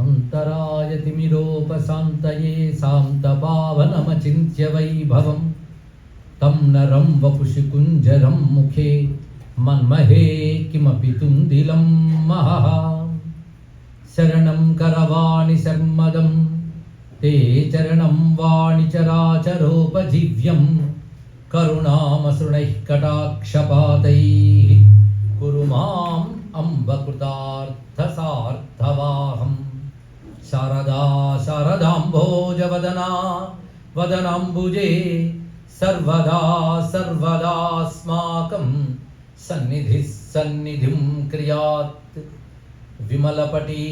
అంతరాయతిమిరోపశాంతయే శాంతపావనమచింత్య వైభవం తం నరం వపుషి కుంజరం ముఖే మన్మహే కిమపి తుందిలం మహః శరణం కరవాణి శర్మదం తే చరణం వాణి చరాచరోపజీవ్యం కరుణామసృణైః కటాక్షపాతైః కురు మాం అంబకృతార్థసార్థవాహం శారదా శారదాంభోజవదనా వదనాంబుజే సర్వదా సర్వదాస్మాకం సన్నిధిః సన్నిధిం క్రియాత్ విమలపటీ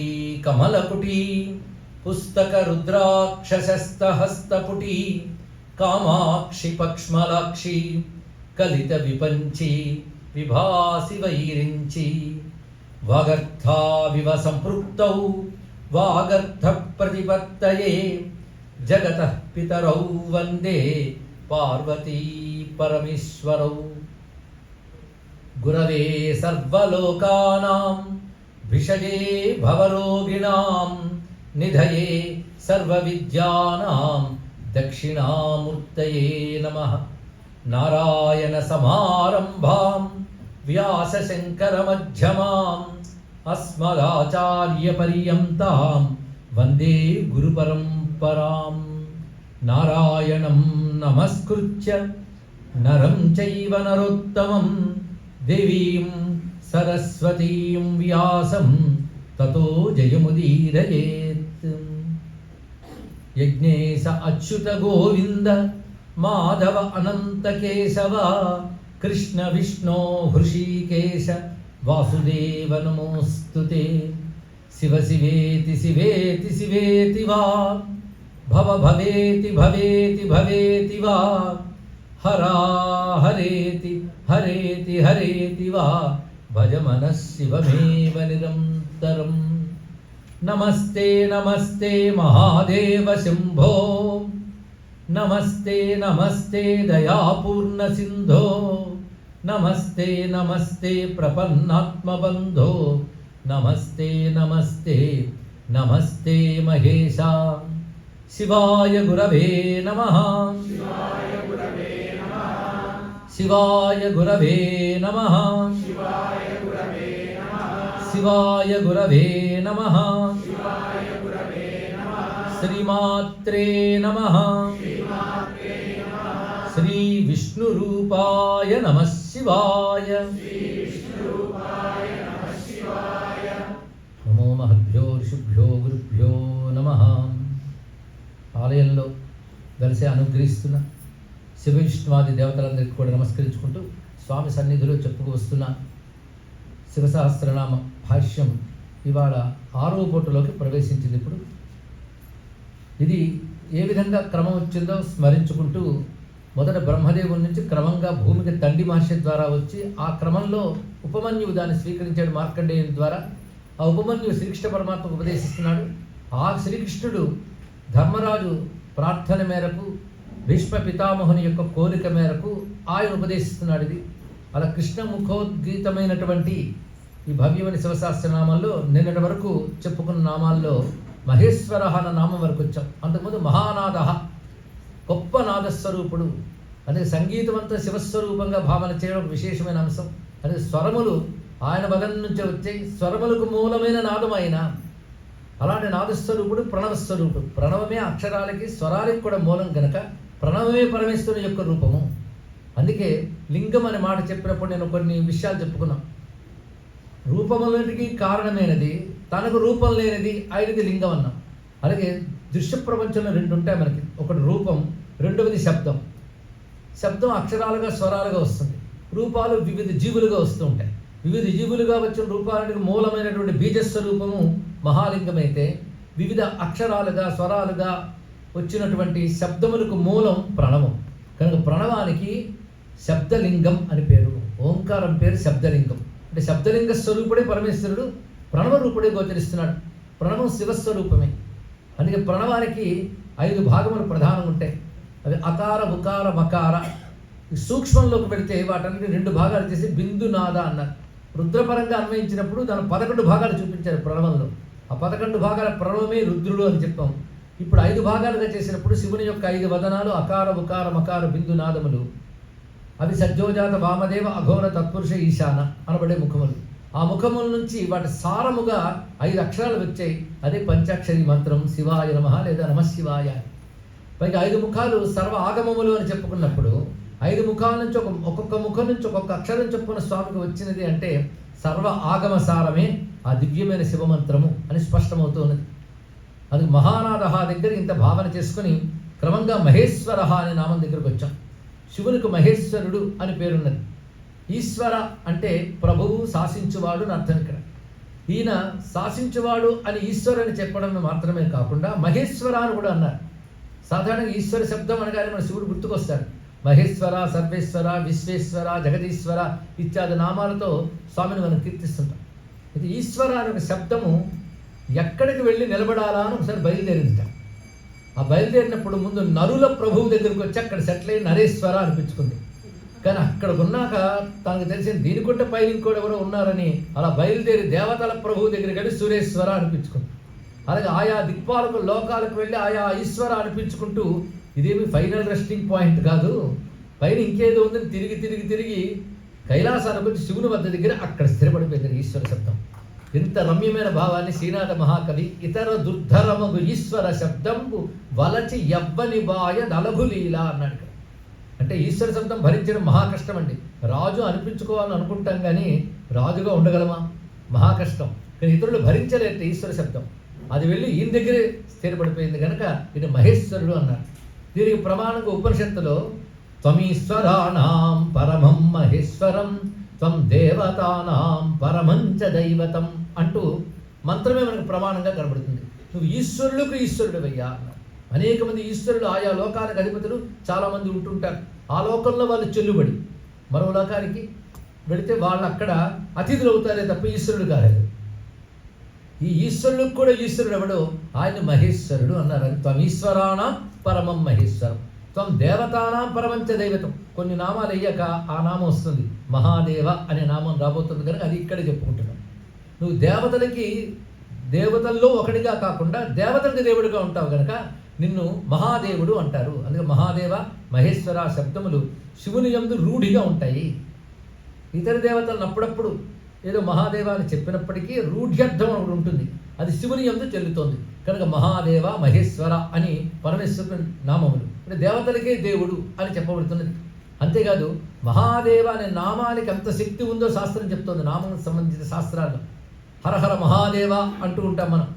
కమలకుటీ పుస్తక రుద్రాక్షశస్తహస్తపుటీ కామాక్షి పక్ష్మలాక్షి కలిత విపంచి విభాసి వైరించి వాగర్థావివ సంపృక్తౌ వాగర్థ ప్రతిపత్తయే జగతః పితరౌ వందే పార్వతీ పరమేశ్వరౌ గురవే సర్వలోకానాం భిషజే భవరోగిణాం నిధయే సర్వవిద్యానాం దక్షిణామూర్తయే నమః నారాయణ సమారంభాం వ్యాసశంకరమధ్యమాం అస్మదాచార్యపర్యంతాం వందే గురుపరంపరాం నారాయణం నమస్కృత్య నరం చైవ నరోత్తమం దేవీం సరస్వతీం వ్యాసం తతో జయముదీరయేత్ యజ్ఞేశ అచ్యుత గోవింద మాధవ అనంత కేశవ కృష్ణ విష్ణో హృషీకేశ వాసుదేవ నమోస్తుతే శివ శివేతి శివేతి శివేతి వా భవ భవేతి భవేతి భవేతి వా హరా హరేతి హరేతి హరేతి వా భజ మనః శివమేవ నిరంతరం నమస్తే నమస్తే మహాదేవ శంభో నమస్తే నమస్తే దయాపూర్ణ సింధో నమస్తే నమస్తే ప్రపన్నాత్మబంధో నమస్తే నమస్తే నమస్తే మహేశ శివాయ గురవే నమః శివాయ గురవే నమః శివాయ గురవే నమః శ్రీమాత్రే నమః శ్రీ విష్ణురూపాయ నమః శివాయ నమో మహద్భ్యో ఋషిభ్యో గురుభ్యో నమః. ఆలయంలో వెలిసి అనుగ్రహిస్తున్న శివ విష్ణువాది దేవతలందరికీ కూడా నమస్కరించుకుంటూ స్వామి సన్నిధిలో చెప్పుకు వస్తున్న శివసహస్రనామ భాష్యం ఇవాళ 6వ పూటలోకి ప్రవేశించింది. ఇప్పుడు ఇది ఏ విధంగా క్రమం వచ్చిందో స్మరించుకుంటూ మొదట బ్రహ్మదేవుని నుంచి క్రమంగా భూమికి తండి మహర్షి ద్వారా వచ్చి ఆ క్రమంలో ఉపమన్యువు దాన్ని స్వీకరించాడు మార్కండేయుని ద్వారా. ఆ ఉపమన్యువు శ్రీకృష్ణ పరమాత్మకు ఉపదేశిస్తున్నాడు. ఆ శ్రీకృష్ణుడు ధర్మరాజు ప్రార్థన మేరకు భీష్మ పితామహుని యొక్క కోరిక మేరకు ఆయన ఉపదేశిస్తున్నాడు. ఇది అలా కృష్ణ ముఖోద్గీతమైనటువంటి ఈ భవ్యమైన శివసహస్రనామాల్లో నిన్నటి వరకు చెప్పుకున్న నామాల్లో మహేశ్వర అన్న నామం వరకు వచ్చాం. అంతకుముందు మహానాద, గొప్ప నాదస్వరూపుడు అనే సంగీతం అంతా శివస్వరూపంగా భావన చేయడం ఒక విశేషమైన అంశం. అదే స్వరములు ఆయన బలం నుంచి వచ్చే స్వరములకు మూలమైన నాదం ఆయన. అలాంటి నాదస్వరూపుడు ప్రణవస్వరూపుడు. ప్రణవమే అక్షరాలకి స్వరాలకి కూడా మూలం కనుక ప్రణవమే పరమేశ్వరుని యొక్క రూపము. అందుకే లింగం అనే మాట చెప్పినప్పుడు నేను కొన్ని విషయాలు చెప్పుకున్నాను. రూపములకి కారణమైనది, తనకు రూపం లేనిది అయినది లింగం అన్నాం. అలాగే దృశ్య ప్రపంచంలో 2 ఉంటాయి మనకి. ఒకటి రూపం, రెండవది శబ్దం. శబ్దం అక్షరాలుగా స్వరాలుగా వస్తుంది. రూపాలు వివిధ జీవులుగా వస్తూ ఉంటాయి. వివిధ జీవులుగా వచ్చిన రూపాలకు మూలమైనటువంటి బీజస్వరూపము మహాలింగమైతే, వివిధ అక్షరాలుగా స్వరాలుగా వచ్చినటువంటి శబ్దములకు మూలం ప్రణవం. కనుక ప్రణవానికి శబ్దలింగం అని పేరు. ఓంకారం పేరు శబ్దలింగం. అంటే శబ్దలింగ స్వరూపుడే పరమేశ్వరుడు, ప్రణవ రూపుడే గోచరిస్తున్నాడు. ప్రణవం శివస్వరూపమే. అందుకే ప్రణవానికి 5 భాగములు ప్రధానంగా ఉంటాయి. అవి అకార, ఉకార, మకార. సూక్ష్మంలోకి పెడితే వాటన్నిటి 2 భాగాలు చేసి బిందునాద అన్నారు. రుద్రపరంగా అన్వయించినప్పుడు దాని 11 భాగాలు చూపించారు ప్రణవంలో. ఆ 11 భాగాల ప్రణవమే రుద్రుడు అని చెప్పాం. ఇప్పుడు 5 భాగాలుగా చేసినప్పుడు శివుని యొక్క 5 వదనాలు అకార ఉకార మకార బిందు నాదములు, అవి సజ్జోజాత వామదేవ అఘోర తత్పురుష ఈశాన అనబడే ముఖములు. ఆ ముఖముల నుంచి వాటి సారముగా 5 అక్షరాలు వచ్చాయి. అదే పంచాక్షరి మంత్రం శివాయ నమః లేదా నమశివాయ. పైగా 5 ముఖాలు సర్వ ఆగమములు అని చెప్పుకున్నప్పుడు 5 ముఖాల నుంచి ఒక్కొక్క ముఖం నుంచి ఒక్కొక్క అక్షరం చొప్పున స్వామికి వచ్చినది అంటే సర్వ ఆగమ సారమే ఆ దివ్యమైన శివమంత్రము అని స్పష్టమవుతున్నది. అది మహానాదహ దగ్గర ఇంత భావన చేసుకుని క్రమంగా మహేశ్వర అనే నామం దగ్గరకు వచ్చాం. శివునికి మహేశ్వరుడు అని పేరున్నది. ఈశ్వర అంటే ప్రభువు శాసించువాడు అని అర్థం. ఇక్కడ ఈయన శాసించువాడు అని ఈశ్వరుని చెప్పడం మాత్రమే కాకుండా మహేశ్వర అని కూడా అన్నారు. సాధారణంగా ఈశ్వర శబ్దం అనగానే మన శివుడు గుర్తుకొస్తాడు. మహేశ్వర, సర్వేశ్వర, విశ్వేశ్వర, జగదీశ్వర ఇత్యాది నామాలతో స్వామిని మనం కీర్తిస్తుంటాం. ఇది ఈశ్వర అనే ఒక శబ్దము ఎక్కడికి వెళ్ళి నిలబడాలా అని ఒకసారి బయలుదేరింది. ఆ బయలుదేరినప్పుడు ముందు నరుల ప్రభువు దగ్గరికి వచ్చి అక్కడ సెటిల్ అయ్యి నరేశ్వర అనిపించుకుంది. కానీ అక్కడ ఉన్నాక తనకు తెలిసింది దీనికుంటే పైన ఇంకోటి ఎవరో ఉన్నారని అలా బయలుదేరి దేవతల ప్రభువు దగ్గరికి వెళ్ళి సురేశ్వర అనిపించుకుంది. అలాగే ఆయా దిక్పాలకు లోకాలకు వెళ్ళి ఆయా ఈశ్వర అనిపించుకుంటూ ఇదేమి ఫైనల్ రెస్టింగ్ పాయింట్ కాదు, పైన ఇంకేదో ఉందని తిరిగి తిరిగి తిరిగి కైలాసానికి వచ్చి శివుని వద్ద దగ్గర అక్కడ స్థిరపడిపోయింది ఈశ్వర శబ్దం. ఇంత రమ్యమైన భావాన్ని శ్రీనాథ మహాకవి ఇతర దుర్ధరమగు ఈశ్వర శబ్దంబు వలచి యవ్వని బాయ నలభులీలా అన్నాడు. అంటే ఈశ్వర శబ్దం భరించడం మహా కష్టం అండి. రాజు అనిపించుకోవాలని అనుకుంటాం కానీ రాజుగా ఉండగలమా? మహా కష్టం. కానీ ఇతరులు భరించలేట ఈశ్వర శబ్దం. అది వెళ్ళి ఈయన దగ్గరే స్థిరపడిపోయింది కనుక ఇది మహేశ్వరుడు అన్నారు. దీనికి ప్రమాణంగా ఉపనిషత్తులో త్వమీశ్వరాణాం పరమం మహేశ్వరం త్వం దేవతానాం పరమంచ దైవతం అంటూ మంత్రమే మనకు ప్రమాణంగా కనబడుతుంది. నువ్వు ఈశ్వరులకు ఈశ్వరుడు అయ్యా అన్నారు. అనేక మంది ఈశ్వరులు ఆయా లోకానికి అధిపతులు చాలామంది ఉంటుంటారు. ఆ లోకంలో వాళ్ళు చెల్లుబడి మరో లోకానికి వెళితే వాళ్ళు అక్కడ అతిథులు అవుతారే తప్ప ఈశ్వరుడు కాలేదు. ఈ ఈశ్వరులకు కూడా ఈశ్వరుడు ఎవడో ఆయన మహేశ్వరుడు అన్నారు. త్వమీశ్వరాణం పరమం మహేశ్వరం త్వం దేవతానాం పరమంచ దైవతం. కొన్ని నామాలు అయ్యాక ఆ నామం వస్తుంది, మహాదేవ అనే నామం రాబోతుంది కనుక అది ఇక్కడే చెప్పుకుంటున్నాను. నువ్వు దేవతల్లో ఒకటిగా కాకుండా దేవతలకు దేవుడిగా ఉంటావు కనుక నిన్ను మహాదేవుడు అంటారు. అందుకే మహాదేవ మహేశ్వర శబ్దములు శివుని యందు రూఢిగా ఉంటాయి. ఇతర దేవతలను అప్పుడప్పుడు ఏదో మహాదేవ అని చెప్పినప్పటికీ రూఢ్యర్థం ఒకటి ఉంటుంది, అది శివుని యందు చెల్లుతోంది కనుక మహాదేవ మహేశ్వర అని పరమేశ్వరుని నామములు. అంటే దేవతలకే దేవుడు అని చెప్పబడుతున్నది. అంతేకాదు మహాదేవ అనే నామానికి ఎంత శక్తి ఉందో శాస్త్రం చెప్తోంది. నామానికి సంబంధించిన శాస్త్రాల్లో హరహర మహాదేవ అంటూ ఉంటాం మనం.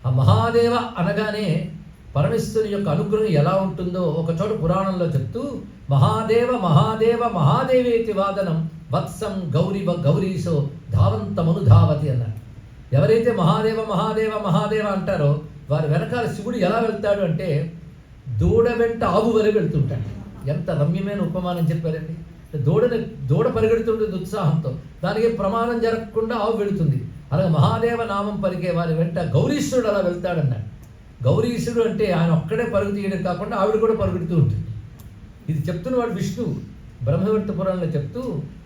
ఆ మహాదేవ అనగానే పరమేశ్వరుని యొక్క అనుగ్రహం ఎలా ఉంటుందో ఒకచోట పురాణంలో చెప్తూ మహాదేవ మహాదేవ మహాదేవేతి వాదనం వత్సం గౌరివ గౌరీశో ధావంతమనుధావతి అన్నారు. ఎవరైతే మహాదేవ మహాదేవ మహాదేవ అంటారో వారి వెనకాల శివుడు ఎలా వెళ్తాడు అంటే దూడ వెంట ఆవు వలె వెళ్తుంటాడు. ఎంత రమ్యమైన ఉపమానం చెప్పారండి. దూడ పరిగెడుతుంటుంది ఉత్సాహంతో, దానికి ప్రమాదం జరగకుండా ఆవు వెళుతుంది. అలాగే మహాదేవ నామం పలికే వారి వెంట గౌరీశ్వరుడు అలా వెళ్తాడన్నాడు. గౌరీశ్వరుడు అంటే ఆయన ఒక్కడే పరుగు తీయడం కాకుండా ఆవిడ కూడా పరుగుడుతూ ఉంటుంది. ఇది చెప్తున్నవాడు విష్ణువు బ్రహ్మవర్త పురాణంలో చెప్తూ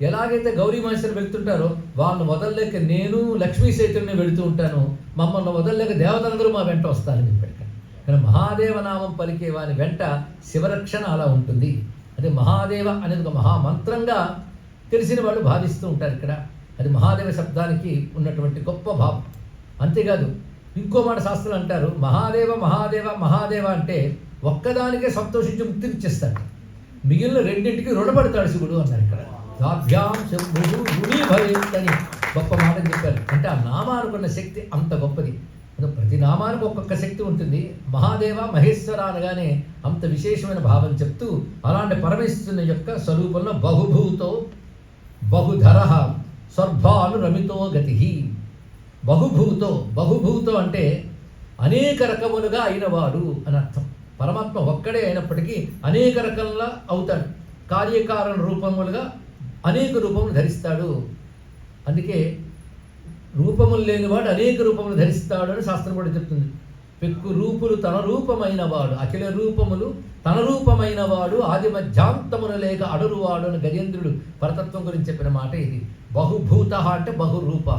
ఎలాగైతే గౌరీ మహేశ్వరు వెళ్తుంటారో వాళ్ళని వదలలేక నేను లక్ష్మీ చైతన్యం వెళుతూ ఉంటాను, మమ్మల్ని వదలలేక దేవతలందరూ మా వెంట వస్తారని చెప్పాడు. కానీ మహాదేవ నామం పలికే వారి వెంట శివరక్షణ అలా ఉంటుంది. అదే మహాదేవ అనేది ఒక మహామంత్రంగా తెలిసిన వాళ్ళు భావిస్తూ ఉంటారు. ఇక్కడ అది మహాదేవ శబ్దానికి ఉన్నటువంటి గొప్ప భావం. అంతేకాదు ఇంకో మాట శాస్త్రం అంటారు, మహాదేవ మహాదేవ మహాదేవ అంటే ఒక్కదానికే సంతోషించి ముక్తినిచ్చేస్తాడు, మిగిలిన రెండింటికి రుణపడతాడు శివుడు అన్నారు. ఇక్కడ దాభ్యాం శంభుడు రుణీ భవేత్ అని గొప్ప మాట చెప్పారు. అంటే ఆ నామానికి ఉన్న శక్తి అంత గొప్పది. ప్రతి నామానికి ఒక్కొక్క శక్తి ఉంటుంది. మహాదేవ మహేశ్వర అనగానే అంత విశేషమైన భావం చెప్తూ అలాంటి పరమేశ్వరుని యొక్క స్వరూపంలో బహుభూతో బహుధర స్వర్భాను రమితో గతి. బహుభూతో అంటే అనేక రకములుగా అయినవాడు అని అర్థం. పరమాత్మ ఒక్కడే అయినప్పటికీ అనేక రకంగా అవుతాడు. కార్యకారణ రూపములుగా అనేక రూపములు ధరిస్తాడు. అందుకే రూపములు లేనివాడు అనేక రూపములు ధరిస్తాడు అని శాస్త్రం కూడా చెప్తుంది. పెక్కు రూపులు తన రూపమైన వాడు, అఖిల రూపములు తన రూపమైన వాడు, ఆది మధ్యాంతమును లేక అడురువాడు అని గజేంద్రుడు పరతత్వం గురించి చెప్పిన మాట ఇది. బహుభూత అంటే బహురూప,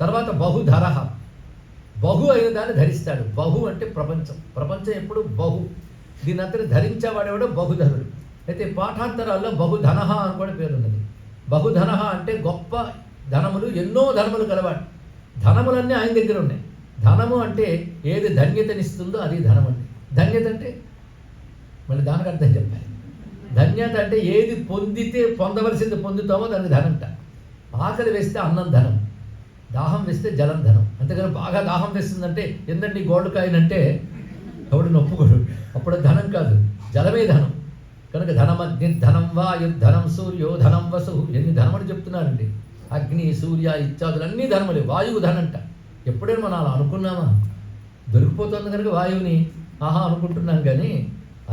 తర్వాత బహుధర. బహు అయిన దాన్ని ధరిస్తాడు. బహు అంటే ప్రపంచం. ప్రపంచం ఎప్పుడు బహు. దీని అంతటి ధరించేవాడెవడో బహుధనుడు. అయితే పాఠాంతరాల్లో బహుధనహ అని కూడా పేరున్నది. బహుధనహ అంటే గొప్ప ధనములు, ఎన్నో ధనములు గలవాడు. ధనములన్నీ ఆయన దగ్గర ఉన్నాయి. ధనము అంటే ఏది ధన్యతనిస్తుందో అది ధనం అండి. ధన్యత అంటే మళ్ళీ దానికి అర్థం చెప్పాలి. ధన్యత అంటే ఏది పొందితే పొందవలసింది పొందుతామో దానికి ధనంట. ఆకలి వేస్తే అన్నం ధనం, దాహం వేస్తే జలం ధనం. అంతేగాని బాగా దాహం వేస్తుందంటే ఎందండి గోల్డ్ కాయిన్ అంటే ఎవడు నొప్పుకోడు. అప్పుడు ధనం కాదు, జలమే ధనం. కనుక ధనమగ్ని ధనం వాయు ధనం సూర్యో ధనం వసు, ఎన్ని ధనమని చెప్తున్నారండి. అగ్ని సూర్య ఇత్యాదులు అన్నీ ధనములే. వాయువు ధనంట. ఎప్పుడైనా మనం అలా అనుకున్నామా? దొరికిపోతుంది కనుక వాయువుని ఆహా అనుకుంటున్నాం, కానీ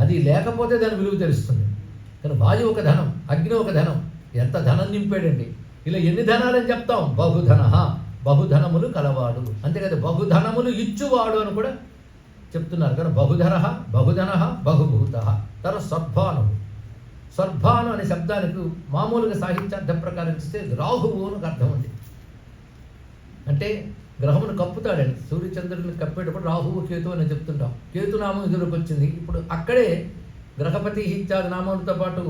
అది లేకపోతే దాని విలువ తెలుస్తుంది. కానీ వాయువు ఒక ధనం, అగ్ని ఒక ధనం. ఎంత ధనం నింపాడండి. ఇలా ఎన్ని ధనాలని చెప్తాం? బహుధన, బహుధనములు కలవాడు. అంతేకాదు బహుధనములు ఇచ్చువాడు అని కూడా చెప్తున్నారు. కానీ బహుధన బహుభూత. తన స్వర్భాను. స్వర్భాను అనే శబ్దానికి మామూలుగా సాహిత్యార్థం ప్రకారం ఇస్తే రాహువు అని అర్థం ఉంది. అంటే గ్రహమును కప్పుతాడండి. సూర్యచంద్రుడిని కప్పేటప్పుడు రాహువు కేతు అని చెప్తుంటాం. కేతునామం ఎదురుకు వచ్చింది. ఇప్పుడు అక్కడే గ్రహపతి ఇత్యాది నామాలతో పాటు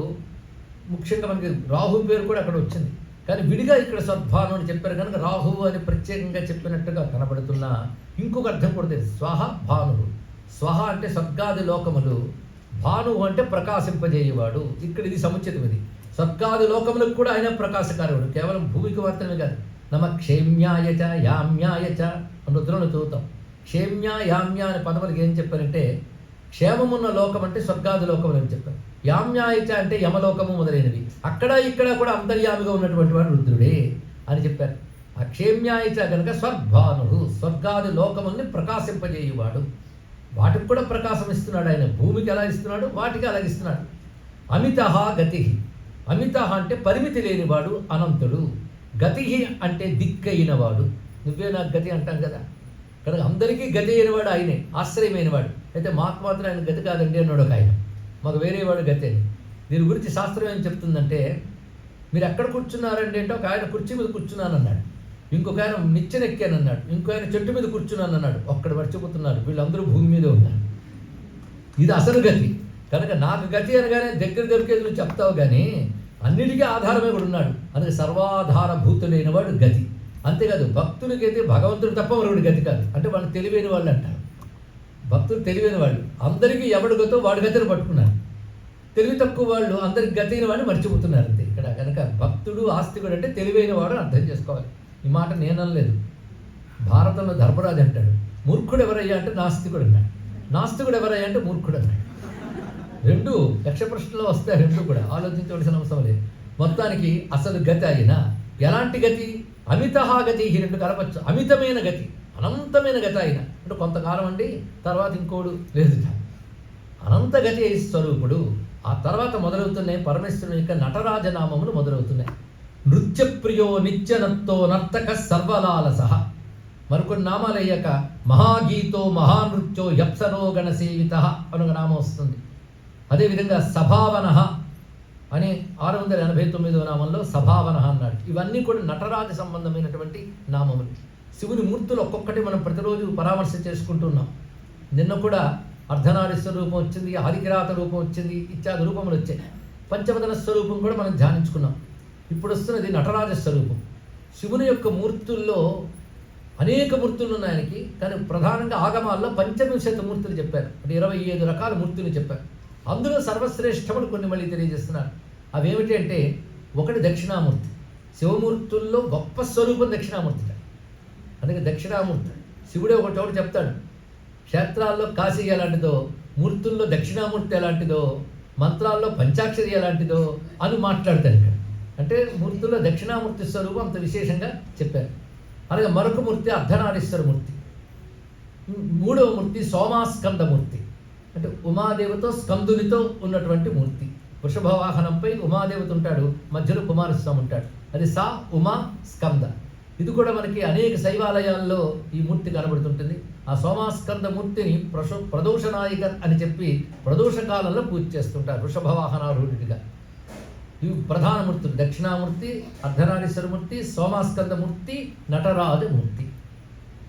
ముఖ్యంగా మనకి రాహు పేరు కూడా అక్కడ వచ్చింది. కానీ విడిగా ఇక్కడ స్వర్భాను అని చెప్పారు కనుక రాహువు అని ప్రత్యేకంగా చెప్పినట్టుగా కనబడుతున్న ఇంకొక అర్థం కూడా తెలుసు. స్వహ భానువు. స్వహ అంటే స్వర్గాది లోకములు, భానువు అంటే ప్రకాశింపజేయవాడు. ఇక్కడ ఇది సముచితం. ఇది స్వర్గాది లోకములకు కూడా ఆయన ప్రకాశకారుడు. కేవలం భూమికి మాత్రమే కాదు. నమ క్షేమ్యాయచ యామ్యాయచ అని రుద్రంలో చదువుతాం. క్షేమ్య యామ్య అనే పదములకి ఏం చెప్పారంటే క్షేమమున్న లోకం అంటే స్వర్గాది లోకములు అని చెప్పారు. యామ్యాయచ అంటే యమలోకము మొదలైనవి. అక్కడ ఇక్కడ కూడా అంతర్యామిగా ఉన్నటువంటి వాడు రుద్రుడే అని చెప్పారు. ఆ క్షేమ్యాయచ కనుక స్వర్భాను, స్వర్గాది లోకముల్ని ప్రకాశింపజేయువాడు. వాటికి కూడా ప్రకాశం ఇస్తున్నాడు ఆయన. భూమికి ఎలా ఇస్తున్నాడు, వాటికి అలాగే ఇస్తున్నాడు. అమిత గతి. అమిత అంటే పరిమితి లేనివాడు, అనంతుడు. గతి అంటే దిక్కైనవాడు. నువ్వే నాకు గతి అంటాం కదా. కనుక అందరికీ గతి అయినవాడు ఆయనే, ఆశ్రయమైనవాడు. అయితే మాకు మాత్రం ఆయన గతి కాదండి అన్నాడు ఒక ఆయన. మాకు వేరేవాడు గతి అని. దీని గురించి శాస్త్రం ఏం చెప్తుందంటే, మీరు ఎక్కడ కూర్చున్నారండి అంటే ఒక ఆయన కుర్చీ మీద కూర్చున్నాను అన్నాడు, ఇంకొక ఆయన నిచ్చెనెక్కాను అన్నాడు, ఇంకో ఆయన చెట్టు మీద కూర్చున్నాను అన్నాడు. ఒక్కడు మర్చిపోతున్నారు, వీళ్ళందరూ భూమి మీద ఉన్నారు. ఇది అసలు గతి. కనుక నాకు గతి అనగానే దగ్గర దొరికేది నువ్వు చెప్తావు, కానీ అన్నిటికీ ఆధారమే కూడా ఉన్నాడు. అందుకే సర్వాధారభూతులైన వాడు గతి. అంతేకాదు భక్తులకైతే భగవంతుడు తప్ప మరొకటి గతి కాదు. అంటే వాళ్ళు తెలివైన వాళ్ళు అంటారు. భక్తులు తెలివైన వాళ్ళు. అందరికీ ఎవడు గతో వాడు గతిని పట్టుకున్నారు. తెలివి తక్కువ వాళ్ళు అందరికి గతి అయిన వాడిని మర్చిపోతున్నారు అంతే. ఇక్కడ కనుక భక్తుడు ఆస్తికుడు అంటే తెలివైన వాడు అర్థం చేసుకోవాలి. ఈ మాట నేననలేదు. భారతంలో ధర్మరాజు అంటాడు, మూర్ఖుడు ఎవరయ్యా అంటే నాస్తికుడు అన్నాడు, నాస్తికుడు ఎవరయ్యా అంటే మూర్ఖుడు అన్నాడు. రెండు యక్ష ప్రశ్నలో వస్తాయి. రెండు కూడా ఆలోచించవలసిన అవసరం లేదు. మొత్తానికి అసలు గతి అయినా ఎలాంటి గతి? అమిత గతి. ఈ రెండు కలపచ్చు. అమితమైన గతి, అనంతమైన గతి అయిన అంటే కొంతకాలం అండి, తర్వాత ఇంకోడు లేదు. అనంత గతి స్వరూపుడు. ఆ తర్వాత మొదలవుతున్నాయి పరమేశ్వరుని యొక్క నటరాజనామములు మొదలవుతున్నాయి. నృత్యప్రియో నిత్యనత్తో నర్తక సర్వలాలస. మరికొన్ని నామాలు అయ్యాక మహాగీతో మహానృత్యో యప్సరో గణసేవిత అని ఒక నామం వస్తుంది. అదేవిధంగా సభావన అని 689వ నామంలో సభావన అన్నాడు. ఇవన్నీ కూడా నటరాజ సంబంధమైనటువంటి నామములు. శివుని మూర్తులు ఒక్కొక్కటి మనం ప్రతిరోజు పరామర్శ చేసుకుంటున్నాం. నిన్న కూడా అర్ధనారీశ్వర రూపం వచ్చింది, ఆదికిరాత రూపం వచ్చింది, ఇత్యాది రూపములు వచ్చాయి. పంచవదన స్వరూపం కూడా మనం ధ్యానించుకున్నాం. ఇప్పుడు వస్తున్నది నటరాజ స్వరూపం. శివుని యొక్క మూర్తుల్లో అనేక మూర్తులు ఉన్నాయి ఆయనకి. కానీ ప్రధానంగా ఆగమాల్లో 25 మూర్తులు చెప్పారు. అంటే 25 రకాల మూర్తులు చెప్పారు. అందులో సర్వశ్రేష్టములు కొన్ని మళ్ళీ తెలియజేస్తున్నారు. అవేమిటి అంటే, ఒకటి దక్షిణామూర్తి. శివమూర్తుల్లో గొప్ప స్వరూపం దక్షిణామూర్తి. అందుకే దక్షిణామూర్తి శివుడే ఒక చోటు చెప్తాడు, క్షేత్రాల్లో కాశీ ఎలాంటిదో, మూర్తుల్లో దక్షిణామూర్తి ఎలాంటిదో, మంత్రాల్లో పంచాక్షరి ఎలాంటిదో అని మాట్లాడతాడు ఇక్కడ. అంటే మూర్తుల్లో దక్షిణామూర్తి స్వరూపం అంత విశేషంగా చెప్పారు. అలాగే మరొక మూర్తి అర్ధనారీశ్వర మూర్తి. మూడవ మూర్తి సోమాస్కందమూర్తి. అంటే ఉమాదేవితో స్కందునితో ఉన్నటువంటి మూర్తి. వృషభ వాహనంపై ఉమాదేవత ఉంటాడు, మధ్యలో కుమారస్వామి ఉంటాడు. అది సా ఉమా స్కంద. ఇది కూడా మనకి అనేక శైవాలయాల్లో ఈ మూర్తి కనబడుతుంటుంది. ఆ సోమాస్కంద మూర్తిని ప్రదోషనాయిక అని చెప్పి ప్రదోష కాలంలో పూజ చేస్తుంటారు వృషభ వాహనారూఢుడిగా. ఇవి ప్రధాన మూర్తులు: దక్షిణామూర్తి, అర్ధనారీశ్వరమూర్తి, సోమాస్కందమూర్తి, నటరాజమూర్తి.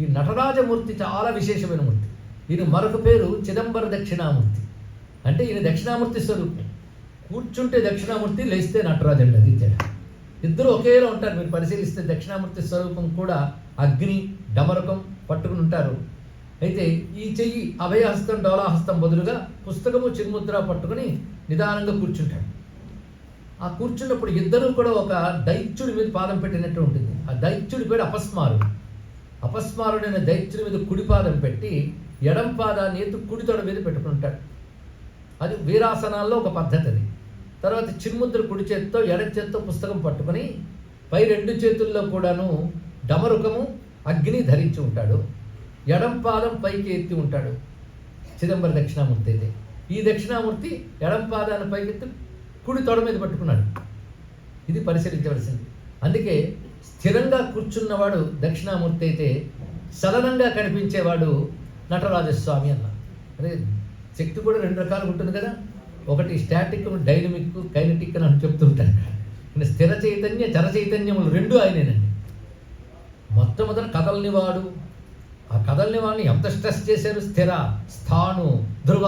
ఈ నటరాజమూర్తి చాలా విశేషమైన మూర్తి. ఈయన మరొక పేరు చిదంబర దక్షిణామూర్తి. అంటే ఈయన దక్షిణామూర్తి స్వరూపం. కూర్చుంటే దక్షిణామూర్తి, లేస్తే నటరాజు అండి. అది తేడా. ఇద్దరు ఒకేలా ఉంటారు. మీరు పరిశీలిస్తే దక్షిణామూర్తి స్వరూపం కూడా అగ్ని డమరకం పట్టుకుని ఉంటారు. అయితే ఈ చెయ్యి అభయహస్తం డోలాహస్తం బదులుగా పుస్తకము చిన్ముద్ర పట్టుకుని నిదానంగా కూర్చుంటాడు. ఆ కూర్చున్నప్పుడు ఇద్దరు కూడా ఒక దైత్యుడి మీద పాదం పెట్టినట్టు ఉంటుంది. ఆ దైత్యుడి పేరు అపస్మారుడు. అపస్మారుడైన దైత్యుడి మీద కుడి పాదం పెట్టి ఎడం పాదాన్ని ఎత్తు కుడి తొడ మీద పెట్టుకుంటాడు. అది వీరాసనాల్లో ఒక పద్ధతి. అది తర్వాత చిన్ముద్ర కుడి చేత్తో ఎడం చేత్తో పుస్తకం పట్టుకుని పై రెండు చేతుల్లో కూడాను డమరుకము అగ్ని ధరించి ఉంటాడు. ఎడం పాదం పైకి ఎత్తి ఉంటాడు చిదంబర దక్షిణామూర్తి. అయితే ఈ దక్షిణామూర్తి ఎడం పాదాన్ని పైకి ఎత్తి కుడి తొడ మీద పట్టుకున్నాడు. ఇది పరిశీలించవలసింది. అందుకే స్థిరంగా కూర్చున్నవాడు దక్షిణామూర్తి అయితే సలనంగా కనిపించేవాడు నటరాజస్వామి అన్న. అదే శక్తి కూడా రెండు రకాలు ఉంటుంది కదా. ఒకటి స్టాటిక్, డైనమిక్, కైనటిక్ అని చెప్తుంటాను. స్థిర చైతన్య చర చైతన్యములు రెండు ఆయనేనండి. మొట్టమొదటి కదలనివాడు. ఆ కదలనివాడిని ఎంత స్ట్రెస్ చేశారు. స్థిర, స్థాను, ధ్రువ.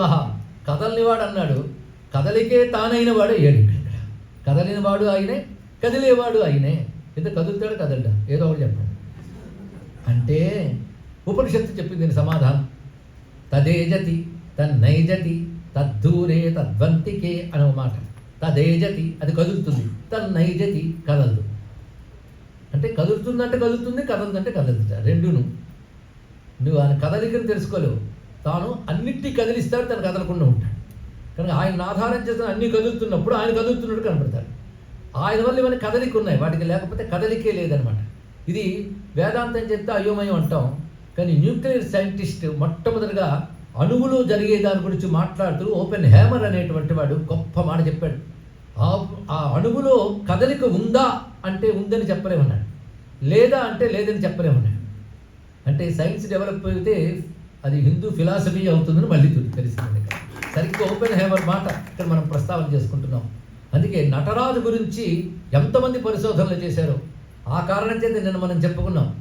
కదలనివాడు అన్నాడు. కదలికే తానైన వాడు అయ్యాడు. ఇక్కడ కదలినవాడు ఆయనే, కదిలేవాడు ఆయనే. ఎంత కదులుతాడు కదలడా, ఏదో ఒకటి చెప్పండి. అంటే ఉపనిషత్తు చెప్పింది దీని సమాధానం. తదేజతి తన్నైజతి తద్దూరే తద్వంతికే అనే మాట. తదేజతి అది కదులుతుంది, తన్నైజతి కదలదు. అంటే కదులుతుందంటే కదులుతుంది, కదలదంటే కదలుతుంది. రెండును. నువ్వు ఆయన కదలికను తెలుసుకోలేవు. తాను అన్నిటినీ కదిలిస్తాడు, తను కదలకుండా ఉంటాడు. కనుక ఆయన ఆధారం చేసిన అన్నీ కదులుతున్నప్పుడు ఆయన కదులుతున్నట్టు కనపడతాడు. ఆయన వల్ల ఇవన్నీ కదలిక ఉన్నాయి, వాటికి లేకపోతే కదలికే లేదనమాట. ఇది వేదాంతం చెప్తే అయోమయం అంటాం. కానీ న్యూక్లియర్ సైంటిస్ట్ మొట్టమొదటిగా అణువులో జరిగే దాని గురించి మాట్లాడుతూ ఓపెన్ హ్యామర్ అనేటువంటి వాడు గొప్ప మాట చెప్పాడు. ఆ అణువులో కదలిక ఉందా అంటే ఉందని చెప్పలేమన్నాడు, లేదా అంటే లేదని చెప్పలేమన్నాడు. అంటే సైన్స్ డెవలప్ అయితే అది హిందూ ఫిలాసఫీ అవుతుందని మళ్ళీ తెలిసింది. సరిగ్గా ఓపెన్ హ్యామర్ మాట ఇక్కడ మనం ప్రస్తావన చేసుకుంటున్నాం. అందుకే నటరాజు గురించి ఎంతమంది పరిశోధనలు చేశారో ఆ కారణం చేత నిన్న మనం చెప్పుకున్నాం.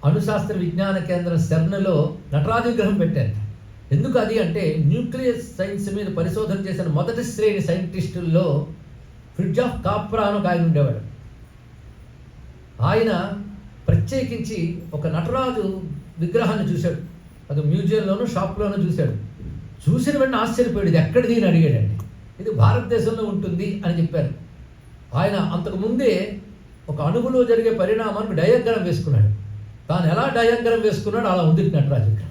అణుశాస్త్ర విజ్ఞాన కేంద్రం సెర్న్లో నటరాజు విగ్రహం పెట్టారు. ఎందుకు అది అంటే న్యూక్లియర్ సైన్స్ మీద పరిశోధన చేసిన మొదటి శ్రేణి సైంటిస్టుల్లో ఫ్రిడ్జాఫ్ కాప్రా అని ఒక ఆయన ఉండేవాడు. ఆయన ప్రత్యేకించి ఒక నటరాజు విగ్రహాన్ని చూశాడు. అది మ్యూజియంలోనూ షాప్లోనూ చూశాడు. చూసిన వెంటనే ఆశ్చర్యపోయాడు. ఇది ఎక్కడిది అని అడిగాడండి. ఇది భారతదేశంలో ఉంటుంది అని చెప్పారు. ఆయన అంతకుముందే ఒక అణువులో జరిగే పరిణామానికి డయాగ్రామ్ వేసుకున్నాడు. తాను ఎలా డయాగ్రామ్ వేసుకున్నాడు అలా ఉంది నటరాజు విగ్రహం.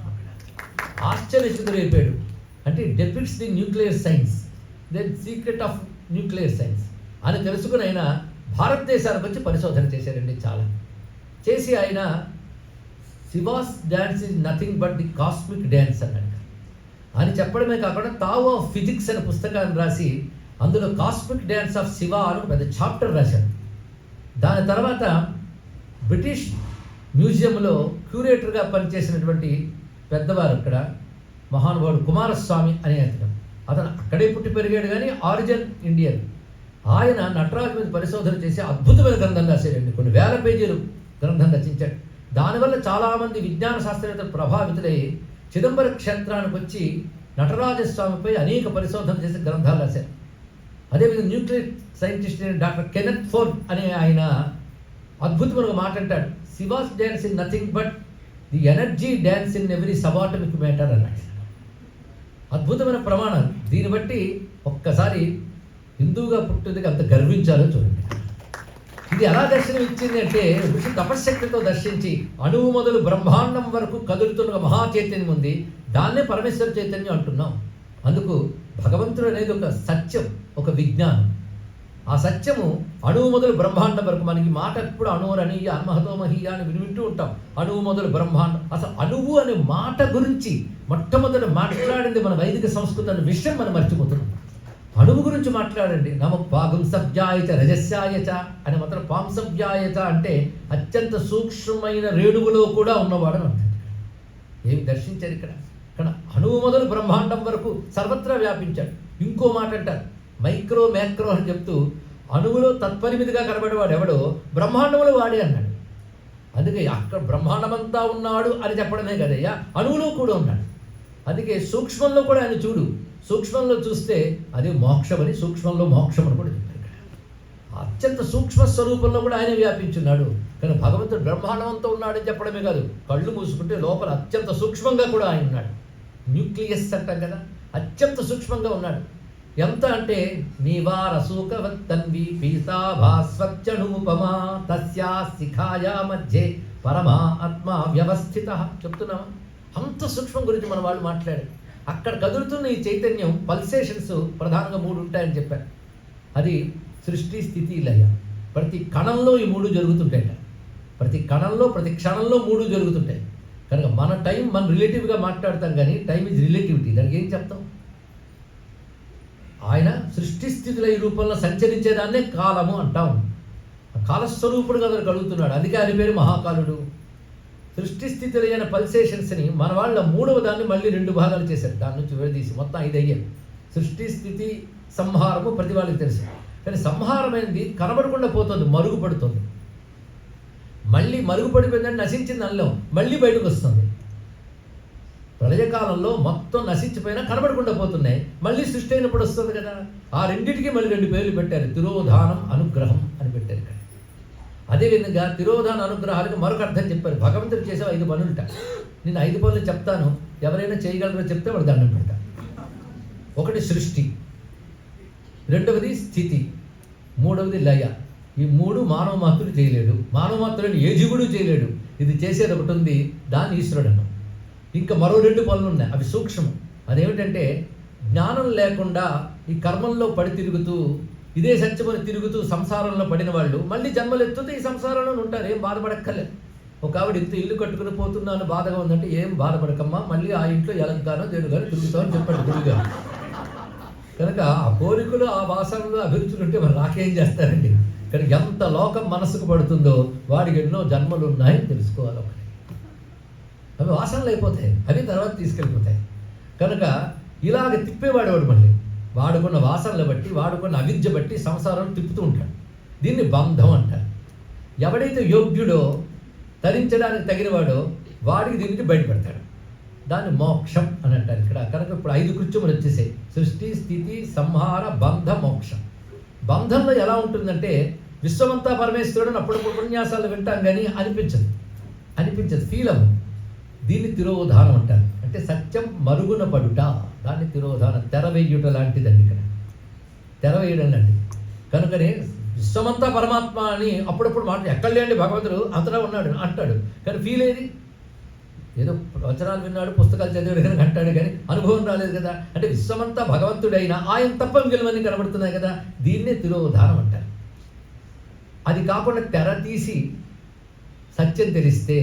ఆశ్చర్యచతురైపోయాడు. అంటే depicts the nuclear science, the secret of nuclear science అని తెలుసుకుని ఆయన భారతదేశానికి వచ్చి పరిశోధన చేశారండి. చాలా చేసి ఆయన she was dance is nothing but the cosmic dance అన్నాడు. అని చెప్పడమే కాకుండా తావు ఆఫ్ ఫిజిక్స్ అనే పుస్తకాన్ని రాసి అందులో కాస్మిక్ డ్యాన్స్ ఆఫ్ శివ అని పెద్ద చాప్టర్ రాశాడు. దాని తర్వాత బ్రిటిష్ మ్యూజియంలో క్యూరేటర్గా పనిచేసినటువంటి పెద్దవారు ఇక్కడ మహానుభావుడు కుమారస్వామి అనే అతను అక్కడే పుట్టి పెరిగాడు కానీ ఆరిజిన్ ఇండియన్. ఆయన నటరాజు మీద పరిశోధన చేసి అద్భుతమైన గ్రంథం రాశాడండి. కొన్ని వేల పేజీలు గ్రంథం రచించాడు. దానివల్ల చాలామంది విజ్ఞాన శాస్త్రవేత్తలు ప్రభావితులై చిదంబర క్షేత్రానికి వచ్చి నటరాజస్వామిపై అనేక పరిశోధన చేసి గ్రంథాలు రాశారు. అదేవిధంగా nuclear scientist doctor Kenneth Ford అనే ఆయన అద్భుతమైన మాట అంటాడు. She was dance in nothing but the energy dance in every subatomic matter అన్నాడు. అద్భుతమైన ప్రమాణాలు. దీన్ని బట్టి ఒక్కసారి హిందువుగా పుట్టిందికి అంత గర్వించాలో చూడండి. ఇది ఎలా దర్శనం ఇచ్చింది అంటే ఋషి తపశ్శక్తితో దర్శించి అణువు మొదలు బ్రహ్మాండం వరకు కదులుతున్న మహా చైతన్యం ఉంది. దాన్నే పరమేశ్వర చైతన్యం అంటున్నాం. అందుకు భగవంతుడు అనేది ఒక సత్యం, ఒక విజ్ఞానం. ఆ సత్యము అణువు మొదలు బ్రహ్మాండం వరకు. మనకి మాట ఎప్పుడు అణువురనీయ అన్మహతోమహీయ అని వింటూ ఉంటాం. అణువు మొదలు బ్రహ్మాండం. అసలు అణువు అనే మాట గురించి మొట్టమొదటి మాట్లాడింది మన వైదిక సంస్కృతి అనే విషయం మనం మర్చిపోతున్నాం. అణువు గురించి మాట్లాడండి. నమ పాగుంసభ్యాయచ రజస్యాయచ అని మాత్రం పాంసభ్యాయచ అంటే అత్యంత సూక్ష్మమైన రేణువులో కూడా ఉన్నవాడు అని అర్థం. ఏమి దర్శించారు ఇక్కడ? ఇక్కడ అణువు మొదలు బ్రహ్మాండం వరకు సర్వత్రా వ్యాపించాడు. ఇంకో మాట అంటారు మైక్రో మ్యాక్రో అని చెప్తూ అణువులో తత్పరిమితిగా కనబడేవాడు ఎవడో బ్రహ్మాండంలో వాడే అన్నాడు. అందుకే అక్కడ బ్రహ్మాండమంతా ఉన్నాడు అని చెప్పడమే కదయ్యా, అణువులో కూడా ఉన్నాడు. అందుకే సూక్ష్మంలో కూడా ఆయన చూడు, సూక్ష్మంలో చూస్తే అదే మోక్షమని, సూక్ష్మంలో మోక్షం అని కూడా చెప్పారు. అత్యంత సూక్ష్మ స్వరూపంలో కూడా ఆయన వ్యాపించున్నాడు. కానీ భగవంతుడు బ్రహ్మాండమంతా ఉన్నాడని చెప్పడమే కాదు, కళ్ళు మూసుకుంటే లోపల అత్యంత సూక్ష్మంగా కూడా ఆయన ఉన్నాడు. న్యూక్లియస్ అంటాం కదా, అత్యంత సూక్ష్మంగా ఉన్నాడు. ఎంత అంటే నీవారసూకవత్తన్వి పీతాభాస్వత్యనూపమా తస్యా శిఖాయా మధ్యే పరమా ఆత్మ వ్యవస్థిత చెప్తున్నామా. అంత సూక్ష్మం గురించి మన వాళ్ళు మాట్లాడారు. అక్కడ కదులుతున్న ఈ చైతన్యం పల్సేషన్స్ ప్రధానంగా 3 ఉంటాయని చెప్పారు. అది సృష్టి, స్థితి, లయ. ప్రతి కణంలో ఈ 3 జరుగుతుంటాయట. ప్రతి కణంలో ప్రతి క్షణంలో 3 జరుగుతుంటాయి. కనుక మన టైం మనం రిలేటివ్గా మాట్లాడతాం, కానీ టైం ఇస్ రిలేటివిటీ. దానికి ఏం చెప్తాం? ఆయన సృష్టి స్థితిలో ఈ రూపంలో సంచరించేదాన్నే కాలము అంటాం. కాలస్వరూపుడుగా అతను కలుగుతున్నాడు. అందుకే ఆయన పేరు మహాకాలుడు. సృష్టి స్థితిలో అయిన పల్సేషన్స్ని మన వాళ్ళ 3వ దాన్ని మళ్ళీ 2 భాగాలు చేశారు. దాని నుంచి విడదీసి మొత్తం 5 అయ్యాయి. సృష్టి, స్థితి, సంహారము ప్రతి వాళ్ళకి తెలుసు. కానీ సంహారమైనది కనబడకుండా పోతుంది, మరుగుపడుతుంది. మళ్ళీ మరుగుపడిపోయిందని నశించింది అల్లం మళ్ళీ బయటకు వస్తుంది. ప్రళయకాలంలో మొత్తం నశించిపోయినా కనబడకుండా పోతున్నాయి, మళ్ళీ సృష్టి అయినప్పుడు వస్తుంది కదా. ఆ రెండింటికి మళ్ళీ 2 పేర్లు పెట్టారు, తిరోధానం, అనుగ్రహం అని పెట్టారు ఇక్కడ. అదేవిధంగా తిరోధాన అనుగ్రహాలకు మరొక అర్థం చెప్పారు. భగవంతుడు చేసే 5 పనులుట. నేను 5 పనులు చెప్తాను, ఎవరైనా చేయగలరో చెప్తే వాడు దండం పెడతా. 1 సృష్టి, 2వది స్థితి, 3వది లయ. ఈ 3 మానవ మాత్రుడు చేయలేడు. మానవ మాత్రుడిని ఏ జీవుడు చేయలేడు. ఇది చేసేది ఒకటి ఉంది, దాన్ని ఈశ్వరుడు అన్నాం. ఇంకా మరో 2 పనులు ఉన్నాయి, అవి సూక్ష్మం. అదేమిటంటే జ్ఞానం లేకుండా ఈ కర్మంలో పడి తిరుగుతూ, ఇదే సత్యమని తిరుగుతూ సంసారంలో పడిన వాళ్ళు మళ్ళీ జన్మలు ఎత్తుతూ ఈ సంసారంలో ఉంటారు. ఏం బాధపడక్కర్లేదు. ఒక ఆవిడ ఇల్లు కట్టుకుని పోతున్నాను బాధగా ఉందంటే, ఏం బాధపడకమ్మా, మళ్ళీ ఆ ఇంట్లో ఎలంగానో దేనిగానో తిరుగుతామని చెప్పాడు గురువుగారు. కనుక ఆ కోరికలు, ఆ వాసనలు, అభిరుచులు ఉంటే మరి నాకేం చేస్తారండి. కానీ ఎంత లోకం మనసుకు పడుతుందో వాడికి ఎన్నో జన్మలు ఉన్నాయని తెలుసుకోవాలి. ఒకటి అవి వాసనలు అయిపోతాయి, అవి తర్వాత తీసుకెళ్ళిపోతాయి. కనుక ఇలాగ తిప్పేవాడు మళ్ళీ వాడుకున్న వాసనలు బట్టి, వాడుకున్న అవిద్య బట్టి సంసారం తిప్పుతూ ఉంటాడు. దీన్ని బంధం అంటారు. ఎవడైతే యోగ్యుడో, తరించడానికి తగినవాడో వాడికి దీనికి బయటపెడతాడు. దాన్ని మోక్షం అని అంటారు ఇక్కడ. కనుక ఇప్పుడు 5 కృత్యములు వచ్చేసాయి: సృష్టి, స్థితి, సంహార, బంధ, మోక్షం. బంధంలో ఎలా ఉంటుందంటే విశ్వమంతా పరమేశ్వరుడు అప్పుడప్పుడు ఉపన్యాసాలు వింటాం కానీ అనిపించదు, ఫీల్ అవ్వం. దీన్ని తిరోధానం అంటారు. అంటే సత్యం మరుగున పడుట, దాన్ని తిరోధానం. తెరవేయుట లాంటిదండి ఇక్కడ, తెరవేయడం లాంటిది. కనుకనే విశ్వమంతా పరమాత్మ అని అప్పుడప్పుడు మాట, ఎక్కడ లేండి భగవంతుడు అంతటా ఉన్నాడు అంటాడు, కానీ ఫీల్ ఏది? ఏదో వచనాలు విన్నాడు, పుస్తకాలు చదివాడు కానీ అంటాడు, కానీ అనుభవం రాలేదు కదా. అంటే విశ్వమంతా భగవంతుడైనా ఆయన తప్ప మిగిలినవన్నీ కనబడుతున్నాయి కదా. దీన్నే తిరోధానం అంటారు. అది కాకుండా తెర తీసి సత్యం తెలిస్తే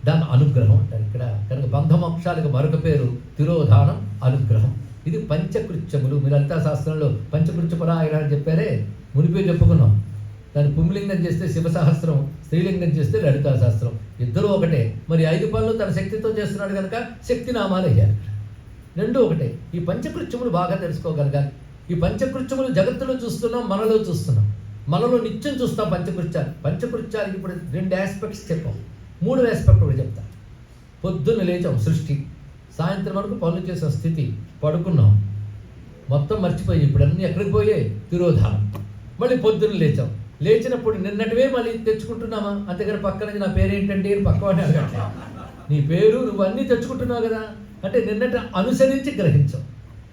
దాన్ని అనుగ్రహం అంటారు ఇక్కడ. కనుక బంధమోక్షాలకు మరొక పేరు తిరోధానం, అనుగ్రహం. ఇది పంచకృత్యములు. మీరు లలితా శాస్త్రంలో పంచకృత్యపరాయణ అని చెప్పారే, మునిపే చెప్పుకున్నాం. దాన్ని పుంలింగం చేస్తే శివసహస్రం, స్త్రీలింగం చేస్తే లలితా శాస్త్రం. ఇద్దరు ఒకటే. మరి 5 పనులు తన శక్తితో చేస్తున్నాడు కనుక శక్తి నామాలు అయ్యారు. 2 ఒకటే. ఈ పంచకృత్యములు బాగా తెలుసుకోగలగాలి. ఈ పంచకృత్యములు జగత్తులో చూస్తున్నాం, మనలో చూస్తున్నాం. మనలో నిత్యం చూస్తాం పంచకృత్యాలు. పంచకృత్యాలకి ఇప్పుడు 2 ఆస్పెక్ట్స్ చెప్పాం, 3వ ఆస్పెక్ట్ కూడా చెప్తా. పొద్దున్న లేచాం, సృష్టి. సాయంత్రం వరకు పనులు చేసాం, స్థితి. పడుకున్నాం, మొత్తం మర్చిపోయి ఇప్పుడు అన్నీ ఎక్కడికి పోయాయి? తిరోధానం. మళ్ళీ పొద్దున్న లేచాం. లేచినప్పుడు నిన్నటివే మళ్ళీ తెచ్చుకుంటున్నామా? అంతేగాని పక్కన నా పేరేంటండి అని పక్కవాడిని అడగట్లే. నీ పేరు నువ్వు అన్నీ తెచ్చుకుంటున్నావు కదా. అంటే నిన్నటి అనుసరించి గ్రహించాం.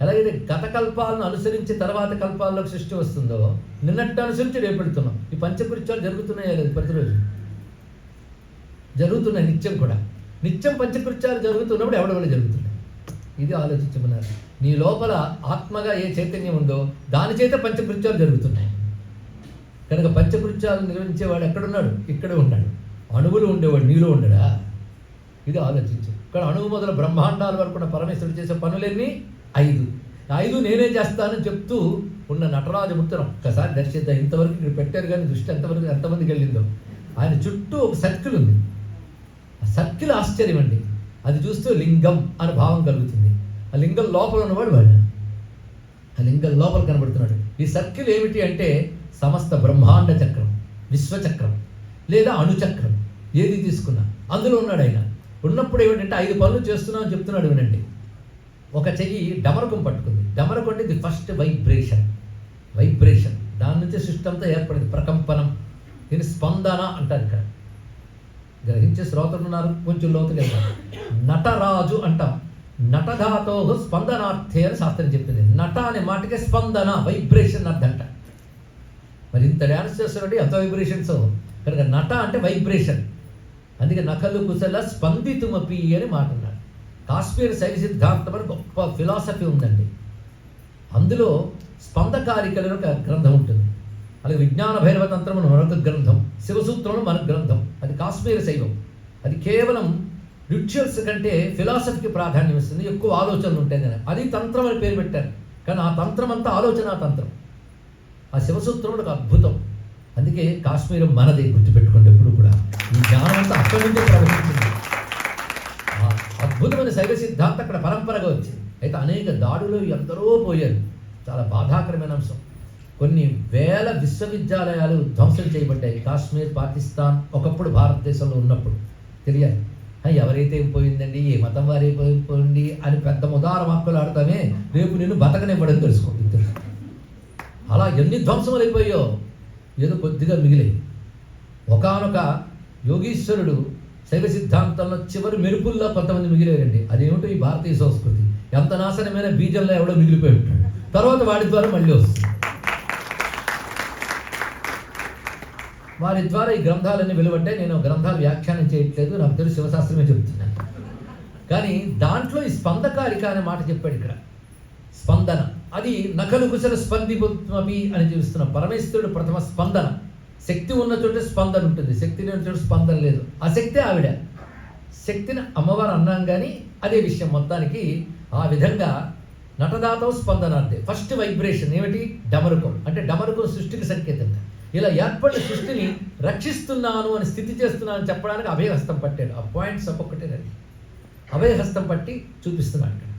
అలాగైతే గత కల్పాలను అనుసరించి తర్వాత కల్పాల్లోకి సృష్టి వస్తుందో, నిన్నట్టు అనుసరించి రేపు పెడుతున్నాం. ఈ పంచకృత్యాలు జరుగుతున్నాయా లేదు? ప్రతిరోజు జరుగుతున్నాయి, నిత్యం కూడా. నిత్యం పంచకృత్యాలు జరుగుతున్నప్పుడు ఎవడెవడ జరుగుతున్నాయి? ఇది ఆలోచించమన్నారు. నీ లోపల ఆత్మగా ఏ చైతన్యం ఉందో దాని చేత పంచకృత్యాలు జరుగుతున్నాయి. కనుక పంచకృత్యాలు నిర్వహించేవాడు ఎక్కడున్నాడు? ఇక్కడే ఉన్నాడు. అణువులు ఉండేవాడు నీలో ఉండడా? ఇది ఆలోచించు. ఇక్కడ అణువు మొదలు బ్రహ్మాండాల వరకు ఉన్న పరమేశ్వరుడు చేసే పనులన్నీ 5 నేనే చేస్తానని చెప్తూ ఉన్న నటరాజమూర్తిని ఒక్కసారి దర్శిద్దాం. ఇంతవరకు ఇక్కడ పెట్టారు కానీ దృష్టి ఎంతమందికి వెళ్ళిందో. ఆయన చుట్టూ ఒక సర్కిల్ ఉంది. ఆ సర్కిల్ ఆశ్చర్యం అండి. అది చూస్తూ లింగం అనే భావం కలుగుతుంది. ఆ లింగం లోపల ఉన్నవాడు వాడు. ఆ లింగం లోపల కనబడుతున్నాడు. ఈ సర్కిల్ ఏమిటి అంటే సమస్త బ్రహ్మాండ చక్రం, విశ్వచక్రం లేదా అణుచక్రం. ఏది తీసుకున్నా అందులో ఉన్నాడు ఆయన. ఉన్నప్పుడు ఏమిటంటే 5 పనులు చేస్తున్నాం అని చెప్తున్నాడు. వినండి. ఒక చెయ్యి డమరకం పట్టుకుంది. డమరకం అంటే ది ఫస్ట్ వైబ్రేషన్. దాని నుంచి సృష్టి అంతా ఏర్పడింది. ప్రకంపనం. దీన్ని స్పందన అంటారు. ఇక్కడ గ్రహించే శ్రోతలు ఉన్నారు, కొంచెం లోతుగా వెళ్తారు. నటరాజు అంటాం. నటధాతో స్పందనార్థే అని శాస్త్రం చెప్పింది. నట అనే మాటకే స్పందన, వైబ్రేషన్ అర్థంట. మరి ఇంత డ్యాన్స్ చేస్తున్నాడు, ఎంత వైబ్రేషన్స్. కనుక నట అంటే వైబ్రేషన్. అందుకే నకలు కుశల స్పందితుమపి అని మాట ఉన్నాడు. కాశ్మీర్ శైవ సిద్ధాంతం అని గొప్ప ఫిలాసఫీ ఉందండి. అందులో స్పందకారికలను ఒక గ్రంథం ఉంటుంది. అలాగే విజ్ఞాన భైరవ తంత్రం మరొక గ్రంథం, శివసూత్రంలో మరొక గ్రంథం. అది కాశ్మీర శైవం. అది కేవలం రిచువల్స్ కంటే ఫిలాసఫీకి ప్రాధాన్యం ఇస్తుంది. ఎక్కువ ఆలోచనలు ఉంటాయి కదా. అది తంత్రం అని పేరు పెట్టారు. కానీ ఆ తంత్రం అంతా ఆలోచన తంత్రం. ఆ శివసూత్రంలో ఒక అద్భుతం. అందుకే కాశ్మీరం మనది, గుర్తుపెట్టుకోండి ఎప్పుడు కూడా. ఈ జ్ఞానం అంతా అక్కడి నుంచే ప్రవహించింది. ఆ అద్భుతమైన శైవ సిద్ధాంతం అక్కడ పరంపరగా వచ్చింది. అయితే అనేక దాడులు ఎందరో పోయారు. చాలా బాధాకరమైన అంశం. కొన్ని వేల విశ్వవిద్యాలయాలు ధ్వంసం చేయబడ్డాయి. కాశ్మీర్, పాకిస్తాన్ ఒకప్పుడు భారతదేశంలో ఉన్నప్పుడు. తెలియాలి. ఎవరైతే పోయిందండి, ఏ మతం వారే పోయింది అని పెద్ద ఉదార వాక్కులు ఆడతామే, రేపు నిన్ను బతకనివ్వడం తెలుసుకోండి. అలా ఎన్ని ధ్వంసములు అయిపోయో ఏదో కొద్దిగా మిగిలాయి. ఒకానొక యోగీశ్వరుడు శైవ సిద్ధాంతంలో చివరి మెరుపుల్లో కొంతమంది మిగిలేరండి. అదేమిటో ఈ భారతీయ సంస్కృతి. ఎంత నాశనమైన బీజంలో ఎవడో మిగిలిపోయి ఉంటాడు. తర్వాత వాడి ద్వారా మళ్ళీ వస్తుంది. వారి ద్వారా ఈ గ్రంథాలన్నీ వెలువడ్డాయి. నేను గ్రంథాలు వ్యాఖ్యానం చేయట్లేదు, నాకు తెలుసు శివశాస్త్రమే చెబుతున్నాను. కానీ దాంట్లో ఈ స్పందకారిక అనే మాట చెప్పాడు ఇక్కడ. స్పందన అది నకలు కుశల స్పందిపి అని చూస్తున్నాం. పరమేశ్వరుడు ప్రథమ స్పందన. శక్తి ఉన్న చోట స్పందన ఉంటుంది, శక్తి లేని చోట స్పందన లేదు. ఆ శక్తి ఆవిడ. శక్తిని అమ్మవారు అన్నాం. కానీ అదే విషయం మొత్తానికి. ఆ విధంగా నటదాతో స్పందన అంటే ఫస్ట్ వైబ్రేషన్ ఏమిటి? డమరుకం. అంటే డమరుకం సృష్టికి సంకేతంగా. ఇలా ఏర్పడిన సృష్టిని రక్షిస్తున్నాను అని, స్థితి చేస్తున్నాను అని చెప్పడానికి అభయహస్తం పట్టాడు. ఆ పాయింట్స్ ఒక్కొక్కటేనండి. అభయహస్తం పట్టి చూపిస్తున్నాడు ఇక్కడ.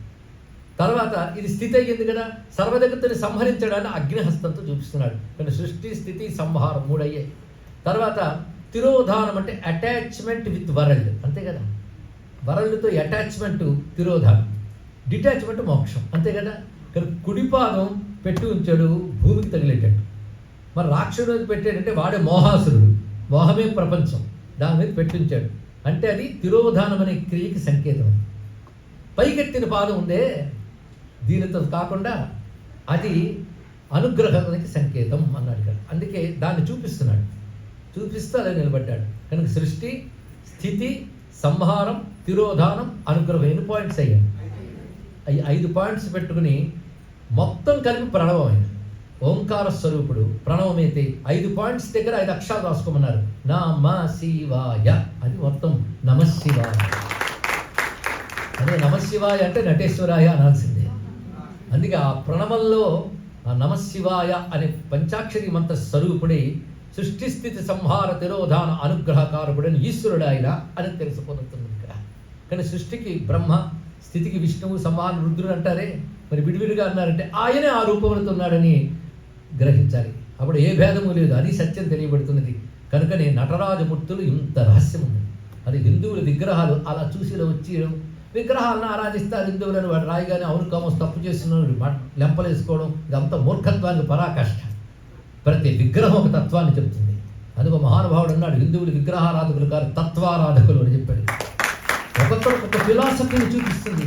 తర్వాత ఇది స్థితి అయ్యింది కదా, సర్వజగత్తుని సంహరించడాన్ని అగ్నిహస్తంతో చూపిస్తున్నాడు. కానీ సృష్టి, స్థితి, సంహారం 3 అయ్యాయి. తర్వాత తిరోధానం అంటే అటాచ్మెంట్ విత్ వరల్డ్. అంతే కదా. వరల్డ్తో అటాచ్మెంట్ తిరోధానం, డిటాచ్మెంట్ మోక్షం. అంతే కదా. కానీ కుడిపాదం పెట్టి ఉంచాడు భూమికి తగిలేటట్టు. మరి రాక్షసుడు పెట్టాడంటే వాడే మోహాసురుడు. మోహమే ప్రపంచం. దాని మీద పెట్టించాడు. అంటే అది తిరోధానం అనే క్రియకి సంకేతం. పైకెత్తిన పాదం ఉందే, దీనితో కాకుండా అది అనుగ్రహానికి సంకేతం అన్నాడు కదా. అందుకే దాన్ని చూపిస్తున్నాడు. చూపిస్తూ అలా నిలబడ్డాడు. కనుక సృష్టి, స్థితి, సంహారం, తిరోధానం, అనుగ్రహం ఎన్ని పాయింట్స్ అయ్యాయి? 5 పాయింట్స్ పెట్టుకుని మొత్తం కలిపి ప్రణవమైన ఓంకార స్వరూపుడు ప్రణవమైతే 5 పాయింట్స్ దగ్గర 5 అక్షరాలు రాసుకోమన్నారు. నమ శివాయ. అది మొత్తం నమశివాయ. అదే నమశివాయ అంటే నటేశ్వరాయ అనాల్సిందే. అందుకే ఆ ప్రణవంలో ఆ నమశివాయ అనే పంచాక్షరి మంత్ర స్వరూపుడి సృష్టి, స్థితి, సంహార, తిరోధాన, అనుగ్రహకారకుడని ఈశ్వరుడు ఆయన అని తెలిసిపోతుంది ఇక్కడ. కానీ సృష్టికి బ్రహ్మ, స్థితికి విష్ణువు, సంహార రుద్రుడు అంటారే, మరి విడివిడిగా అన్నారంటే ఆయనే ఆ రూపంలో ఉన్నాడని గ్రహించాలి. అప్పుడు ఏ భేదము లేదు. అది సత్యం తెలియబడుతున్నది. కనుకనే నటరాజమూర్తులు ఇంత రహస్యం ఉంది. అది హిందువుల విగ్రహాలు అలా చూసి వచ్చి విగ్రహాలను ఆరాధిస్తారు హిందువులను. వాడు రాయిగానే అవును కామోస్ తప్పు చేస్తున్నాడు లెంపలేసుకోవడం, ఇదంతా మూర్ఖత్వానికి పరాకాష్ట. ప్రతి విగ్రహం ఒక తత్వాన్ని చెబుతుంది. అందుకు మహానుభావుడు అన్నాడు, హిందువులు విగ్రహారాధకులు కాదు తత్వారాధకులు అని చెప్పాడు. ఒక్కొక్కరు ఒక ఫిలాసఫీని చూపిస్తుంది.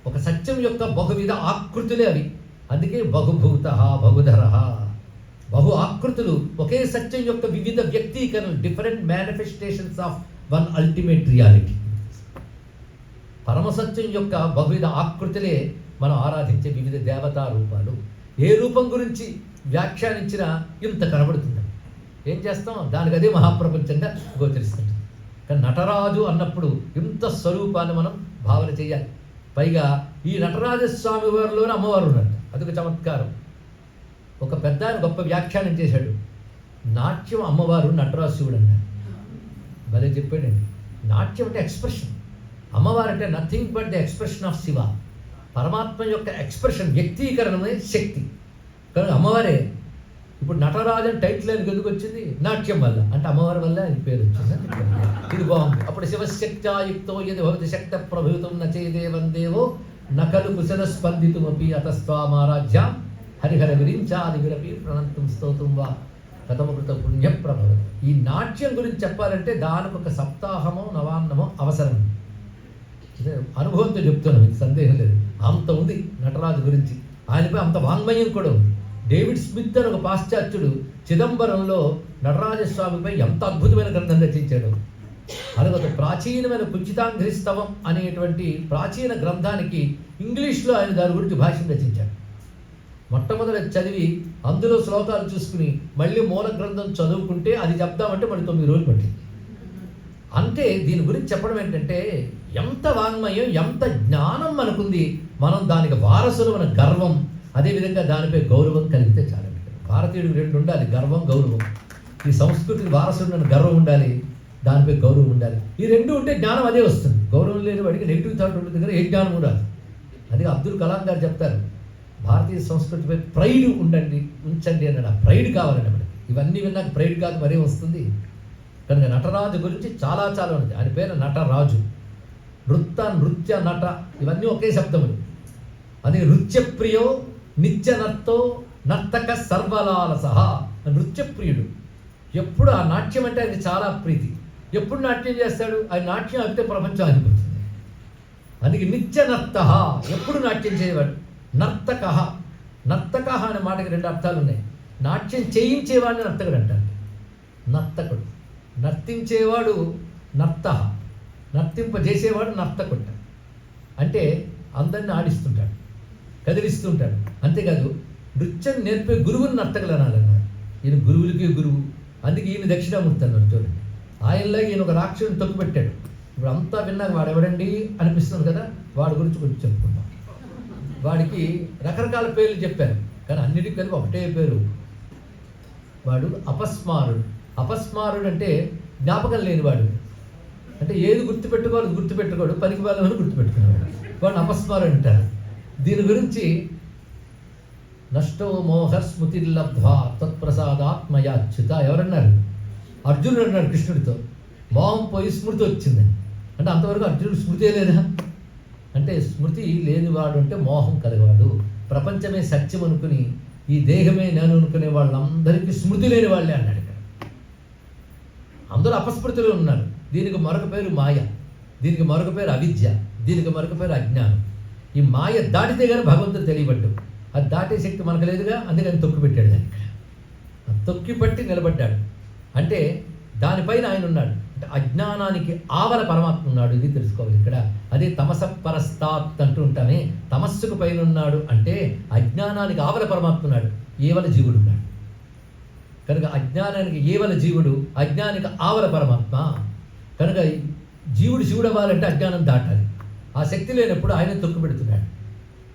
ఒక సత్యం యొక్క బహువిధ ఆకృతులే అవి. అందుకే బహుభూత, బహుధర, బహు ఆకృతులు. ఒకే సత్యం యొక్క వివిధ వ్యక్తీకరణలు, different manifestations of one ultimate reality. పరమసత్యం యొక్క బహువిధ ఆకృతులే మనం ఆరాధించే వివిధ దేవతా రూపాలు. ఏ రూపం గురించి వ్యాఖ్యానించినా ఇంత కనబడుతుంది. ఏం చేస్తాం? దానికి అదే మహాప్రపంచంగా గోచరిస్తుంది. కానీ నటరాజు అన్నప్పుడు ఇంత స్వరూపాన్ని మనం భావన చేయాలి. పైగా ఈ నటరాజస్వామి వారిలోనే అమ్మవారు ఉన్నారు. అదొక చమత్కారం. ఒక పెద్ద గొప్ప వ్యాఖ్యానం చేశాడు. నాట్యం అమ్మవారు, నటరాజు శివుడు అన్నారు. భలే చెప్పాడండి. నాట్యం అంటే ఎక్స్ప్రెషన్, అమ్మవారు అంటే nothing but the expression of Shiva. పరమాత్మ యొక్క ఎక్స్ప్రెషన్, వ్యక్తీకరణమే శక్తి. కనుక అమ్మవారే. ఇప్పుడు నటరాజు అని టైటిల్ ఆయనకి ఎందుకు వచ్చింది? నాట్యం వల్ల, అంటే అమ్మవారి వల్ల ఆయన పేరు వచ్చింది. ఇది బాగుంది. అప్పుడు శివశక్త్యాయుక్తో యది భవతి శక్త ప్రభూతం నచేదేవం దేవో నకలు కుశల స్పందితుమపి అతస్వామారాజ్యాం హరిహర విరించాది విరపి ప్రణంతం స్తోతం వా కథమకృత పుణ్య ప్రభవతి. ఈ నాట్యం గురించి చెప్పాలంటే దానికి ఒక సప్తాహమో నవాన్నమో అవసరం. అనుభవంతో చెప్తున్నాను, మీకు సందేహం లేదు. అంత ఉంది నటరాజు గురించి. ఆయనపై అంత వాంగ్మయం కూడా ఉంది. డేవిడ్ స్మిత్ అని ఒక పాశ్చాత్యుడు చిదంబరంలో నటరాజస్వామిపై ఎంత అద్భుతమైన గ్రంథం రచించాడు. అదొక ప్రాచీనమైన కుంచితాంఘ్రిస్తవం అనేటువంటి ప్రాచీన గ్రంథానికి ఇంగ్లీష్లో ఆయన దాని గురించి భాష్యం రచించాడు. మొట్టమొదటి చదివి అందులో శ్లోకాలు చూసుకుని మళ్ళీ మూల గ్రంథం చదువుకుంటే అది చెప్దామంటే మరి 9 రోజులు పట్టింది. అంటే దీని గురించి చెప్పడం ఏంటంటే ఎంత వాంగ్మయం, ఎంత జ్ఞానం మనకుంది. మనం దానికి వారసులు, మన గర్వం, అదేవిధంగా దానిపై గౌరవం కలిగితే చాలు. భారతీయుడికి 2 ఉండాలి, గర్వం, గౌరవం. ఈ సంస్కృతికి వారసుడు గర్వం ఉండాలి, దానిపై గౌరవం ఉండాలి. ఈ 2 ఉంటే జ్ఞానం అదే వస్తుంది. గౌరవం లేని వాడికి నెగిటివ్ థాట్ ఉంటుంది కదా, ఏ జ్ఞానం రాదు. అది అబ్దుల్ కలాం గారు చెప్తారు, భారతీయ సంస్కృతిపై ప్రైడ్ ఉంచండి అన్నాడు. ఆ ప్రైడ్ కావాలండి మనకి. ఇవన్నీ విన్నాక ప్రైడ్ కాదు మరేం వస్తుంది. కనుక నటరాజు గురించి చాలా చాలా ఉంది. ఆయన పేరు నటరాజు. నృత్య నట ఇవన్నీ ఒకే శబ్దములు. అది నృత్యప్రియో నిత్యనర్తో నర్తక సర్వలాలస. నృత్యప్రియుడు. ఎప్పుడు ఆ నాట్యం అంటే అది చాలా ప్రీతి. ఎప్పుడు నాట్యం చేస్తాడు? ఆయన నాట్యం అయితే ప్రపంచం అనిపిస్తుంది. అందుకే నిత్యనర్త, ఎప్పుడు నాట్యం చేయవాడు. నర్తక అనే మాటకి 2 అర్థాలు ఉన్నాయి. నాట్యం చేయించేవాడిని నర్తకుడు అంటారు. నర్తకుడు, నర్తించేవాడు నర్త, నర్తింపజేసేవాడు నర్తకుడు. అంటే అందరిని ఆడిస్తుంటాడు, కదిలిస్తుంటాడు. అంతేకాదు నృత్యం నేర్పే గురువుని నర్తకులు అనాలన్నారు. ఈయన గురువులకి గురువు. అందుకే ఈయన దక్షిణామూర్తి అన్నారు. చూడండి, ఆయనలాగా ఈయన ఒక రాక్షసుని తొక్కిపెట్టాడు. ఇప్పుడు అంతా విన్నాక వాడు ఎవడండి అనిపిస్తుంది కదా. వాడి గురించి కొంచెం చెప్పుకుందాం. వాడికి రకరకాల పేర్లు చెప్పారు, కానీ అన్నిటికీ కలిపి ఒకటే పేరు. వాడు అపస్మారుడు. అపస్మారుడు అంటే జ్ఞాపకం లేనివాడు. అంటే ఏది గుర్తుపెట్టుకోవాలి గుర్తుపెట్టుకోడు, పనికి వాళ్ళని గుర్తుపెట్టుకునేవాడు. వాడు అపస్మారుడు అంటారు. దీని గురించి నష్టో మోహ స్మృతిర్లబ్ధ్వా తత్ప్రసాదాత్మయాచ్యుత ఎవరన్నారు? అర్జునుడు అన్నాడు కృష్ణుడితో, మోహం పోయి స్మృతి వచ్చిందని. అంటే అంతవరకు అర్జునుడు స్మృతే లేదా? అంటే స్మృతి లేనివాడు అంటే మోహం కలిగవాడు. ప్రపంచమే సత్యం అనుకుని ఈ దేహమే నేను అనుకునే వాళ్ళందరికీ స్మృతి లేని వాళ్ళే అన్నాడు ఇక్కడ. అందరూ అపస్మృతిలో ఉన్నారు. దీనికి మరొక పేరు మాయ, దీనికి మరొక పేరు అవిద్య, దీనికి మరొక పేరు అజ్ఞానం. ఈ మాయ దాటితే కానీ భగవంతుడు తెలియబడ్డు. అది దాటే శక్తి మనకు లేదుగా, అందుకని తొక్కిపెట్టాడు దాన్ని. తొక్కిపట్టి నిలబడ్డాడు. అంటే దానిపైన ఆయన ఉన్నాడు. అంటే అజ్ఞానానికి ఆవల పరమాత్మ ఉన్నాడు. ఇది తెలుసుకోవాలి ఇక్కడ. అదే తమస పరస్తాత్ అంటూ ఉంటానే, తమస్సుకు పైన ఉన్నాడు అంటే అజ్ఞానానికి ఆవల పరమాత్మ ఉన్నాడు, ఏవల జీవుడు ఉన్నాడు. కనుక అజ్ఞానానికి ఏవల జీవుడు, అజ్ఞానికి ఆవల పరమాత్మ. కనుక జీవుడు శివుడు అవ్వాలంటే అజ్ఞానం దాటాలి. ఆ శక్తి లేనప్పుడు ఆయన తొక్కిపెడుతున్నాడు.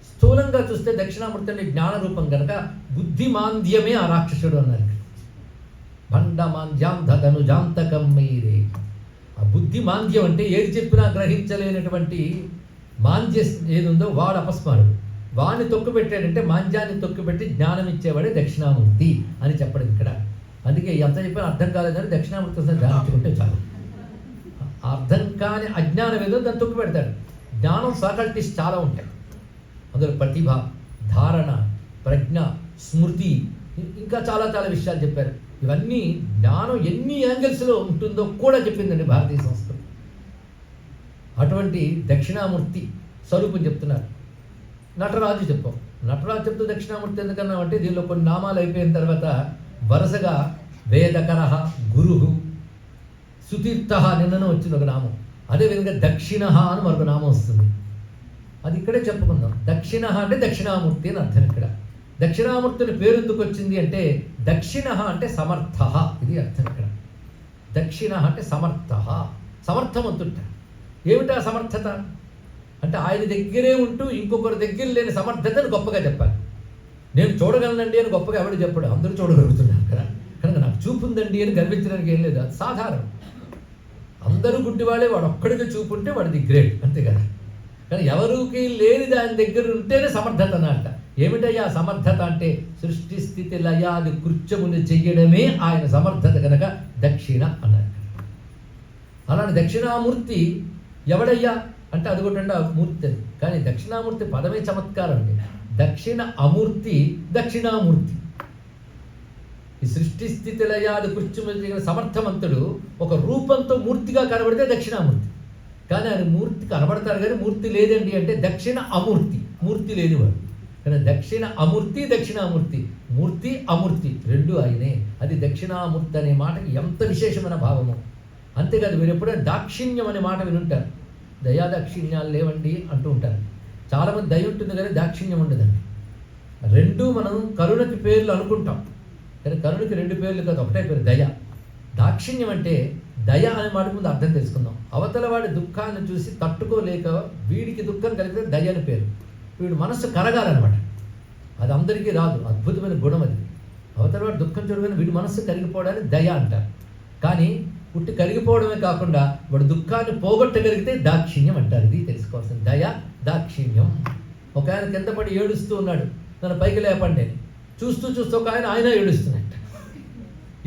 స్థూలంగా చూస్తే దక్షిణామూర్తి అంటే జ్ఞానరూపం కనుక బుద్ధిమాంద్యమే ఆ రాక్షసుడు అన్నారు. భండమాంద్యాం ధనుజాంతకం మీరే. ఆ బుద్ధి మాంద్యం అంటే ఏది చెప్పినా గ్రహించలేనటువంటి మాంద్య ఏది ఉందో వాడు అపస్మారుడు. వాడిని తొక్కుపెట్టాడంటే మాంద్యాన్ని తొక్కుపెట్టి జ్ఞానం ఇచ్చేవాడే దక్షిణామూర్తి అని చెప్పడం ఇక్కడ. అందుకే ఎంత చెప్పినా అర్థం కాలేదని దక్షిణామూర్తి ధ్యానించుకుంటే చాలు. అర్థం కాని అజ్ఞానం ఏదో దాన్ని తొక్కుపెడతాడు. జ్ఞానం ఫ్యాకల్టీస్ చాలా ఉంటాయి. అందులో ప్రతిభ, ధారణ, ప్రజ్ఞ, స్మృతి, ఇంకా చాలా చాలా విషయాలు చెప్పారు. ఇవన్నీ జ్ఞానం ఎన్ని యాంగిల్స్లో ఉంటుందో కూడా చెప్పిందండి భారతీయ సంస్కృతి. అటువంటి దక్షిణామూర్తి స్వరూపం చెప్తున్నారు. నటరాజు చెప్పాం. నటరాజు చెప్తూ దక్షిణామూర్తి ఎందుకన్నామంటే దీనిలో కొన్ని నామాలు అయిపోయిన తర్వాత వరుసగా వేదకర, గురు, సుతీర్థ నిన్నను వచ్చింది ఒక నామం. అదేవిధంగా దక్షిణ అని మరొక నామం వస్తుంది. అది ఇక్కడే చెప్పుకుందాం. దక్షిణ అంటే దక్షిణామూర్తి అని అర్థం. ఇక్కడ దక్షిణామూర్తిని పేరు ఎందుకు వచ్చింది అంటే దక్షిణ అంటే సమర్థ, ఇది అర్థం. ఇక్కడ దక్షిణ అంటే సమర్థ, సమర్థవంతుట. ఏమిటా సమర్థత అంటే ఆయన దగ్గరే ఉంటూ ఇంకొకరి దగ్గర లేని సమర్థతను గొప్పగా చెప్పాలి. నేను చూడగలనండి అని గొప్పగా ఎవడు చెప్పాడు, అందరూ చూడగలుగుతున్నారు కదా. కనుక నాకు చూపు ఉందండి అని గర్వించడానికి ఏం లేదు, అది సాధారణం. అందరూ గుడ్డివాడే, వాడు ఒక్కడికి చూపు ఉంటే వాడిది గ్రేట్, అంతే కదా. కానీ ఎవరికి లేని దాని దగ్గర ఉంటేనే సమర్థత అన్నట్ట. ఏమిటయ్యా సమర్థత అంటే సృష్టి స్థితి లయాది కృత్యముని చెయ్యడమే ఆయన సమర్థత కనుక దక్షిణ అన్నారు. అలాంటి దక్షిణామూర్తి ఎవడయ్యా అంటే అదిగోటండి ఆ మూర్తి అది. కానీ దక్షిణామూర్తి పదమే చమత్కారం అండి. దక్షిణ అమూర్తి దక్షిణామూర్తి. ఈ సృష్టి స్థితి లయాది కృత్యములు సమర్థవంతుడు ఒక రూపంతో మూర్తిగా కనబడితే దక్షిణామూర్తి. కానీ ఆయన మూర్తి కనబడతాడు కానీ మూర్తి లేదండి అంటే దక్షిణ అమూర్తి, మూర్తి లేనివాడు. కానీ దక్షిణ అమూర్తి దక్షిణామూర్తి, మూర్తి అమూర్తి రెండు ఆయనే. అది దక్షిణామూర్తి అనే మాటకి ఎంత విశేషమైన భావము. అంతేకాదు మీరు ఎప్పుడైనా దాక్షిణ్యం అనే మాట వినుంటారు. దయా దాక్షిణ్యాలు లేవండి అంటూ ఉంటారు. చాలామంది దయ ఉంటుంది కానీ దాక్షిణ్యం ఉండదండి. రెండు మనం కరుణకి పేర్లు అనుకుంటాం కానీ కరుణకి రెండు పేర్లు కాదు, ఒకటే పేరు దయ. దాక్షిణ్యం అంటే దయ అనే మాట ముందు అర్థం తెలుసుకుందాం. అవతల వాడి దుఃఖాన్ని చూసి తట్టుకోలేక వీడికి దుఃఖం కలిగితే దయ అని పేరు. వీడు మనస్సు కరగాలన్నమాట. అది అందరికీ రాదు, అద్భుతమైన గుణం అది. అవతల వాడు దుఃఖం చూడగానే వీడి మనస్సు కరిగిపోవడాన్ని దయ అంటారు. కానీ పుట్టి కరిగిపోవడమే కాకుండా వాడు దుఃఖాన్ని పోగొట్టగలిగితే దాక్షిణ్యం అంటారు. ఇది తెలుసుకోవాల్సింది. దయ దాక్షిణ్యం. ఒక ఆయన కింద పడి ఏడుస్తూ ఉన్నాడు, నన్ను పైకి లేపండి అని. చూస్తూ చూస్తూ ఒక ఆయన ఏడుస్తున్నట్టు.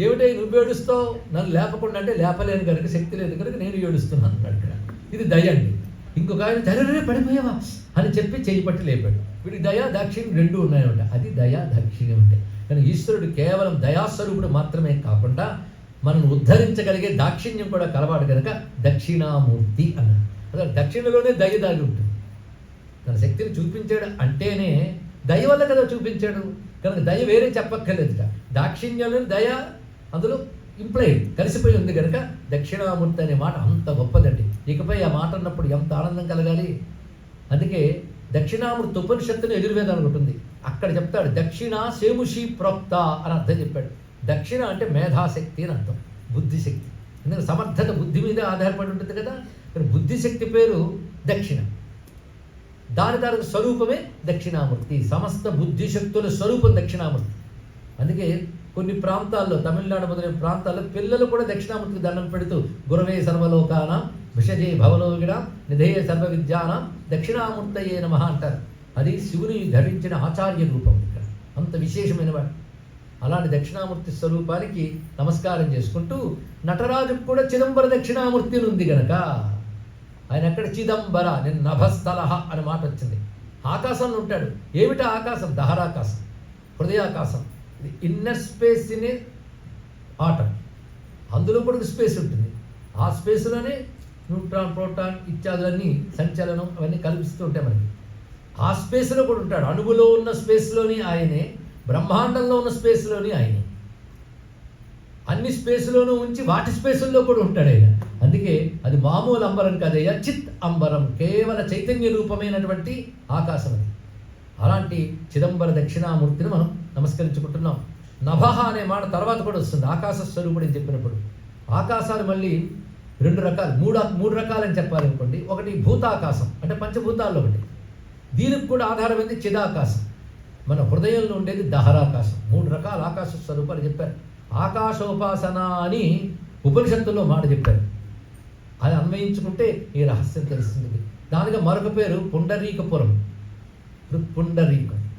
ఏమిటై నువ్వు ఏడుస్తావు? నన్ను లేపకుండా అంటే లేపలేను కనుక, శక్తి లేదు కనుక నేను ఏడుస్తున్నాను అన్నాడు ఇక్కడ. ఇది దయ అండి. ఇంకొక ఆయన ధైర్య పడిపోయావా అని చెప్పి చేయి పట్టి లేపాడు. వీడికి దయ దాక్షిణ్యం రెండు ఉన్నాయన్నమాట. అది దయ దాక్షిణ్యం అంటే. కానీ ఈశ్వరుడు కేవలం దయాస్వరూపుడు మాత్రమే కాకుండా మనల్ని ఉద్ధరించగలిగే దాక్షిణ్యం కూడా కలవాడు కనుక దక్షిణామూర్తి అన్నాడు. అదే దక్షిణలోనే దయ దాగి ఉంటుంది. తన శక్తిని చూపించాడు అంటేనే దయ వల్ల కదా చూపించాడు కనుక దయ వేరే చెప్పక్కర్లేదుట. దాక్షిణ్యంలోని దయ అందులో ఇంప్లైడ్ కలిసిపోయి ఉంది కనుక దక్షిణామూర్తి అనే మాట అంత గొప్పదండి. ఇకపై ఆ మాట అన్నప్పుడు ఎంత ఆనందం కలగాలి. అందుకే దక్షిణామూర్తి ఉపనిషత్తుని ఎదుర్వేదానికి ఉంటుంది. అక్కడ చెప్తాడు దక్షిణ సేముషి ప్రోక్త అని అర్థం చెప్పాడు. దక్షిణ అంటే మేధాశక్తి అని అర్థం, బుద్ధిశక్తి. ఎందుకంటే సమర్థత బుద్ధి మీద ఆధారపడి ఉంటుంది కదా. బుద్ధిశక్తి పేరు దక్షిణ. దానికి స్వరూపమే దక్షిణామూర్తి. సమస్త బుద్ధిశక్తుల స్వరూపం దక్షిణామూర్తి. అందుకే కొన్ని ప్రాంతాల్లో, తమిళనాడు మొదలైన ప్రాంతాల్లో పిల్లలు కూడా దక్షిణామూర్తికి దండం పెడుతూ గురవే సర్వలోకానాం విషజే భవలోగిణాం నిధేయ సర్వ విద్యానాం దక్షిణామూర్తయే నమః అంటారు. అది శివుని ధరించిన ఆచార్య రూపం. ఇక్కడ అంత విశేషమైన వాడు. అలాంటి దక్షిణామూర్తి స్వరూపానికి నమస్కారం చేసుకుంటూ నటరాజుకు కూడా చిదంబర దక్షిణామూర్తి ఉంది గనక ఆయన అక్కడ చిదంబర నేను నభస్థలహ అనే మాట వచ్చింది. ఆకాశంలో ఉంటాడు. ఏమిటా ఆకాశం? దహరాకాశం, హృదయాకాశం. ఇది ఇన్నర్ స్పేస్ ఇన్ ఆటమ్. అందులో కూడా స్పేస్ ఉంటుంది. ఆ స్పేస్లోనే న్యూట్రాన్, ప్రోటాన్ ఇత్యాదులన్నీ సంచలనం అవన్నీ కల్పిస్తూ ఉంటాయి మనకి. ఆ స్పేస్లో కూడా ఉంటాడు. అణువులో ఉన్న స్పేస్లోని ఆయనే, బ్రహ్మాండంలో ఉన్న స్పేస్లోని ఆయనే. అన్ని స్పేస్లోనూ ఉంచి వాటి స్పేసుల్లో కూడా ఉంటాడు ఆయన. అందుకే అది మామూలు అంబరం కాదయ్యా, చిత్ అంబరం, కేవల చైతన్య రూపమైనటువంటి ఆకాశం అది. అలాంటి చిదంబర దక్షిణామూర్తిని మనం నమస్కరించుకుంటున్నాం. నభః అనే మాట తర్వాత కూడా వస్తుంది. ఆకాశ స్వరూపుడు అని చెప్పినప్పుడు ఆకాశాలు మళ్ళీ రెండు రకాలు, మూడు రకాలని చెప్పాలనుకోండి. ఒకటి భూతాకాశం అంటే పంచభూతాల్లో ఒకటి. దీనికి కూడా ఆధారమైంది చిదాకాశం. మన హృదయంలో ఉండేది దహరాకాశం. మూడు రకాల ఆకాశ స్వరూపాలు చెప్పారు. ఆకాశోపాసన అని ఉపనిషత్తుల్లో మాట చెప్పారు. అది అన్వయించుకుంటే ఈ రహస్యం తెలుస్తుంది. దానిగా మరొక పేరు పుండరీకపురం. హృత్పుండరీకం,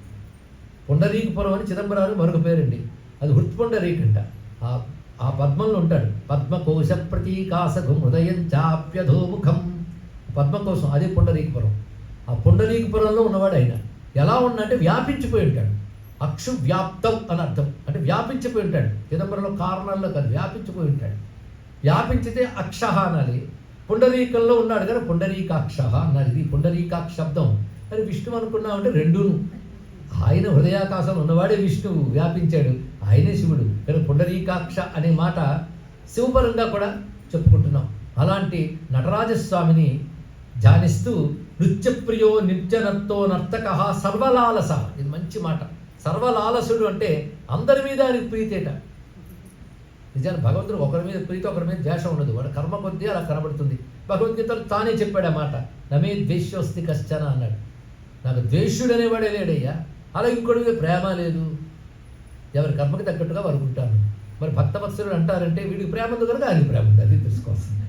పుండరీకపురం అని చిదంబరాలు మరొక పేరండి. అది హృత్పుండరీకంట. ఆ పద్మంలో ఉంటాడు. పద్మకోశ ప్రతీకాశం హృదయం చాప్యధోముఖం. పద్మకోశం అదే పుండరీకపురం. ఆ పుండరీకపురంలో ఉన్నవాడు ఆయన. ఎలా ఉన్నంటే వ్యాపించిపోయి ఉంటాడు. అక్షు వ్యాప్తం అని అర్థం. అంటే వ్యాపించిపోయి ఉంటాడు. చిదంబరంలో కారణాల్లో కాదు, వ్యాపించిపోయి ఉంటాడు. వ్యాపించితే అక్షహ అనాలి. పుండరీకంలో ఉన్నాడు కదా, పుండరీకాక్ష అన్నది. ఇది పుండరీకాక్ష శబ్దం. అని విష్ణువు అనుకున్నామంటే రెండూను. ఆయన హృదయాకాశంలో ఉన్నవాడే విష్ణువు, వ్యాపించాడు. ఆయనే శివుడు. కానీ పుండరీకాక్ష అనే మాట శివపరంగా కూడా చెప్పుకుంటున్నాం. అలాంటి నటరాజస్వామిని ధ్యానిస్తూ నృత్యప్రియో నిత్యనర్తో నర్తక సర్వలాలస. ఇది మంచి మాట. సర్వలాలసుడు అంటే అందరి మీద ఆయనకు ప్రీతేట. నిజాన్ని భగవంతుడు ఒకరి మీద ప్రీతి, ఒకరి మీద ద్వేషం ఉండదు. వాడు కర్మ కొద్దీ అలా కనబడుతుంది. భగవద్గీతలో తానే చెప్పాడు ఆ మాట. నమే ద్వేష్యోస్తి కశ్చన అన్నాడు. నాకు ద్వేష్యుడు అనేవాడే లేడయ్యా. అలా ఇంకోటి మీద ప్రేమ లేదు. ఎవరి కర్మకి తగ్గట్టుగా వారు ఉంటాను. మరి భక్తవత్సలుడు అంటారంటే వీడికి ప్రేమ ఉంది కనుక ఆయనకి ప్రేమ ఉంది. అది తెలుసుకోవాల్సింది.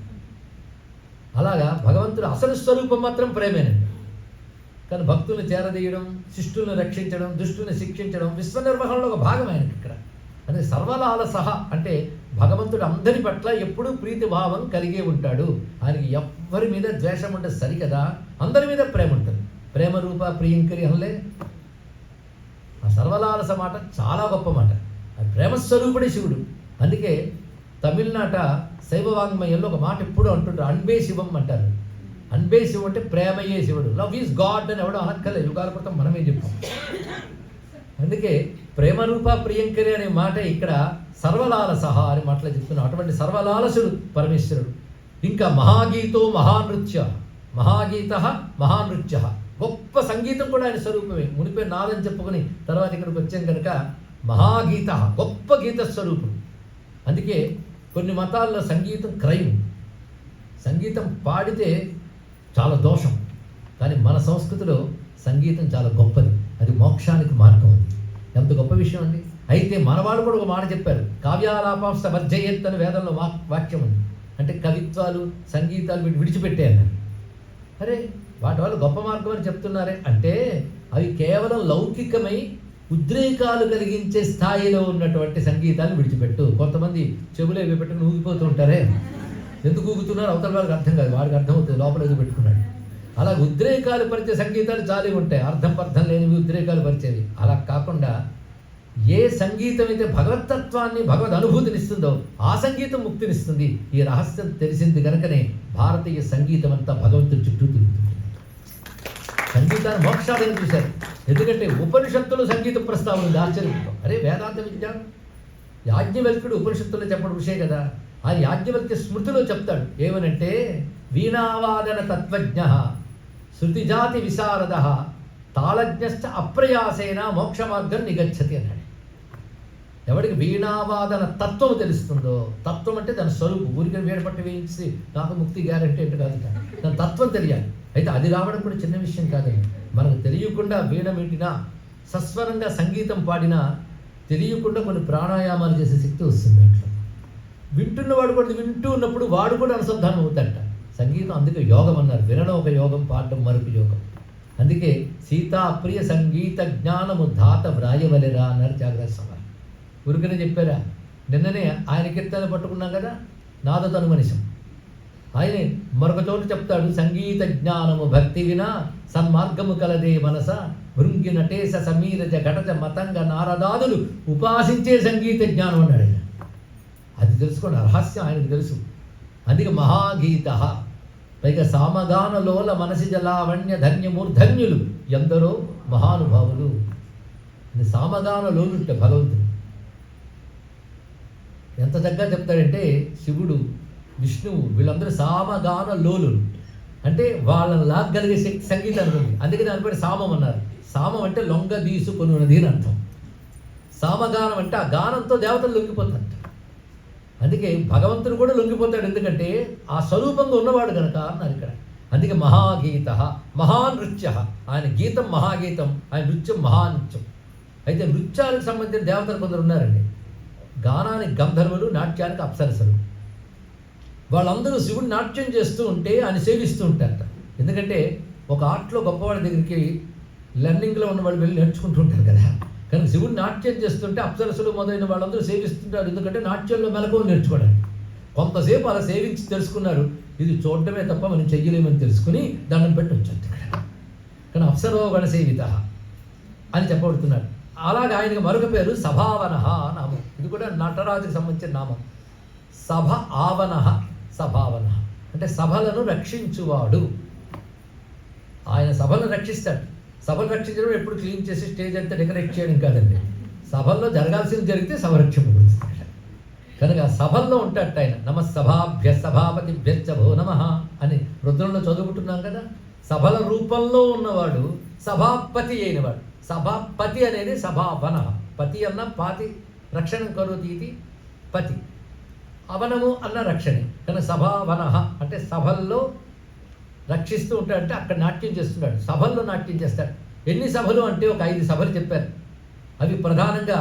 అలాగా భగవంతుడు అసలు స్వరూపం మాత్రం ప్రేమేనండి. కానీ భక్తులను చేరదీయడం, శిష్టులను రక్షించడం, దుష్టులను శిక్షించడం విశ్వ నిర్వహణలో ఒక భాగం ఆయనకి ఇక్కడ. అంటే సర్వలాలసహ అంటే భగవంతుడు అందరి పట్ల ఎప్పుడూ ప్రీతి భావం కలిగే ఉంటాడు. ఆయనకి ఎవ్వరి మీద ద్వేషం ఉండదు, సరికదా, అందరి మీద ప్రేమ ఉంటుంది. ప్రేమ రూప ప్రియంకరి అనలే, ఆ సర్వలాలస మాట చాలా గొప్ప మాట. అది ప్రేమస్వరూపుడే శివుడు. అందుకే తమిళనాట శైవ వాంగ్మయంలో ఒక మాట ఎప్పుడు అంటుంటారు, అన్బే శివం అంటారు. అన్బే శివం అంటే ప్రేమయే శివుడు. లవ్ ఈజ్ గాడ్ అని ఎవడో అనక్కలే, యుగాల క్రితం మనమే చెప్పాం. అందుకే ప్రేమరూప ప్రియంకరి అనే మాట ఇక్కడ సర్వలాలసహ అని మాటలు చెప్తున్నాం. అటువంటి సర్వలాలసుడు పరమేశ్వరుడు. ఇంకా మహాగీతో మహానృత్య, మహాగీత మహానృత్య, గొప్ప సంగీతం కూడా ఆయన స్వరూపమే. మునిపే నాదని చెప్పుకొని తర్వాత ఇక్కడికి వచ్చాం కనుక మహాగీత, గొప్ప గీత స్వరూపం. అందుకే కొన్ని మతాల్లో సంగీతం క్రైమ్, సంగీతం పాడితే చాలా దోషం. కానీ మన సంస్కృతిలో సంగీతం చాలా గొప్పది, అది మోక్షానికి మార్గం. అది ఎంత గొప్ప విషయం అండి. అయితే మనవాళ్ళు కూడా ఒక మాట చెప్పారు, కావ్యాలాపాంశ వర్జయేత్ అని వేదంలో వాక్యం ఉంది. అంటే కవిత్వాలు సంగీతాలు వీటి విడిచిపెట్టే అన్నారు. అరే వాటి వాళ్ళు గొప్ప మార్గం అని చెప్తున్నారే అంటే అవి కేవలం లౌకికమై ఉద్రేకాలు కలిగించే స్థాయిలో ఉన్నటువంటి సంగీతాన్ని విడిచిపెట్టు. కొంతమంది చెవులు ఇవి పెట్టుకుని ఊగిపోతూ ఉంటారే, ఎందుకు ఊగుతున్నారు అవతల వాళ్ళకి అర్థం కాదు, వాడికి అర్థమవుతుంది లోపల ఎందుకు పెట్టుకున్నాడు. అలా ఉద్రేకాలు పరిచే సంగీతాలు చాలా ఉంటాయి, అర్థం లేనివి ఉద్రేకాలు పరిచేవి. అలా కాకుండా ఏ సంగీతం అయితే భగవతత్వాన్ని భగవద్ అనుభూతినిస్తుందో ఆ సంగీతం ముక్తినిస్తుంది. ఈ రహస్యం తెలిసింది కనుకనే భారతీయ సంగీతం అంతా భగవంతుడి చుట్టూ తిరుగుతుంది. సంగీతాన్ని మోక్షాలను చూశారు. ఎందుకంటే ఉపనిషత్తులు సంగీత ప్రస్తావన ఉంది. ఆశ్చర్యంతో అరే వేదాంత విజ్ఞానం యాజ్ఞవల్క్యుడు ఉపనిషత్తులో చెప్పడం విషయం కదా. ఆ యాజ్ఞవల్క్య స్మృతిలో చెప్తాడు ఏమనంటే వీణావాదన తత్వజ్ఞ శృతిజాతి విశారద తాళజ్ఞశ్చ అప్రయాసేన మోక్ష మార్గం నిగచ్చతి అన్నాడు. ఎవడికి వీణావాదన తత్వం తెలుస్తుందో, తత్వం అంటే దాని స్వరూపం, ఊరికి వీణ పట్టి వేయించి నాకు ముక్తి గ్యారంటీ అంటే కాదు, దాని తత్వం తెలియాలి. అయితే అది రావడం కూడా చిన్న విషయం కాదండి. మనకు తెలియకుండా వీణ వింటినా సస్వరంగా సంగీతం పాడినా తెలియకుండా కొన్ని ప్రాణాయామాలు చేసే శక్తి వస్తుంది. అట్లా వింటున్నవాడు కూడా వింటూ ఉన్నప్పుడు వాడు కూడా అనుసంధానం అవుతాడట. సంగీతం అందుకే యోగం అన్నారు. వినడం ఒక యోగం, పాడడం మరొక యోగం. అందుకే సీతా ప్రియ సంగీత జ్ఞానము ధాత వ్రాయవలెరా అన్నారు త్యాగరాజ స్వామి. ఊరికనే చెప్పారా? నిన్ననే ఆయన కీర్తన పట్టుకున్నాం కదా, నాదతను మనిషం. ఆయనే మరొక చోటు చెప్తాడు, సంగీత జ్ఞానము భక్తి వినా సన్మార్గము కలదే మనస భృంగి నటేశ సమీరజ ఘటజ మతంగ నారదాదులు ఉపాసించే సంగీత జ్ఞానం అన్నాడు ఆయన. అది తెలుసుకోండి, రహస్యం ఆయనకు తెలుసు. అందుకే మహాగీత, పైగా సామగానలోల మనసిజ లావణ్య ధన్యమూర్ధన్యులు ఎందరో మహానుభావులు. సామగాన లోలుంటే భగవంతుడు ఎంత చక్కగా చెప్తాడంటే శివుడు విష్ణువు వీళ్ళందరూ సామగాన లోలులు. అంటే వాళ్ళని లాగలిగే శక్తి సంగీతానికి ఉంది. అందుకే దాని పేరు సామం అన్నారు. సామం అంటే లొంగ తీసుకొనున్నది అని అర్థం. సామగానం అంటే ఆ గానంతో దేవతలు లొంగిపోతారు. అందుకే భగవంతుడు కూడా లొంగిపోతాడు, ఎందుకంటే ఆ స్వరూపంగా ఉన్నవాడు కనుక అన్నారు ఇక్కడ. అందుకే మహాగీత మహానృత్య, ఆయన గీతం మహాగీతం, ఆయన నృత్యం మహానృత్యం. అయితే నృత్యాలకు సంబంధించిన దేవతలు కొందరు ఉన్నారండి. గానానికి గంధర్వులు, నాట్యానికి అప్సరసలు. వాళ్ళందరూ శివుడు నాట్యం చేస్తూ ఉంటే ఆయన సేవిస్తూ ఉంటారట. ఎందుకంటే ఒక ఆర్ట్లో గొప్పవాడి దగ్గరికి లెర్నింగ్లో ఉన్న వాళ్ళు వెళ్ళి నేర్చుకుంటూ ఉంటారు కదా. కానీ శివుడు నాట్యం చేస్తుంటే అప్సరసులు మొదలైన వాళ్ళందరూ సేవిస్తుంటారు. ఎందుకంటే నాట్యంలో మెలకువలు నేర్చుకోవడానికి. కొంతసేపు అలా సేవించి తెలుసుకున్నారు, ఇది చూడటమే తప్ప మనం చెయ్యలేమని తెలుసుకుని దండం పెట్టి వచ్చాడు ఇక్కడ. కానీ అప్సరోగణ సేవిత అని చెప్పబడుతున్నాడు. అలాగే ఆయనకి మరొక పేరు సభావన నామం. ఇది కూడా నటరాజుకి సంబంధించిన నామం. సభ ఆవన సభావన అంటే సభలను రక్షించువాడు. ఆయన సభలను రక్షిస్తాడు. సభలు రక్షించడం ఎప్పుడు క్లీన్ చేసి స్టేజ్ అంతా డెకరేట్ చేయడం కాదండి. సభల్లో జరగాల్సింది జరిగితే సభ రక్షింపబడుతుంది కనుక సభల్లో ఉంటాడట ఆయన. నమ సభాభ్య సభాపతిభ్యశ్చ భో నమః అని రుద్రంలో చదువుకుంటున్నాం కదా. సభల రూపంలో ఉన్నవాడు సభాపతి అయినవాడు. సభాపతి అనేది సభావన. పతి అన్న పాతి రక్షణ కరోతి ఇది పతి, అవనము అన్న రక్షణ. కానీ సభావన అంటే సభల్లో రక్షిస్తూ ఉంటాడంటే అక్కడ నాట్యం చేస్తున్నాడు, సభల్లో నాట్యం చేస్తాడు. ఎన్ని సభలు అంటే ఒక 5 సభలు చెప్పారు. అవి ప్రధానంగా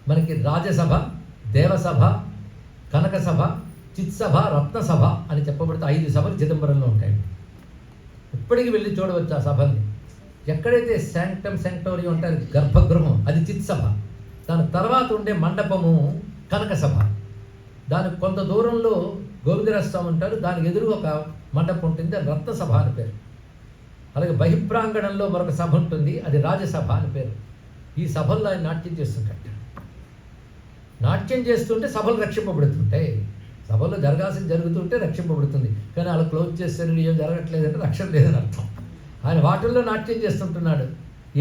మనకి రాజసభ, దేవసభ, కనక సభ, చిత్సభ, రత్నసభ అని చెప్పబడితే 5 సభలు చిదంబరంలో ఉంటాయి. ఇప్పటికీ వెళ్ళి చూడవచ్చు ఆ సభల్ని. ఎక్కడైతే శాంక్టమ్ శాంక్టోరియం అంటారు గర్భగృహం, అది చిత్సభ. దాని తర్వాత ఉండే మండపము కనక సభ. దానికి కొంత దూరంలో గోవిందరాజస్వామి ఉంటారు, దానికి ఎదురు ఒక మండపం ఉంటుంది, అది రత్న సభ అని పేరు. అలాగే బహిప్రాంగణంలో మరొక సభ ఉంటుంది, అది రాజసభ అని పేరు. ఈ సభల్లో ఆయన నాట్యం చేస్తుంటాడు. నాట్యం చేస్తుంటే సభలు రక్షింపబడుతుంటాయి. సభలో జరగాల్సింది జరుగుతుంటే రక్షింపబడుతుంది. కానీ వాళ్ళు క్లోజ్ చేస్తారు, ఏం జరగట్లేదంటే రక్షణ లేదని అర్థం. ఆయన వాటిల్లో నాట్యం చేస్తుంటున్నాడు.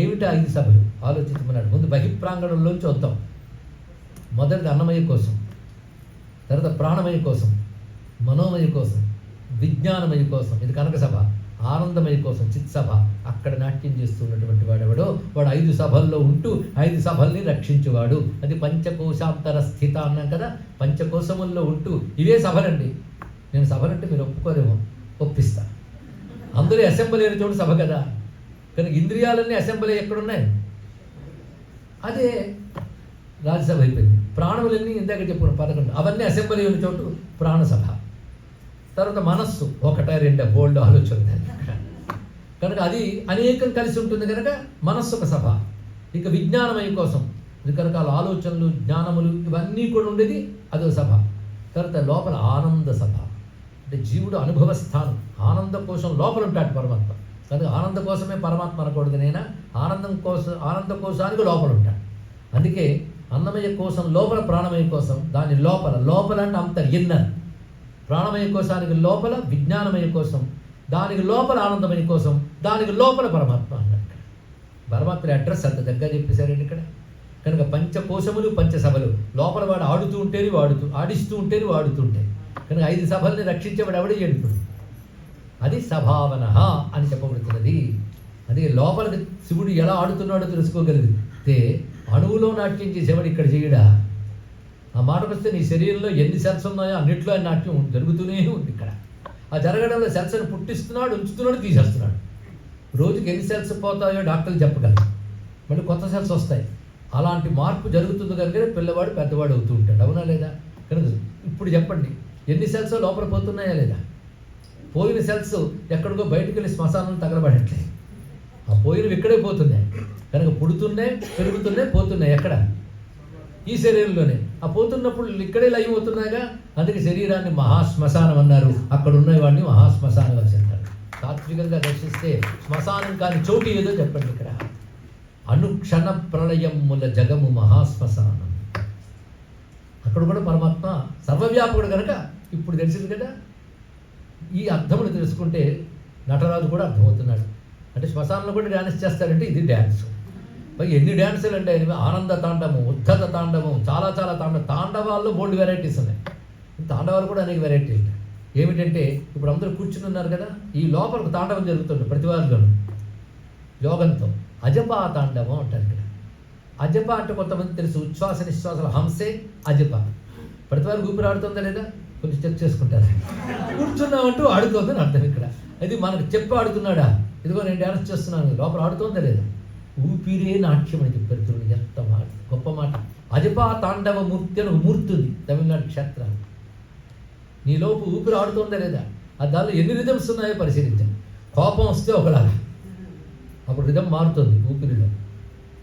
ఏమిటి 5 సభలు ఆలోచించమన్నాడు. ముందు బహిప్రాంగణంలోంచి వద్దాం. మొదటిది అన్నమయ కోసం, తర్వాత ప్రాణమయ కోసం, మనోమయ కోసం, విజ్ఞానమయ కోసం, ఇది కనక సభ. ఆనందమయ కోసం చిత్సభ. అక్కడ నాట్యం చేస్తున్నటువంటి వాడెవడో వాడు 5 సభల్లో ఉంటూ 5 సభల్ని రక్షించువాడు. అది పంచకోశాంతర స్థిత అన్నాం కదా. పంచకోశముల్లో ఉంటూ ఇవే సభలండి. నేను సభలంటే మీరు ఒప్పుకోరేమో, ఒప్పిస్తా. అందరూ అసెంబ్లీ అయిన చోటు సభ కదా. కానీ ఇంద్రియాలన్నీ అసెంబ్లీ ఎక్కడున్నాయి? అదే రాజ్యసభ అయిపోయింది. ప్రాణములన్నీ ఇందాక చెప్పుకున్న 11 అవన్నీ అసెంబ్లీ ఉన్న చోటు ప్రాణసభ. తర్వాత మనస్సు 1, 2 బోల్డ్ ఆలోచన కనుక అది అనేకం కలిసి ఉంటుంది కనుక మనస్సు ఒక సభ. ఇక విజ్ఞానమయ కోసం రకరకాల ఆలోచనలు, జ్ఞానములు ఇవన్నీ కూడా ఉండేది అదో సభ. తర్వాత లోపల ఆనంద సభ, అంటే జీవుడు అనుభవ స్థానం. ఆనంద కోసం లోపల ఉంటాడు పరమాత్మ. కనుక ఆనంద కోసమే పరమాత్మ అనకూడదు. నైనా ఆనంద కోసానికి లోపల ఉంటాడు. అందుకే అన్నమయ కోసం లోపల, ప్రాణమయ కోసం దాని లోపల అంటే అంత ఇన్నర్. ప్రాణమయ కోశానికి లోపల విజ్ఞానమయ కోసం, దానికి లోపల ఆనందమయ కోసం, దానికి లోపల పరమాత్మ అన్నాడు. పరమాత్మ అడ్రస్ అంత దగ్గర చెప్పేశారండి ఇక్కడ. కనుక పంచకోశములు పంచసభలు. లోపల వాడు ఆడుతూ ఉంటేనే ఆడిస్తూ ఉంటేనే వాడుతుంటే. కనుక 5 సభల్ని రక్షించేవాడు ఎవడే ఏడుపుడు. అది సభావన అని చెప్పబడుతున్నది. అది లోపలికి శివుడు ఎలా ఆడుతున్నాడో తెలుసుకోగలిగితే అణువులో నాట్యం చేసేవాడు ఇక్కడ చేయడా. ఆ మాటకు వస్తే నీ శరీరంలో ఎన్ని సెల్స్ ఉన్నాయో అన్నింటిలో ఆయన నాట్యం జరుగుతూనే ఉంది ఇక్కడ. ఆ జరగడంలో సెల్స్ని పుట్టిస్తున్నాడు, ఉంచుతున్నాడు, తీసేస్తున్నాడు. రోజుకి ఎన్ని సెల్స్ పోతాయో డాక్టర్లు చెప్పగలరు. మళ్ళీ కొత్త సెల్స్ వస్తాయి. అలాంటి మార్పు జరుగుతుంది కనుక పిల్లవాడు పెద్దవాడు అవుతూ ఉంటాడు. అవునా లేదా? కనుక ఇప్పుడు చెప్పండి, ఎన్ని సెల్స్ లోపల పోతున్నాయా లేదా? పోయిన సెల్స్ ఎక్కడికో బయటకు వెళ్ళి శ్మశానం తగలబడట్లేదు. ఆ పోయినవి ఇక్కడే పోతున్నాయి. కనుక పుడుతున్నాయి, పెరుగుతున్నాయి, పోతున్నాయి. ఎక్కడ? ఈ శరీరంలోనే. ఆ పోతున్నప్పుడు ఇక్కడే లయం అవుతున్నాయిగా. అందుకే శరీరాన్ని మహాశ్మశానం అన్నారు. అక్కడ ఉన్నవాడిని మహాశ్మశానం అంటారు. తాత్వికంగా దర్శిస్తే శ్మశానం కాని చోటు ఏదో చెప్పండి ఇక్కడ. అనుక్షణ ప్రళయముల జగము మహాశ్మశానం. అక్కడ కూడా పరమాత్మ సర్వవ్యాపకుడు కనుక ఇప్పుడు తెలిసింది కదా. ఈ అర్థములు తెలుసుకుంటే నటరాజు కూడా అర్థమవుతున్నాడు. అంటే శ్మశానంలో కూడా డ్యాన్స్ చేస్తారంటే ఇది డ్యాన్స్. ఎన్ని డ్యాన్సులు అంటే ఆనంద తాండవం, ఉద్ధత తాండవం, చాలా తాండవాల్లో బోల్డ్ వెరైటీస్ ఉన్నాయి. తాండవాలు కూడా అనేక వెరైటీలు ఉంటాయి. ఏమిటంటే ఇప్పుడు అందరూ కూర్చుని ఉన్నారు కదా, ఈ లోపలకు తాండవం జరుగుతుంది ప్రతి వారిలోనూ యోగంతో. అజపా తాండవం అంటారు ఇక్కడ. అజప అంటే కొంతమంది తెలుసు, ఉచ్ఛ్వాస నిశ్వాసాల హంసే అజప. ప్రతి వారికి ఊపిరి ఆడుతుందా లేదా కొంచెం చెక్ చేసుకుంటారు. కూర్చున్నామంటూ ఆడుతోందని అర్థం ఇక్కడ. అది మనకు చెప్పి ఆడుతున్నాడా, ఇదిగో నేను డ్యాన్స్ చేస్తున్నాను, లోపల ఆడుతోందా లేదా? ఊపిరే నాట్యం అని చెప్పారు. చూడండి ఎంత మాట, గొప్ప మాట. అజపా తాండవ మూర్తి అని ఒక మూర్తి ఉంది తమిళనాడు క్షేత్రాలు. నీలోపు ఊపిరి ఆడుతోందా లేదా? ఆ దానిలో ఎన్ని రిథమ్స్ ఉన్నాయో పరిశీలించాలి. కోపం వస్తే ఒకలాగా, అప్పుడు రిథం మారుతుంది ఊపిరిలో.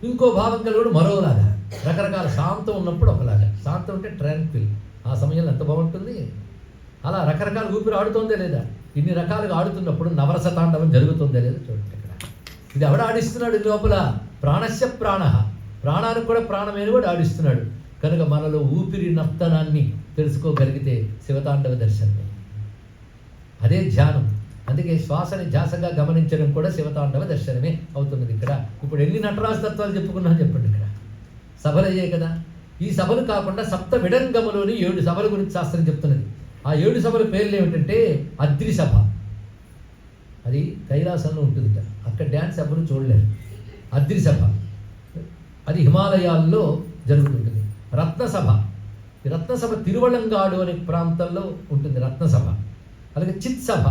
ఇంకో భావం కలిగి మరోలాగా. రకరకాల శాంతం ఉన్నప్పుడు ఒకలాగా. శాంతం అంటే ట్రాంక్విల్, ఆ సమయంలో ఎంత బాగుంటుంది. అలా రకరకాల ఊపిరి ఆడుతోందే లేదా? ఇన్ని రకాలుగా ఆడుతున్నప్పుడు నవరస తాండవం జరుగుతుందే లేదా చూడండి ఇక్కడ. ఇది ఎవడు ఆడిస్తున్నాడు లోపల? ప్రాణస్య ప్రాణ. ప్రాణానికి కూడా ప్రాణమైన కూడా ఆడిస్తున్నాడు. కనుక మనలో ఊపిరి నర్తనాన్ని తెలుసుకోగలిగితే శివతాండవ దర్శనమే. అదే ధ్యానం. అందుకే శ్వాసని ధ్యాసగా గమనించడం కూడా శివతాండవ దర్శనమే అవుతున్నది ఇక్కడ. ఇప్పుడు ఎన్ని నటరాజ తత్వాలు చెప్పుకున్నా చెప్పండి ఇక్కడ. సభలు అయ్యాయి కదా. ఈ సభలు కాకుండా సప్త విడంగములోని 7 సభల గురించి శాస్త్రం చెప్తున్నది. ఆ 7 సభల పేర్లు ఏమిటంటే అద్రి సభ, అది కైలాసంలో ఉంటుంది. అక్కడ డ్యాన్స్ ఎవరు చూడలేరు. అద్రి సభ అది హిమాలయాల్లో జరుగుతుంటుంది. రత్నసభ, ఈ రత్నసభ తిరువళంగాడు అనే ప్రాంతంలో ఉంటుంది రత్నసభ. అలాగే చిత్ సభ,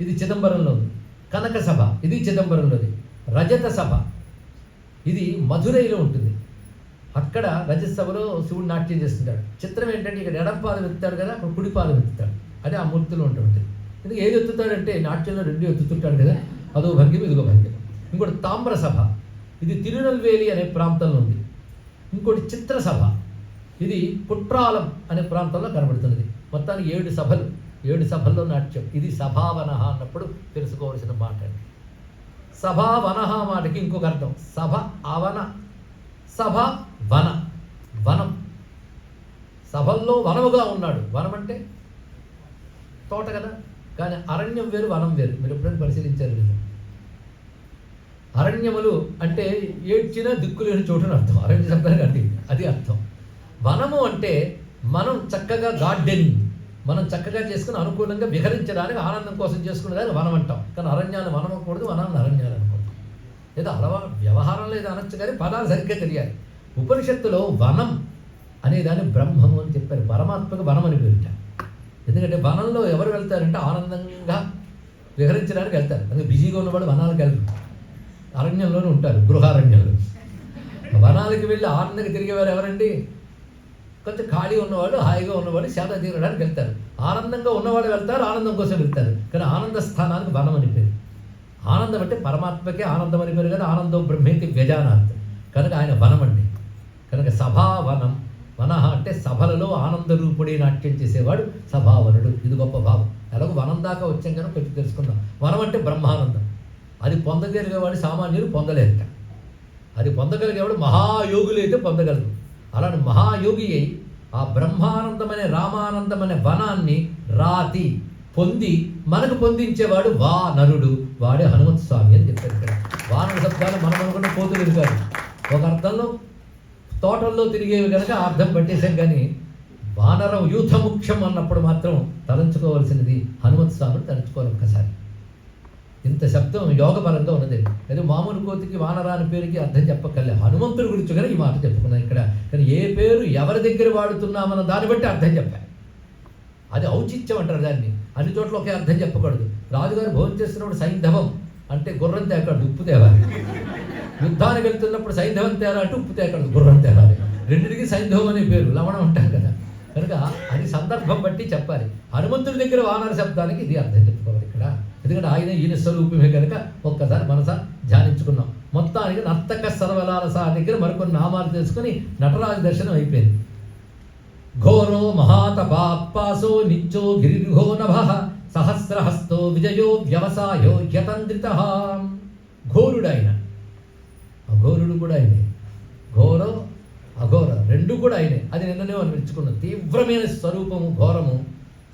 ఇది చిదంబరంలో ఉంది. కనక సభ, ఇది చిదంబరంలోది. రజత సభ, ఇది మధురైలో ఉంటుంది. అక్కడ రజసభలో శివుడు నాట్యం చేస్తుంటాడు. చిత్రం ఏంటంటే ఇక్కడ ఎడంపాదం ఎత్తుతాడు కదా, అక్కడ కుడిపాదం ఎత్తుతాడు. అదే ఆ మూర్తిలో ఉంటుంది. ఎందుకు ఏది ఎత్తుతాడంటే నాట్యంలో 2 ఎత్తుతుంటాడు కదా, అదో భంగిమ ఇదిగో భంగిమ. ఇంకోటి తామ్ర సభ, ఇది తిరునల్వేలి అనే ప్రాంతంలో ఉంది. ఇంకోటి చిత్రసభ, ఇది కుట్రాలం అనే ప్రాంతంలో కనబడుతున్నది. మొత్తానికి 7 సభల్లో నాట్యం. ఇది సభావన అన్నప్పుడు తెలుసుకోవాల్సిన మాట అండి. సభావన మాటకి ఇంకొక అర్థం సభ అవన, సభ వన, వనం. సభల్లో వనముగా ఉన్నాడు. వనం అంటే తోట కదా, కానీ అరణ్యం వేరు, వనం వేరు. మీరు ఎప్పుడైనా పరిశీలించారు కదా? అరణ్యములు అంటే ఏడ్చిన దిక్కులేని చోటుని అర్థం. అరణ్య శబ్దానికి అది అర్థం. వనము అంటే మనం చక్కగా గార్డెనింగ్, మనం చక్కగా చేసుకుని అనుకూలంగా విహరించడానికి ఆనందం కోసం చేసుకునేదాన్ని వనం అంటాం. కానీ అరణ్యాన్ని వనం అనకూడదు, వనాన్ని అరణ్యాలు అనకూడదు. ఏదో వ్యవహారంలో ఏదో అనొచ్చు, కానీ పదాలు సరిగ్గా తెలియాలి. ఉపనిషత్తులో వనం అనేదాన్ని బ్రహ్మము అని చెప్పారు. పరమాత్మకు వనం అని పేరుట. ఎందుకంటే వనంలో ఎవరు వెళ్తారంటే ఆనందంగా విహరించడానికి వెళ్తారు. అందుకే బిజీగా ఉన్నవాడు వనాలకు వెళ్ళరు, అరణ్యంలోనే ఉంటారు, గృహారణ్యంలో. వనాలకి వెళ్ళి ఆనందంగా తిరిగేవారు ఎవరండి? కొంచెం ఖాళీ ఉన్నవాడు, హాయిగా ఉన్నవాడు సేద తీరడానికి వెళ్తారు. ఆనందంగా ఉన్నవాడు వెళ్తారు, ఆనందం కోసం వెళ్తారు. కానీ ఆనంద స్థానానికి వనం అని పేరు. ఆనందం అంటే పరమాత్మకే ఆనందం అని పేరు కదా. ఆనందం బ్రహ్మేతి వ్యజానాత్, కనుక ఆయన వనం అండి. కనుక సభావనం, వన అంటే సభలలో ఆనంద రూపుడే నాట్యం చేసేవాడు సభావనుడు. ఇది గొప్ప భావం. ఎలాగో వనం దాకా వచ్చాం కనుక కొంచెం తెలుసుకుందాం. వనం అంటే బ్రహ్మానందం. అది పొందగలిగేవాడు సామాన్యులు పొందలేరట. అది పొందగలిగేవాడు మహాయోగులు అయితే పొందగలరు. అలాంటి మహాయోగి అయి ఆ బ్రహ్మానందమనే రామానందమనే వనాన్ని రాతి పొంది మనకు పొందించేవాడు వా నరుడు, వాడే హనుమంత స్వామి అని చెప్పారు. ఇక్కడ వానర శబ్దాలు మనం అనుకున్న కోతులు కాదు. ఒక అర్థంలో తోటల్లో తిరిగేవి కనుక అర్థం పట్టేశాం. కానీ వానరం యూథ ముఖ్యం అన్నప్పుడు మాత్రం తలంచుకోవాల్సినది హనుమంత స్వామిని తలంచుకోవాలి ఒక్కసారి. ఇంత శబ్దం యోగపరంగా ఉన్నది. అదే మామూలు కోతికి వానరా అని పేరుకి అర్థం చెప్పక్కర్లే. హనుమంతుడి గురించి కానీ ఈ మాట చెప్పుకున్నాం ఇక్కడ. కానీ ఏ పేరు ఎవరి దగ్గర వాడుతున్నామన్న దాన్ని బట్టి అర్థం చెప్పాలి. అది ఔచిత్యం అంటారు దాన్ని. అన్ని చోట్ల ఒకే అర్థం చెప్పకూడదు. రాజుగారు భోజనం చేస్తున్నప్పుడు సైంధవం అంటే గుర్రం తేకూడదు, ఉప్పు తేవాలి. యుద్ధానికి వెళ్తున్నప్పుడు సైంధవం తేరా అంటే ఉప్పు తేకూడదు, గుర్రం తేవాలి. రెండింటికి సైంధవం అనే పేరు, లవణం అంటారు కదా. కనుక అది సందర్భం బట్టి చెప్పాలి. హనుమంతుడి దగ్గర వానర శబ్దానికి ఇది అర్థం చెప్పుకోవాలి ఇక్కడ. ఎందుకంటే ఈయన స్వరూపమే కనుక ఒక్కసారి మనస ధ్యానించుకున్నాం. మొత్తానికి నర్తక సర్వలాలస దగ్గర మరికొన్ని నామాలు తెలుసుకుని నటరాజు దర్శనం అయిపోయింది. ఘోరో మహాతపాసో నిత్యో గిరిఘో నభ సహస్రహస్తో విజయో వ్యవసాయో యతంద్రిత. ఘోరుడు ఆయన, అఘోరుడు కూడా ఆయనే. ఘోరో అఘోర రెండు కూడా ఆయనే. అది నిన్ననే మనం మెచ్చుకున్నాం. తీవ్రమైన స్వరూపము ఘోరము,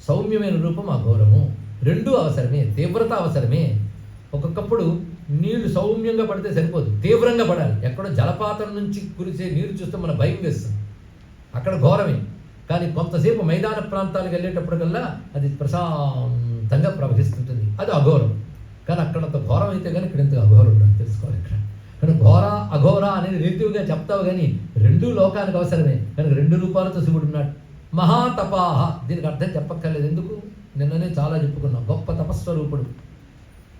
సౌమ్యమైన రూపం అఘోరము. రెండూ అవసరమే, తీవ్రత అవసరమే. ఒక్కొక్కప్పుడు నీళ్లు సౌమ్యంగా పడితే సరిపోదు, తీవ్రంగా పడాలి. ఎక్కడో జలపాతం నుంచి కురిసే నీరు చూస్తే మన భయం వేస్తుంది, అక్కడ ఘోరమే. కానీ కొంతసేపు మైదాన ప్రాంతాలకు వెళ్ళేటప్పటికల్లా అది ప్రశాంతంగా ప్రవహిస్తుంటుంది, అది అఘోరం. కానీ అక్కడంత ఘోరం అయితే కానీ ఇక్కడ ఎంత అఘోరం ఉండదు తెలుసుకోవాలి ఇక్కడ. కానీ ఘోర అఘోర అనేది రిలేటివ్గా చెప్తావు, కానీ రెండూ లోకానికి అవసరమే. కనుక 2 రూపాలతో శివుడు ఉన్నాడు. మహాతపాహ, దీనికి అర్థం చెప్పక్కర్లేదు. ఎందుకు? నిన్ననే చాలా చెప్పుకున్నాం. గొప్ప తపస్వరూపుడు.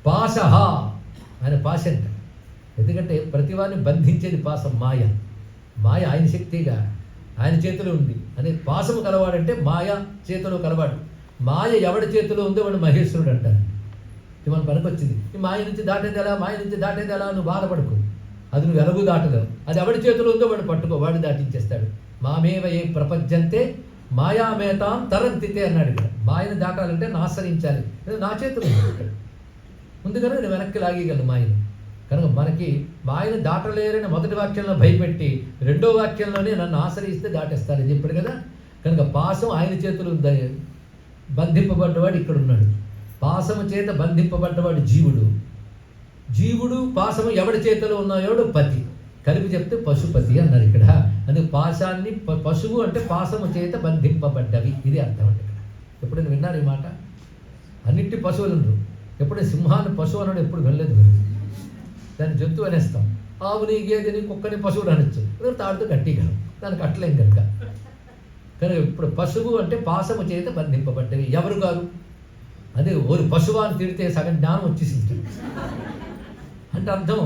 పాశహ, ఆయన పాశంట. ఎందుకంటే ప్రతివాడిని బంధించేది పాశం, మాయ. మాయ ఆయన శక్తిగా ఆయన చేతిలో ఉంది అని. పాశము కలవాడంటే మాయ చేతిలో కలవాడు. మాయ ఎవడి చేతిలో ఉందో వాడు మహేశ్వరుడు అంటారు. ఇది మన పనికొచ్చింది. ఈ మాయ నుంచి దాటేది ఎలా, మాయ నుంచి దాటేది ఎలా, నువ్వు బాధపడుకో. అది నువ్వు ఎలాగూ దాటలేవు. అది ఎవడి చేతిలో ఉందో వాడు పట్టుకో, వాడు దాటించేస్తాడు. మామేవ ఏ ప్రపంచంతే మాయామేతాం తరంతితే అన్నాడు ఇక్కడ. మాయను దాటాలంటే ఆశ్రయించాలి. నా చేతులు ముందుగానే నేను వెనక్కి లాగేయగలను మాయను. కనుక మనకి మాయను దాటలేరని మొదటి వాక్యంలో భయపెట్టి రెండో వాక్యంలోనే నన్ను ఆశ్రయిస్తే దాటేస్తాడని చెప్పాడు కదా. కనుక పాశం ఆయన చేతులు బంధింపబడ్డవాడు ఇక్కడ ఉన్నాడు. పాశము చేత బంధింపబడ్డవాడు జీవుడు. జీవుడు పాశము ఎవడి చేతిలో ఉన్నాయోడు పతి. కలిపి చెప్తే పశుపతి అన్నారు ఇక్కడ. అందుకే పాశాన్ని పశువు అంటే పాశము చేత బంధింపబడ్డవి, ఇది అర్థం అండి ఇక్కడ. ఎప్పుడైనా విన్నారు ఈ మాట? అన్నింటి పశువులు ఉండరు. ఎప్పుడైనా సింహాన్ని పశువు అన్నాడు ఎప్పుడు వెళ్ళలేదు. దాన్ని జంతువు అనేస్తాం. ఆవుని, గేదెని, కుక్కని పశువులు అనొచ్చు. తాడుతో కట్టిగలం, దానికి కట్టలేం కనుక. కనుక ఇప్పుడు పశువు అంటే పాశము చేత బంధింపబడ్డవి. ఎవరు కాదు? అదే ఓరి పశువు అని తిడితే సగం జ్ఞానం వచ్చేసింది అంటే అర్థం.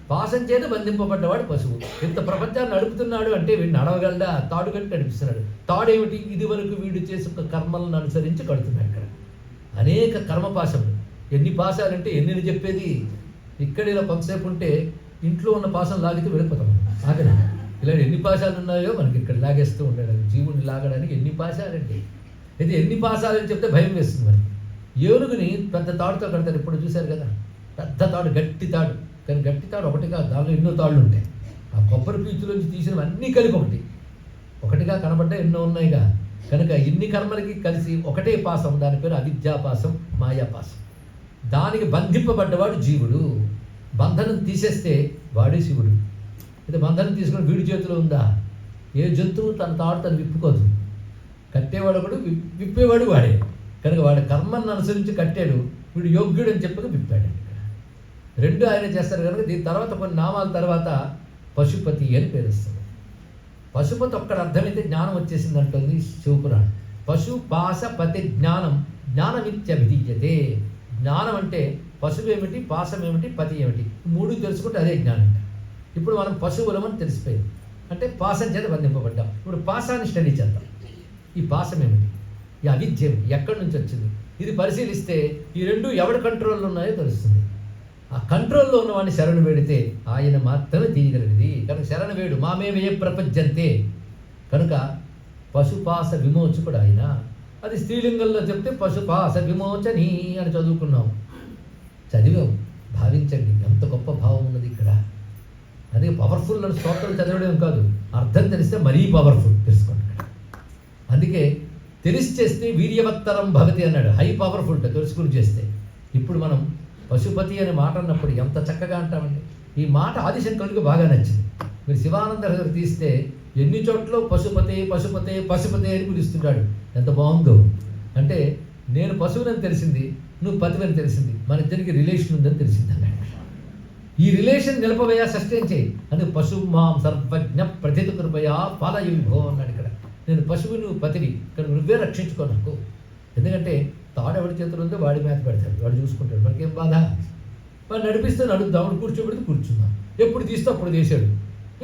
పాశం చేత బంధింపబడ్డవాడు పశువు. ఇంత ప్రపంచాన్ని నడుపుతున్నాడు అంటే వీడు నడవగలడా? తాడు కట్టి నడిపిస్తున్నాడు. తాడేమిటి? ఇది వరకు వీడు చేసుకున్న కర్మలను అనుసరించి కడుతున్నాడు. ఇక్కడ అనేక కర్మపాశములు. ఎన్ని పాశాలంటే ఎన్ని చెప్పేది? ఇక్కడ ఇలా కొంతసేపు ఉంటే ఇంట్లో ఉన్న పాసం లాగితే వెళ్ళిపోతాం ఆగలి. ఇలా ఎన్ని పాశాలు ఉన్నాయో మనకి ఇక్కడ లాగేస్తూ ఉండడం, జీవుని లాగడానికి ఎన్ని పాశాలండి. అయితే ఎన్ని పాశాలని చెప్తే భయం వేస్తుంది మనకి. ఏనుగుని పెద్ద తాడుతో కడతారు, ఇప్పుడు చూశారు కదా, పెద్ద తాడు, గట్టి తాడు. కానీ గట్టి తాడు ఒకటి కాదు, దానిలో ఎన్నో తాళ్ళు ఉంటాయి. ఆ కొబ్బరి పీచులోంచి తీసినవి అన్నీ కలిపి ఒకటిగా కనబడ్డా ఎన్నో ఉన్నాయిగా. కనుక ఇన్ని కర్మలకి కలిసి ఒకటే పాసం, దాని పేరు అవిద్యాపాసం, మాయాపాసం. దానికి బంధింపబడ్డవాడు జీవుడు. బంధనం తీసేస్తే వాడే శివుడు. అయితే బంధనం తీసుకుని వీడి చేతిలో ఉందా? ఏ జంతువు తన తాడు తను విప్పుకోదు. కట్టేవాడు ఒకడు, విప్పేవాడు వాడే. కనుక వాడి కర్మను అనుసరించి కట్టాడు, వీడు యోగ్యుడు అని చెప్పక విప్పాడు. రెండు ఆయన చేస్తారు కనుక దీని తర్వాత కొన్ని నామాల తర్వాత పశుపతి అని పేరు వస్తుంది. పశుపతి ఒక్కడ అర్థమైతే జ్ఞానం వచ్చేసింది అంటుంది శివపురాణం. పశు పాశ పతి జ్ఞానం, జ్ఞానమిత్యభిధీయతే. జ్ఞానం అంటే పశువు ఏమిటి, పాశం ఏమిటి, పతి ఏమిటి, మూడు తెలుసుకుంటే అదే జ్ఞానం. ఇప్పుడు మనం పశువులమని తెలిసిపోయింది, అంటే పాశం చేత బంధింపబడ్డాం. ఇప్పుడు పాశాన్ని స్టడీ చేద్దాం. ఈ పాశం ఏమిటి, ఈ అవిద్య ఏమిటి, ఎక్కడి నుంచి వచ్చింది, ఇది పరిశీలిస్తే ఈ రెండు ఎవరి కంట్రోల్లో ఉన్నాయో తెలుస్తుంది. ఆ కంట్రోల్లో ఉన్నవాడిని శరణు వేడితే ఆయన మాత్రమే తీయగలిగింది. కనుక శరణు వేడు మామేవే ప్రపంచంతే. కనుక పశుపాస విమోచకుడు ఆయన. అది స్త్రీలింగంలో చెప్తే పశుపాస విమోచని అని చదువుకున్నాం, చదివాం. భావించండి ఎంత గొప్ప భావం ఉన్నది ఇక్కడ. అదే పవర్ఫుల్ అని స్తోత్రం చదవడం కాదు, అర్థం తెలిస్తే మరీ పవర్ఫుల్ తెలుసుకోండి. అందుకే తెలిసి చేస్తే వీర్యవత్తరం భవతి అన్నాడు. హై పవర్ఫుల్ తెలుసుకుని చేస్తే. ఇప్పుడు మనం పశుపతి అనే మాట అన్నప్పుడు ఎంత చక్కగా అంటామండి. ఈ మాట ఆదిశంకరుడికి బాగా నచ్చింది. మీరు శివానంద గారు తీస్తే ఎన్ని చోట్ల పశుపతే పశుపతే పశుపతే అని పిలుస్తున్నాడు. ఎంత బాగుందో. అంటే నేను పశువునని తెలిసింది, నువ్వు పతివని తెలిసింది, మన ఇద్దరికి రిలేషన్ ఉందని తెలిసింది అన్నాడు. ఈ రిలేషన్ నిలపవయా, సస్టైన్ చేయి. అందుకే పశువు మాం సర్వజ్ఞ ప్రతిత కృపయా పాలయ విభో అన్నాడు. ఇక్కడ నేను పశువు, నువ్వు పతివి, ఇక్కడ నువ్వే రక్షించుకో నాకు. ఎందుకంటే తాడెవడి చేతులు ఉందో వాడి మీద పెడతాడు, వాడు చూసుకుంటాడు, మనకేం బాధ. వాడు నడిపిస్తే నడుద్దాం, వాడు కూర్చోబెడితే కూర్చుందాం, ఎప్పుడు తీస్తే అప్పుడు తీసాడు.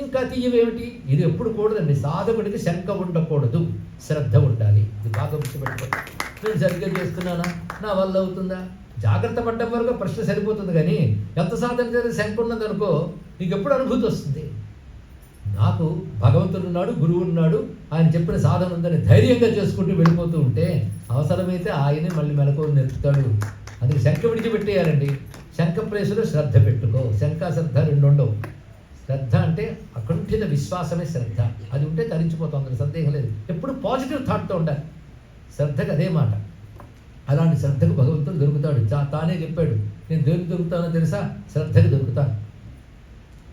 ఇంకా తీయవేమిటి, ఇది ఎప్పుడు కూడదండి. సాధకుడికి శంక ఉండకూడదు, శ్రద్ధ ఉండాలి. ఇది బాగా గుర్తుపెట్టుకోండి. నేను సరిగ్గా చేస్తున్నానా, నా వల్ల అవుతుందా, జాగ్రత్త పడ్డం వరకు ప్రశ్న సరిపోతుంది. కానీ ఎంత సాధన చేస్తే శంక ఉన్నదనుకో, నీకు ఎప్పుడు అనుభూతి వస్తుంది. నాకు భగవంతుడు ఉన్నాడు, గురువు ఉన్నాడు, ఆయన చెప్పిన సాధన ఉందని ధైర్యంగా చేసుకుంటూ వెళ్ళిపోతూ ఉంటే అవసరమైతే ఆయనే మళ్ళీ మెలకువలు నేర్పుతాడు. అందుకే శంఖ విడిచిపెట్టేయాలండి. శంఖ ప్లేసులో శ్రద్ధ పెట్టుకో. శంఖ శ్రద్ధ రెండు ఉండవు. శ్రద్ధ అంటే అకుంఠిత విశ్వాసమే శ్రద్ధ. అది ఉంటే తరించిపోతాం, అందులో సందేహం లేదు. ఎప్పుడు పాజిటివ్ థాట్తో ఉండాలి. శ్రద్ధకు అదే మాట. అలాంటి శ్రద్ధకు భగవంతుడు దొరుకుతాడు. తానే చెప్పాడు, నేను దేనికి దొరుకుతానో తెలుసా, శ్రద్ధకి దొరుకుతాను.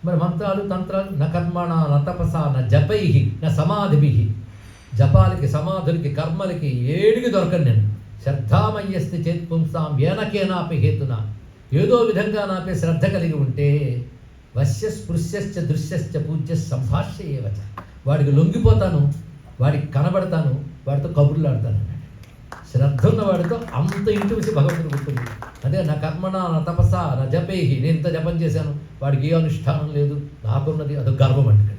మరి మంత్రాలు తంత్రాలు న కర్మణ న తపస న జపై న సమాధిభి. జపాలకి, సమాధులకి, కర్మలకి ఏడికి దొరకను నేను. శ్రద్ధామయ్యస్తి చేత్ పుంసాం ఏనకేనాపి హేతున. ఏదో విధంగా నాపై శ్రద్ధ కలిగి ఉంటే వశ్య స్పృశ్యశ్చ దృశ్యశ్చ పూజ్య సంభాష్య ఏవచ. వాడికి లొంగిపోతాను, వాడికి కనబడతాను, వాడితో కబుర్లు ఆడతాను. శ్రద్ధ ఉన్నవాడితో అంత ఇంటికి భగవంతుడు గుర్తుంది. అదే నా కర్మణ నా తపస్స నా జపేహి, నేను ఇంత జపం చేశాను, వాడికి ఏ అనుష్ఠానం లేదు, నాకున్నది అదొక గర్వం అంటే.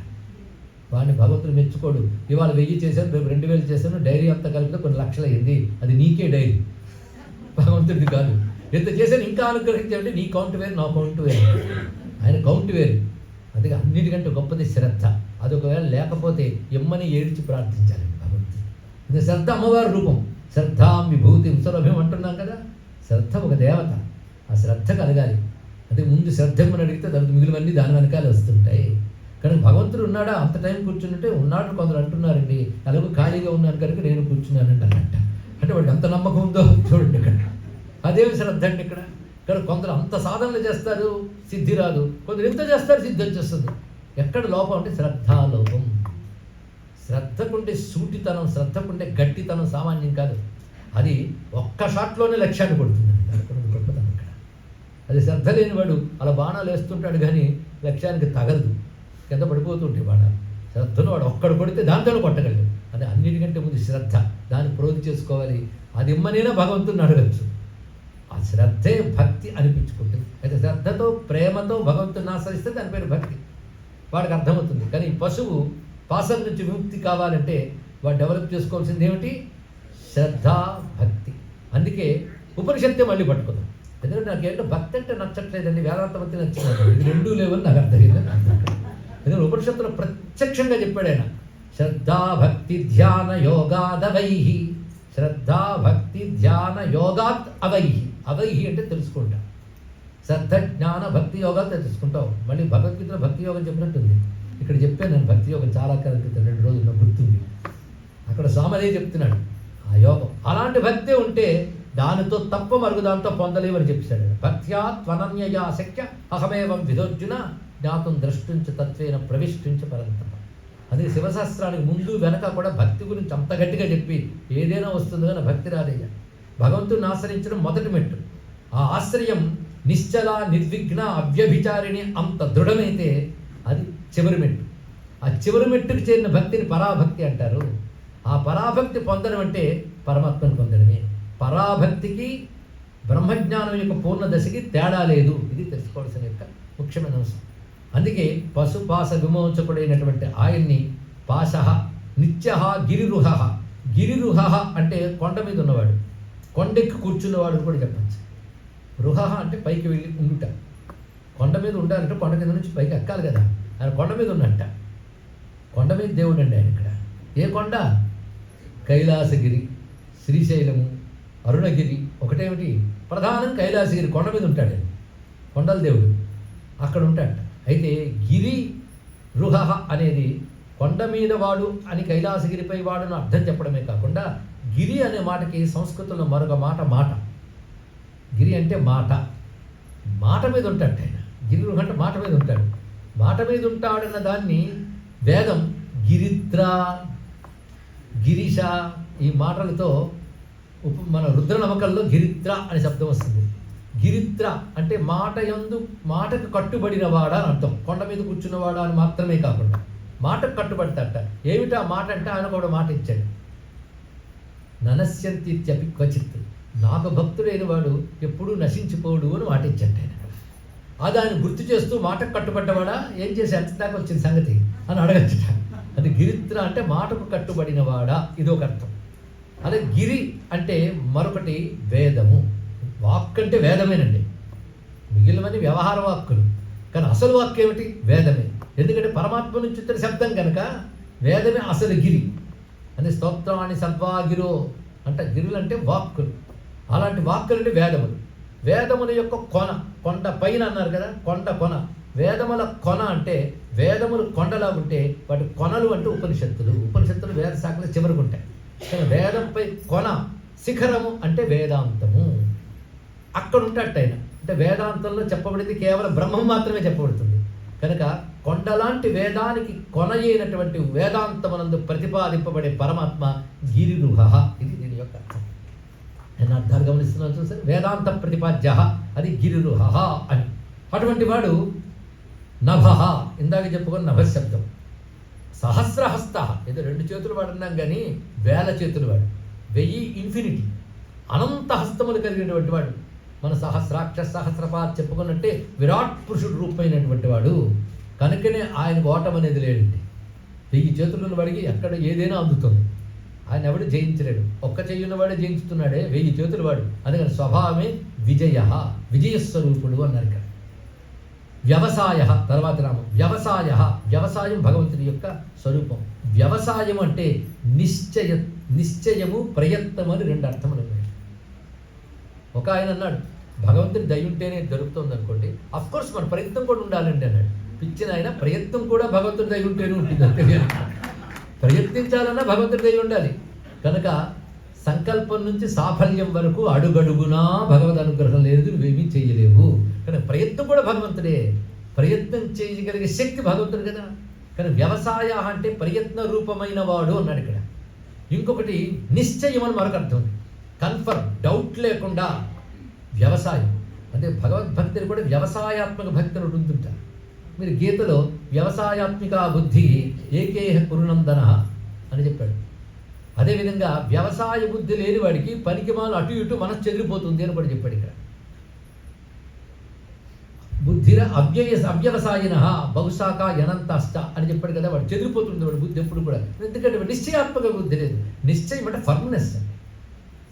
వాడిని భగవంతుడు మెచ్చుకోడు. ఇవాళ 1000 చేశాను, రేపు 2000 చేశాను, డైరీ అంతా కలిపితే కొన్ని లక్షలు అయింది, అది నీకే డైరీ, భగవంతుడిది కాదు. ఎంత చేశాను ఇంకా అనుగ్రహించాలంటే నీ కౌంట్ వేరు, నా కౌంట్ వేరు, ఆయన కౌంట్ వేరు. అందుకే అన్నిటికంటే గొప్పది శ్రద్ధ. అది ఒకవేళ లేకపోతే ఎమ్మని ఏడ్చి ప్రార్థించాలండి భగవంతుడు. ఇది శ్రద్ధ అమ్మవారి రూపం. శ్రద్ధాం విభూతి సులభం అంటున్నాం కదా. శ్రద్ధ ఒక దేవత, ఆ శ్రద్ధ కలగాలి. అది ముందు శ్రద్ధ అని అడిగితే దానికి మిగిలినవన్నీ దాని వెనకాల వస్తుంటాయి. కానీ భగవంతుడు ఉన్నాడా, అంత టైం కూర్చుంటే ఉన్నాడు. కొందరు అంటున్నారండి, అలాగే ఖాళీగా ఉన్నాను కనుక నేను కూర్చున్నానండి అన్నట్ట. అంటే వాడికి అంత నమ్మకం ఉందో చూడండి ఇక్కడ. అదేమి శ్రద్ధ అండి ఇక్కడ. ఇక్కడ కొందరు అంత సాధనలు చేస్తారు, సిద్ధి రాదు. కొందరు ఎంత చేస్తారు, సిద్ధి వచ్చేస్తుంది. ఎక్కడ లోపం అంటే శ్రద్ధాలోపం. శ్రద్ధకుండే సూటితనం, శ్రద్ధకుండే గట్టితనం సామాన్యం కాదు. అది ఒక్క షాట్లోనే లక్ష్యాన్ని కొడుతుంది. గొప్పతనం ఇక్కడ. అది శ్రద్ధ లేనివాడు అలా బాణాలు వేస్తుంటాడు కానీ లక్ష్యానికి తగలదు, కింద పడిపోతుంటే బాణాలు. శ్రద్ధను వాడు ఒక్కడు కొడితే దాంతో కొట్టగలడు. అది అన్నిటికంటే ముందు శ్రద్ధ. దాన్ని ప్రోధి చేసుకోవాలి. అది ఇమ్మనైనా భగవంతుని అడగచ్చు. ఆ శ్రద్ధే భక్తి అనిపించుకుంటుంది. అయితే శ్రద్ధతో ప్రేమతో భగవంతుని ఆశ్రయిస్తే దాని పేరు భక్తి. వాడికి అర్థమవుతుంది. కానీ ఈ పశువు పాసం నుంచి విముక్తి కావాలంటే వాడు డెవలప్ చేసుకోవాల్సింది ఏమిటి, శ్రద్ధ, భక్తి. అందుకే ఉపనిషత్తే మళ్ళీ పట్టుకుందాం. ఎందుకంటే నాకేంటో భక్తి అంటే నచ్చట్లేదండి, వేదాంతమతి నచ్చిందండి, ఇది రెండూ లేవని నాకు అర్థమైంది. ఎందుకంటే ఉపనిషత్తులో ప్రత్యక్షంగా చెప్పాడు ఆయన, శ్రద్ధా భక్తి ధ్యాన యోగాదవైహి, శ్రద్ధా భక్తి ధ్యాన యోగాత్ అవైహి. అవైహి అంటే తెలుసుకుంటా, శ్రద్ధ జ్ఞాన భక్తి యోగాలు తెలుసుకుంటావు. మళ్ళీ భగవద్గీతలో భక్తి యోగం చెప్పినట్టుంది, ఇక్కడ చెప్పాను నేను భక్తి యోగం చాలా కాలం క్రితం 2 రోజుల్లో గుర్తుంది. అక్కడ స్వామి చెప్తున్నాడు ఆ యోగం. అలాంటి భక్తి ఉంటే దానితో తప్ప మరుగు దాంతో పొందలేమని చెప్పాడు. భక్త్యా త్వనన్యయా శక్య అహమేవం విధోర్జున జ్ఞాతం ద్రష్టుంచ తత్వేన ప్రవిష్టించ పరంతప. అదే శివశాస్త్రానికి ముందు వెనక కూడా భక్తి గురించి అంత గట్టిగా చెప్పి ఏదైనా వస్తుంది కానీ భక్తి రాదయ్య. భగవంతుని ఆశ్రయించడం మొదటి మెట్టు. ఆ ఆశ్రయం నిశ్చల నిర్విఘ్న అవ్యభిచారిణి అంత దృఢమైతే అది చివరి మెట్టు. ఆ చివరి మెట్టుకు చేరిన భక్తిని పరాభక్తి అంటారు. ఆ పరాభక్తి పొందడం అంటే పరమాత్మను పొందడమే. పరాభక్తికి బ్రహ్మజ్ఞానం యొక్క పూర్ణ దశకి తేడా లేదు. ఇది తెలుసుకోవాల్సిన యొక్క ముఖ్యమైన అంశం. అందుకే పశుపాస విమోచకుడైనటువంటి ఆయన్ని పాశ నిత్య గిరిరుహ. గిరిరుహ అంటే కొండ మీద ఉన్నవాడు, కొండెక్కి కూర్చున్నవాడు కూడా చెప్పచ్చు. రుహ అంటే పైకి వెళ్ళి ఉండుట. కొండ మీద ఉండాలంటే కొండ కింద నుంచి పైకి ఎక్కాలి కదా, ఆయన కొండ మీద ఉన్నట్ట. కొండ మీద దేవుడు అండి ఆయన. ఇక్కడ ఏ కొండ? కైలాసగిరి, శ్రీశైలము, అరుణగిరి ఒకటేమిటి? ప్రధానం కైలాసగిరి, కొండ మీద ఉంటాడు. కొండల దేవుడు అక్కడ ఉంటాడట. అయితే గిరి రుహ అనేది కొండ మీద వాడు అని కైలాసగిరిపై వాడును అర్థం చెప్పడమే కాకుండా గిరి అనే మాటకి సంస్కృతంలో మరొక మాట మాట. గిరి అంటే మాట, మాట మీద ఉంటాడు ఆయన. గిరి రుహ అంటే మాట మీద ఉంటాడు. మాట మీద ఉంటాడన్న దాన్ని వేదం గిరిత్ర, గిరిష ఈ మాటలతో మన రుద్రనమకల్లో గిరిత్ర అనే శబ్దం వస్తుంది. గిరిత్ర అంటే మాట యందు మాటకు కట్టుబడినవాడా అని అర్థం. కొండ మీద కూర్చున్నవాడా అని మాత్రమే కాకుండా మాటకు కట్టుబడతాట. ఏమిటా మాట అంటే ఆయన కూడా మాట ఇచ్చాడు. ననశ్యంతి ఇత్యపి క్వచిత్, నాకు భక్తుడైన వాడు ఎప్పుడూ నశించిపోడు అని మాట ఇచ్చాడు ఆయన. అది ఆయన గుర్తు చేస్తూ మాటకు కట్టుబడ్డవాడా ఏం చేసి ఎంత దాకా వచ్చిన సంగతి అని అడగచ్చట. అది గిరిత్ర అంటే మాటకు కట్టుబడినవాడా, ఇది ఒక అర్థం. అదే గిరి అంటే మరొకటి వేదము. వాక్ అంటే వేదమేనండి, మిగిలినవన్నీ వ్యవహార వాక్కులు. కానీ అసలు వాక్కు ఏమిటి? వేదమే. ఎందుకంటే పరమాత్మ నుంచి వచ్చిన శబ్దం కనుక వేదమే అసలు గిరి అని. స్తోత్రాన్ని సద్వాగిరో అంటే గిరులు అంటే వాక్కులు. అలాంటి వాక్కులు అంటే వేదములు. వేదముల యొక్క కొన, కొండ పైన అన్నారు కదా, కొండ కొన. వేదముల కొన అంటే వేదములు కొండలా ఉంటే వాటి కొనలు అంటే ఉపనిషత్తులు. ఉపనిషత్తులు వేద శాఖలు చివరికి ఉంటాయి. కానీ వేదంపై కొన శిఖరము అంటే వేదాంతము. అక్కడ ఉంటాడు ఆయన. అంటే వేదాంతంలో చెప్పబడింది కేవలం బ్రహ్మం మాత్రమే చెప్పబడుతుంది కనుక కొండలాంటి వేదానికి కొన అయినటువంటి వేదాంతమనందు ప్రతిపాదింపబడే పరమాత్మ గిరిరుహ. ఇది దీని యొక్క అర్థం. నేను అర్థాలు గమనిస్తున్నాను చూసారు. వేదాంత ప్రతిపాద్య అది గిరిరుహ అని. అటువంటి వాడు నభ, ఇందాక చెప్పుకున్న నభ శబ్దం. సహస్రహస్త, ఏదో 2 చేతులు వాడు అన్నాం కానీ 1000 చేతులు వాడు. 1000 ఇన్ఫినిటీ, అనంత హస్తములు కలిగినటువంటి వాడు. మన సహస్రాక్ష సహస్రపాత్ చెప్పుకున్నట్టే విరాట్ పురుషుడు రూపమైనటువంటి వాడు. కనుకనే ఆయనకు ఓటం అనేది లేడండి. 1000 చేతులు వాడికి ఎక్కడ ఏదైనా అందుతుంది. ఆయన ఎవడు జయించలేడు. ఒక్క చెయ్యున్నవాడే జయించుతున్నాడే, 1000 చేతులు వాడు. అందుకని స్వభావమే విజయ, విజయస్వరూపుడు అన్నారు ఇక్కడ. వ్యవసాయ తర్వాత నామం వ్యవసాయ. వ్యవసాయం భగవంతుని యొక్క స్వరూపం. వ్యవసాయం అంటే నిశ్చయము ప్రయత్నం అని 2 అర్థములు ఉన్నాయి. ఒక ఆయన అన్నాడు భగవంతుని దయ ఉంటేనే దొరుకుతుంది అనుకోండి. అఫ్కోర్స్ మన ప్రయత్నం కూడా ఉండాలండి అన్నాడు. పిచ్చిన ఆయన ప్రయత్నం కూడా భగవంతుని దయ ఉంటేనే ఉంటుంది అంతే. ప్రయత్నించాలన్నా భగవంతుని దయ ఉండాలి. కనుక సంకల్పం నుంచి సాఫల్యం వరకు అడుగడుగునా భగవద్ అనుగ్రహం లేదు, నువ్వేమీ చేయలేవు. కానీ ప్రయత్నం కూడా భగవంతుడే. ప్రయత్నం చేయగలిగే శక్తి భగవంతుడు కదా. కానీ వ్యవసాయ అంటే ప్రయత్న రూపమైన వాడు అన్నాడు ఇక్కడ. ఇంకొకటి నిశ్చయం అని మరొక అర్థం ఉంది. కన్ఫర్మ్, డౌట్ లేకుండా వ్యవసాయం. అంటే భగవద్భక్తిని కూడా వ్యవసాయాత్మక భక్తిని ఉంటుంటారు. మీరు గీతలో వ్యవసాయాత్మిక బుద్ధి ఏకేహ కురునందన అని చెప్పాడు. అదేవిధంగా వ్యవసాయ బుద్ధి లేని వాడికి పనికిమాలు అటు ఇటు మనసు చెదిరిపోతుంది అని కూడా చెప్పాడు ఇక్కడ. బుద్ధిర అవ్యవసాయిన బహుశాఖ యనంతాష్ట అని చెప్పాడు కదా. వాడు చెదిరిపోతుంది వాడు బుద్ధి ఎప్పుడు కూడా. ఎందుకంటే నిశ్చయాత్మక బుద్ధి లేదు. నిశ్చయం అంటే ఫర్మ్నెస్.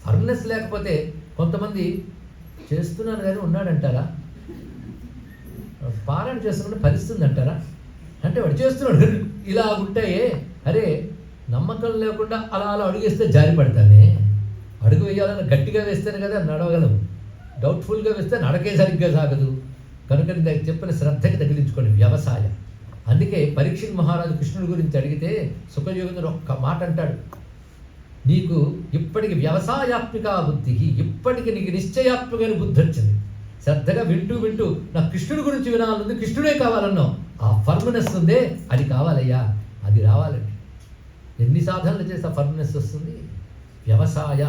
ఫర్మ్నెస్ లేకపోతే కొంతమంది చేస్తున్నాను కానీ ఉన్నాడంటారా? పారాయణ చేస్తున్నప్పుడు ఫలిస్తుంది అంటారా? అంటే వాడు చేస్తున్నాడు ఇలా ఉంటాయే. అరే, నమ్మకం లేకుండా అలా అలా అడుగేస్తే జారి పడతానే. అడుగు వేయాలని గట్టిగా వేస్తేనే కదా నడవగలం. డౌట్ఫుల్గా వేస్తే నడకే సరిగ్గా సాగదు. కనుక నేను చెప్పిన శ్రద్ధకి తగిలించుకోండి వ్యవసాయం. అందుకే పరీక్షిత్ మహారాజు కృష్ణుడి గురించి అడిగితే సుఖయోగింద్రుడు ఒక్క మాట అంటాడు, నీకు ఇప్పటికి వ్యవసాయాత్మిక బుద్ధి, ఇప్పటికి నీకు నిశ్చయాత్మకమైన బుద్ధి వచ్చింది. శ్రద్ధగా వింటూ వింటూ నాకు కృష్ణుడి గురించి వినాలనుంది, కృష్ణుడే కావాలన్నావు. ఆ ఫర్మ్నెస్ ఉందే, అది కావాలయ్యా, అది రావాలండి. ఎన్ని సాధనలు చేస్తే ఫర్మ్నెస్ వస్తుంది? వ్యవసాయ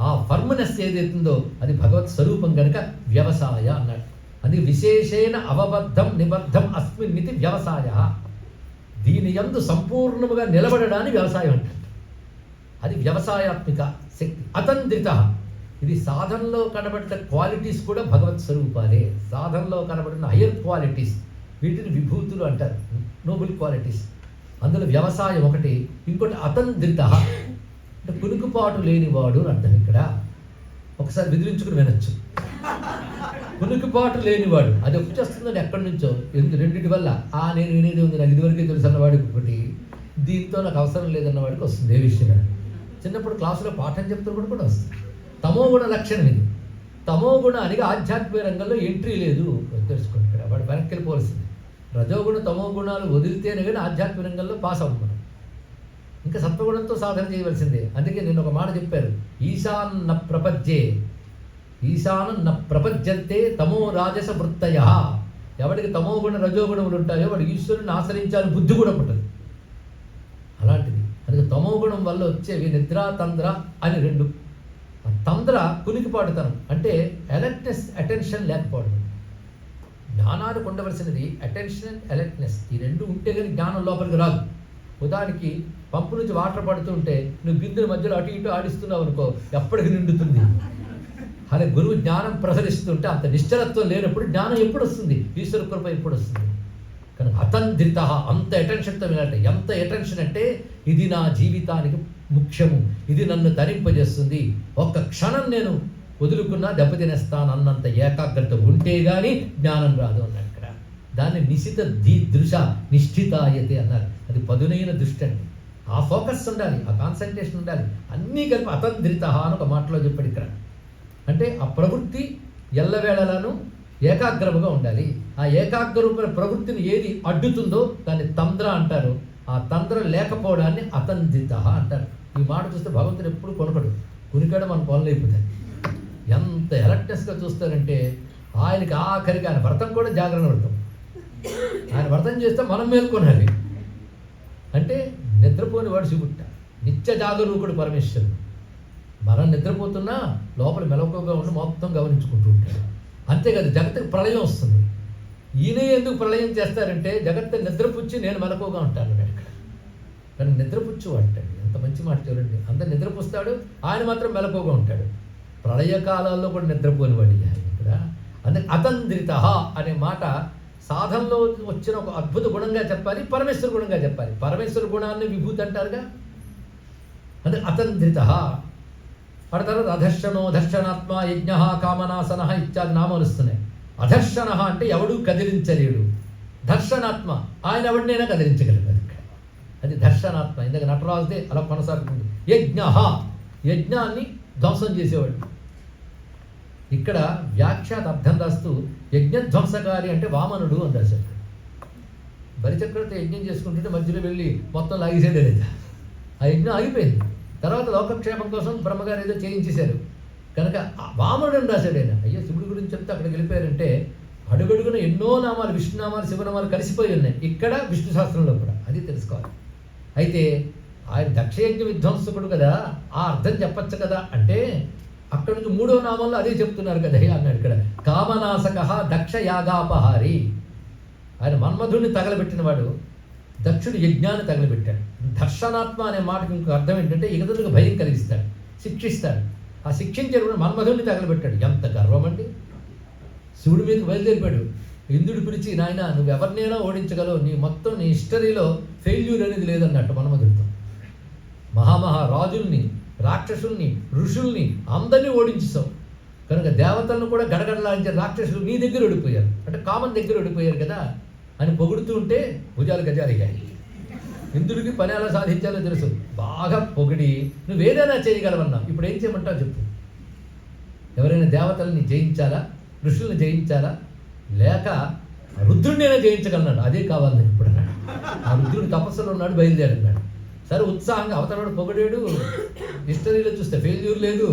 ఆ ఫర్మ్నెస్ ఏదైతుందో అది భగవత్ స్వరూపం కనుక వ్యవసాయ అన్నాడు. అది విశేషేణ అవబద్ధం నిబద్ధం అస్మిన్నితి వ్యవసాయ. దీని యందు సంపూర్ణముగా నిలబడడాన్ని వ్యవసాయం అంటారు. అది వ్యవసాయాత్మిక శక్తి. అతంత్రిత. ఇది సాధనలో కనబడిన క్వాలిటీస్ కూడా భగవత్ స్వరూపాలే. సాధనలో కనబడిన హయ్యర్ క్వాలిటీస్, వీటిని విభూతులు అంటారు, నోబుల్ క్వాలిటీస్. అందులో వ్యవసాయం ఒకటి. ఇంకోటి అతంత్రిత అంటే కునుకుపాటు లేనివాడు అని అర్థం. ఇక్కడ ఒకసారి విదిలించుకుని వినొచ్చు. కునుకుపాటు లేనివాడు, అది వచ్చేస్తుందని ఎక్కడి నుంచో, రెండింటి వల్ల నేను వినేది ఉంది, నాకు ఇదివరకే తెలుసు అన్నవాడికి ఒకటి, దీంతో నాకు అవసరం లేదన్నవాడికి వస్తుంది. ఏ విషయం చిన్నప్పుడు క్లాసులో పాఠం చెప్తున్నప్పుడు కూడా వస్తుంది. తమోగుణ లక్షణం ఇది. తమోగుణానికి ఆధ్యాత్మిక రంగంలో ఎంట్రీ లేదు, తెలుసుకోండి. ఇక్కడ వాడు వెనక్కి వెళ్ళిపోవలసింది. రజోగుణ తమో గుణాలు వదిలితేనే కానీ ఆధ్యాత్మిక రంగంలో పాస్ అవ్వం. ఇంకా సత్వగుణంతో సాధన చేయవలసిందే. అందుకే నేను ఒక మాట చెప్పారు, ఈశాన్న ప్రపంచే ఈశానం న ప్రపంచంతే తమో రాజస వృత్తయ. ఎవడికి తమోగుణ రజోగుణములు ఉంటాయో వాడు ఈశ్వరుని ఆశ్రయించాలి బుద్ధి కూడా పుట్టదు. అలాంటిది. అందుకే తమోగుణం వల్ల వచ్చేవి నిద్ర తంద్ర అని రెండు. తంద్ర కునికిపాటుతనం అంటే అలర్ట్నెస్, అటెన్షన్ లేకపోవడం. జ్ఞానానికి ఉండవలసినది అటెన్షన్, అలర్ట్నెస్. ఈ రెండు ఉంటే కానీ జ్ఞానం లోపలికి రాదు. ఉదాహరణకి పంపు నుంచి వాటర్ పడుతుంటే నువ్వు బిందుల మధ్యలో అటు ఇటు ఆడిస్తున్నావు అనుకో, ఎప్పటికి నిండుతుంది. అలా గురువు జ్ఞానం ప్రసరిస్తుంటే అంత నిశ్చలత్వం లేనప్పుడు జ్ఞానం ఎప్పుడు వస్తుంది? ఈశ్వర కృప ఎప్పుడు వస్తుంది? కనుక అతంత్రిత, అంత అటెన్షన్తో వినాలంటే. ఎంత అటెన్షన్ అంటే ఇది నా జీవితానికి ముఖ్యము, ఇది నన్ను తరింపజేస్తుంది, ఒక్క క్షణం నేను వదులుకున్నా దెబ్బతినేస్తాను అన్నంత ఏకాగ్రత ఉంటే కానీ జ్ఞానం రాదు అన్నాడు ఇక్కడ. దాన్ని నిశిత దృశ నిష్ఠితాయతే అన్నారు. అది పదునైన దృష్టి అండి. ఆ ఫోకస్ ఉండాలి, ఆ కాన్సన్ట్రేషన్ ఉండాలి. అన్నీ కలిపి అతంత్రిత అని ఒక మాటలో చెప్పాడు ఇక్కడ. అంటే ఆ ప్రవృత్తి ఎల్లవేళలను ఏకాగ్రముగా ఉండాలి. ఆ ఏకాగ్రమైన ప్రవృత్తిని ఏది అడ్డుతుందో దాన్ని తంద్ర అంటారు. ఆ తంద్ర లేకపోవడాన్ని అతంత్రిత అంటారు. ఈ మాట చూస్తే భగవంతుడు ఎప్పుడు కొనకడు, కునికాడు మన పనులు అయిపోతాయి. ఎంత అలర్ట్నెస్గా చూస్తారంటే ఆయనకి ఆఖరికి ఆయన వ్రతం కూడా జాగరణ వ్రతం. ఆయన వ్రతం చేస్తే మనం మేల్కొనాలి. అంటే నిద్రపోని వాడు శివుట్ట, నిత్య జాగరూకుడు పరమేశ్వరుడు. మనం నిద్రపోతున్నా లోపల మెలకువగా ఉండి మొత్తం గమనించుకుంటూ ఉంటాడు. అంతేకాదు జగత్తుకి ప్రళయం వస్తుంది. ఈయన ఎందుకు ప్రళయం చేస్తారంటే జగత్తు నిద్రపుచ్చి నేను మెలకువగా ఉంటాను ఇక్కడ. కానీ నిద్రపుచ్చు అంటాడు. ఎంత మంచి మాట చూడండి. అందరు నిద్రపుస్తాడు, ఆయన మాత్రం మెలకువగా ఉంటాడు. ప్రళయ కాలాల్లో కూడా నిద్రపోనివాడి ఇక్కడ. అందుకే అతంత్రిత అనే మాట సాధనలో వచ్చిన ఒక అద్భుత గుణంగా చెప్పాలి, పరమేశ్వర గుణంగా చెప్పాలి. పరమేశ్వర గుణాన్ని విభూతి అంటారుగా. అందుకే అతంత్రిత. వాడి తర్వాత అధర్షణో దర్శనాత్మ యజ్ఞ కామనాసన ఇత్యాది నామాలు వస్తున్నాయి. అధర్షణ అంటే ఎవడు కదిలించలేడు, దర్శనాత్మ ఆయన ఎవడినైనా కదిలించగలడు. అది దర్శనాత్మ. ఇందాక నటరాజుదే అలా కొనసాగుతుంది. యజ్ఞ, యజ్ఞాన్ని ధ్వంసం చేసేవాడు. ఇక్కడ వ్యాఖ్యాత అర్థం రాస్తూ యజ్ఞధ్వంసకారి అంటే వామనుడు అని రాశాడు. బలిచక్రవర్తి యజ్ఞం చేసుకుంటుంటే మధ్యలో వెళ్ళి మొత్తం లాగేసేదే లేదా, ఆ యజ్ఞం ఆగిపోయింది. తర్వాత లోకక్షేమం కోసం బ్రహ్మగారు ఏదో చేయించేశారు కనుక వామనుడు అని రాశాడు ఆయన. అయ్యో శివుడి గురించి చెప్తే అక్కడికి వెళ్ళిపోయారంటే అడుగడుగున ఎన్నో నామాలు, విష్ణునామాలు, శివనామాలు కలిసిపోయి ఉన్నాయి ఇక్కడ విష్ణు శాస్త్రంలో కూడా. అది తెలుసుకోవాలి. అయితే ఆయన దక్షయజ్ఞ విధ్వంసకుడు కదా, ఆ అర్థం చెప్పచ్చు కదా అంటే అక్కడి నుంచి మూడో నామంలో అదే చెప్తున్నారు కదా అన్నాడు ఇక్కడ. కామనాశక దక్ష యాగాపహారి. ఆయన మన్మధుడిని తగలబెట్టిన వాడు, దక్షుడు యజ్ఞాన్ని తగలబెట్టాడు. దర్శనాత్మ అనే మాటకి ఇంకొక అర్థం ఏంటంటే ఇతరులకు భయం కలిగిస్తాడు, శిక్షిస్తాడు. ఆ శిక్షించేవాడు మన్మధుడిని తగలబెట్టాడు. ఎంత గర్వం అండి. శివుడి మీదకి బయలుదేరిపాడు. ఇంద్రుడు పిలిచి, నాయన నువ్వు ఎవరినైనా ఓడించగలవు, నీ మొత్తం నీ హిస్టరీలో ఫెయిల్యూర్ అనేది లేదన్నట్టు మన్మధుడితో. మహారాజుల్ని, రాక్షసుల్ని, ఋషుల్ని అందరినీ ఓడించేసావు కనుక దేవతలను కూడా గడగడలాంచే రాక్షసులు నీ దగ్గర ఓడిపోయారు, అంటే కామన్ దగ్గర ఓడిపోయారు కదా అని పొగుడుతూ ఉంటే భుజాలు గజారిగాయి. ఇంద్రుడికి పని ఎలా సాధించాలో తెలుసు, బాగా పొగిడి నువ్వేదైనా చేయగలవన్నా. ఇప్పుడు ఏం చేయమంటావు చెప్పు. ఎవరైనా దేవతల్ని జయించాలా, ఋషుల్ని జయించాలా, లేక రుద్రుడినైనా జయించగలన్నాడు. అదే కావాలి నాకు ఇప్పుడు అన్నాడు. ఆ రుద్రుడు తపస్సులో ఉన్నాడు, బయలుదేరన్నాడు. సరే ఉత్సాహంగా అవతలవాడు పొగడాడు, హిస్టరీలో చూస్తే ఫెయిల్యూర్ లేదు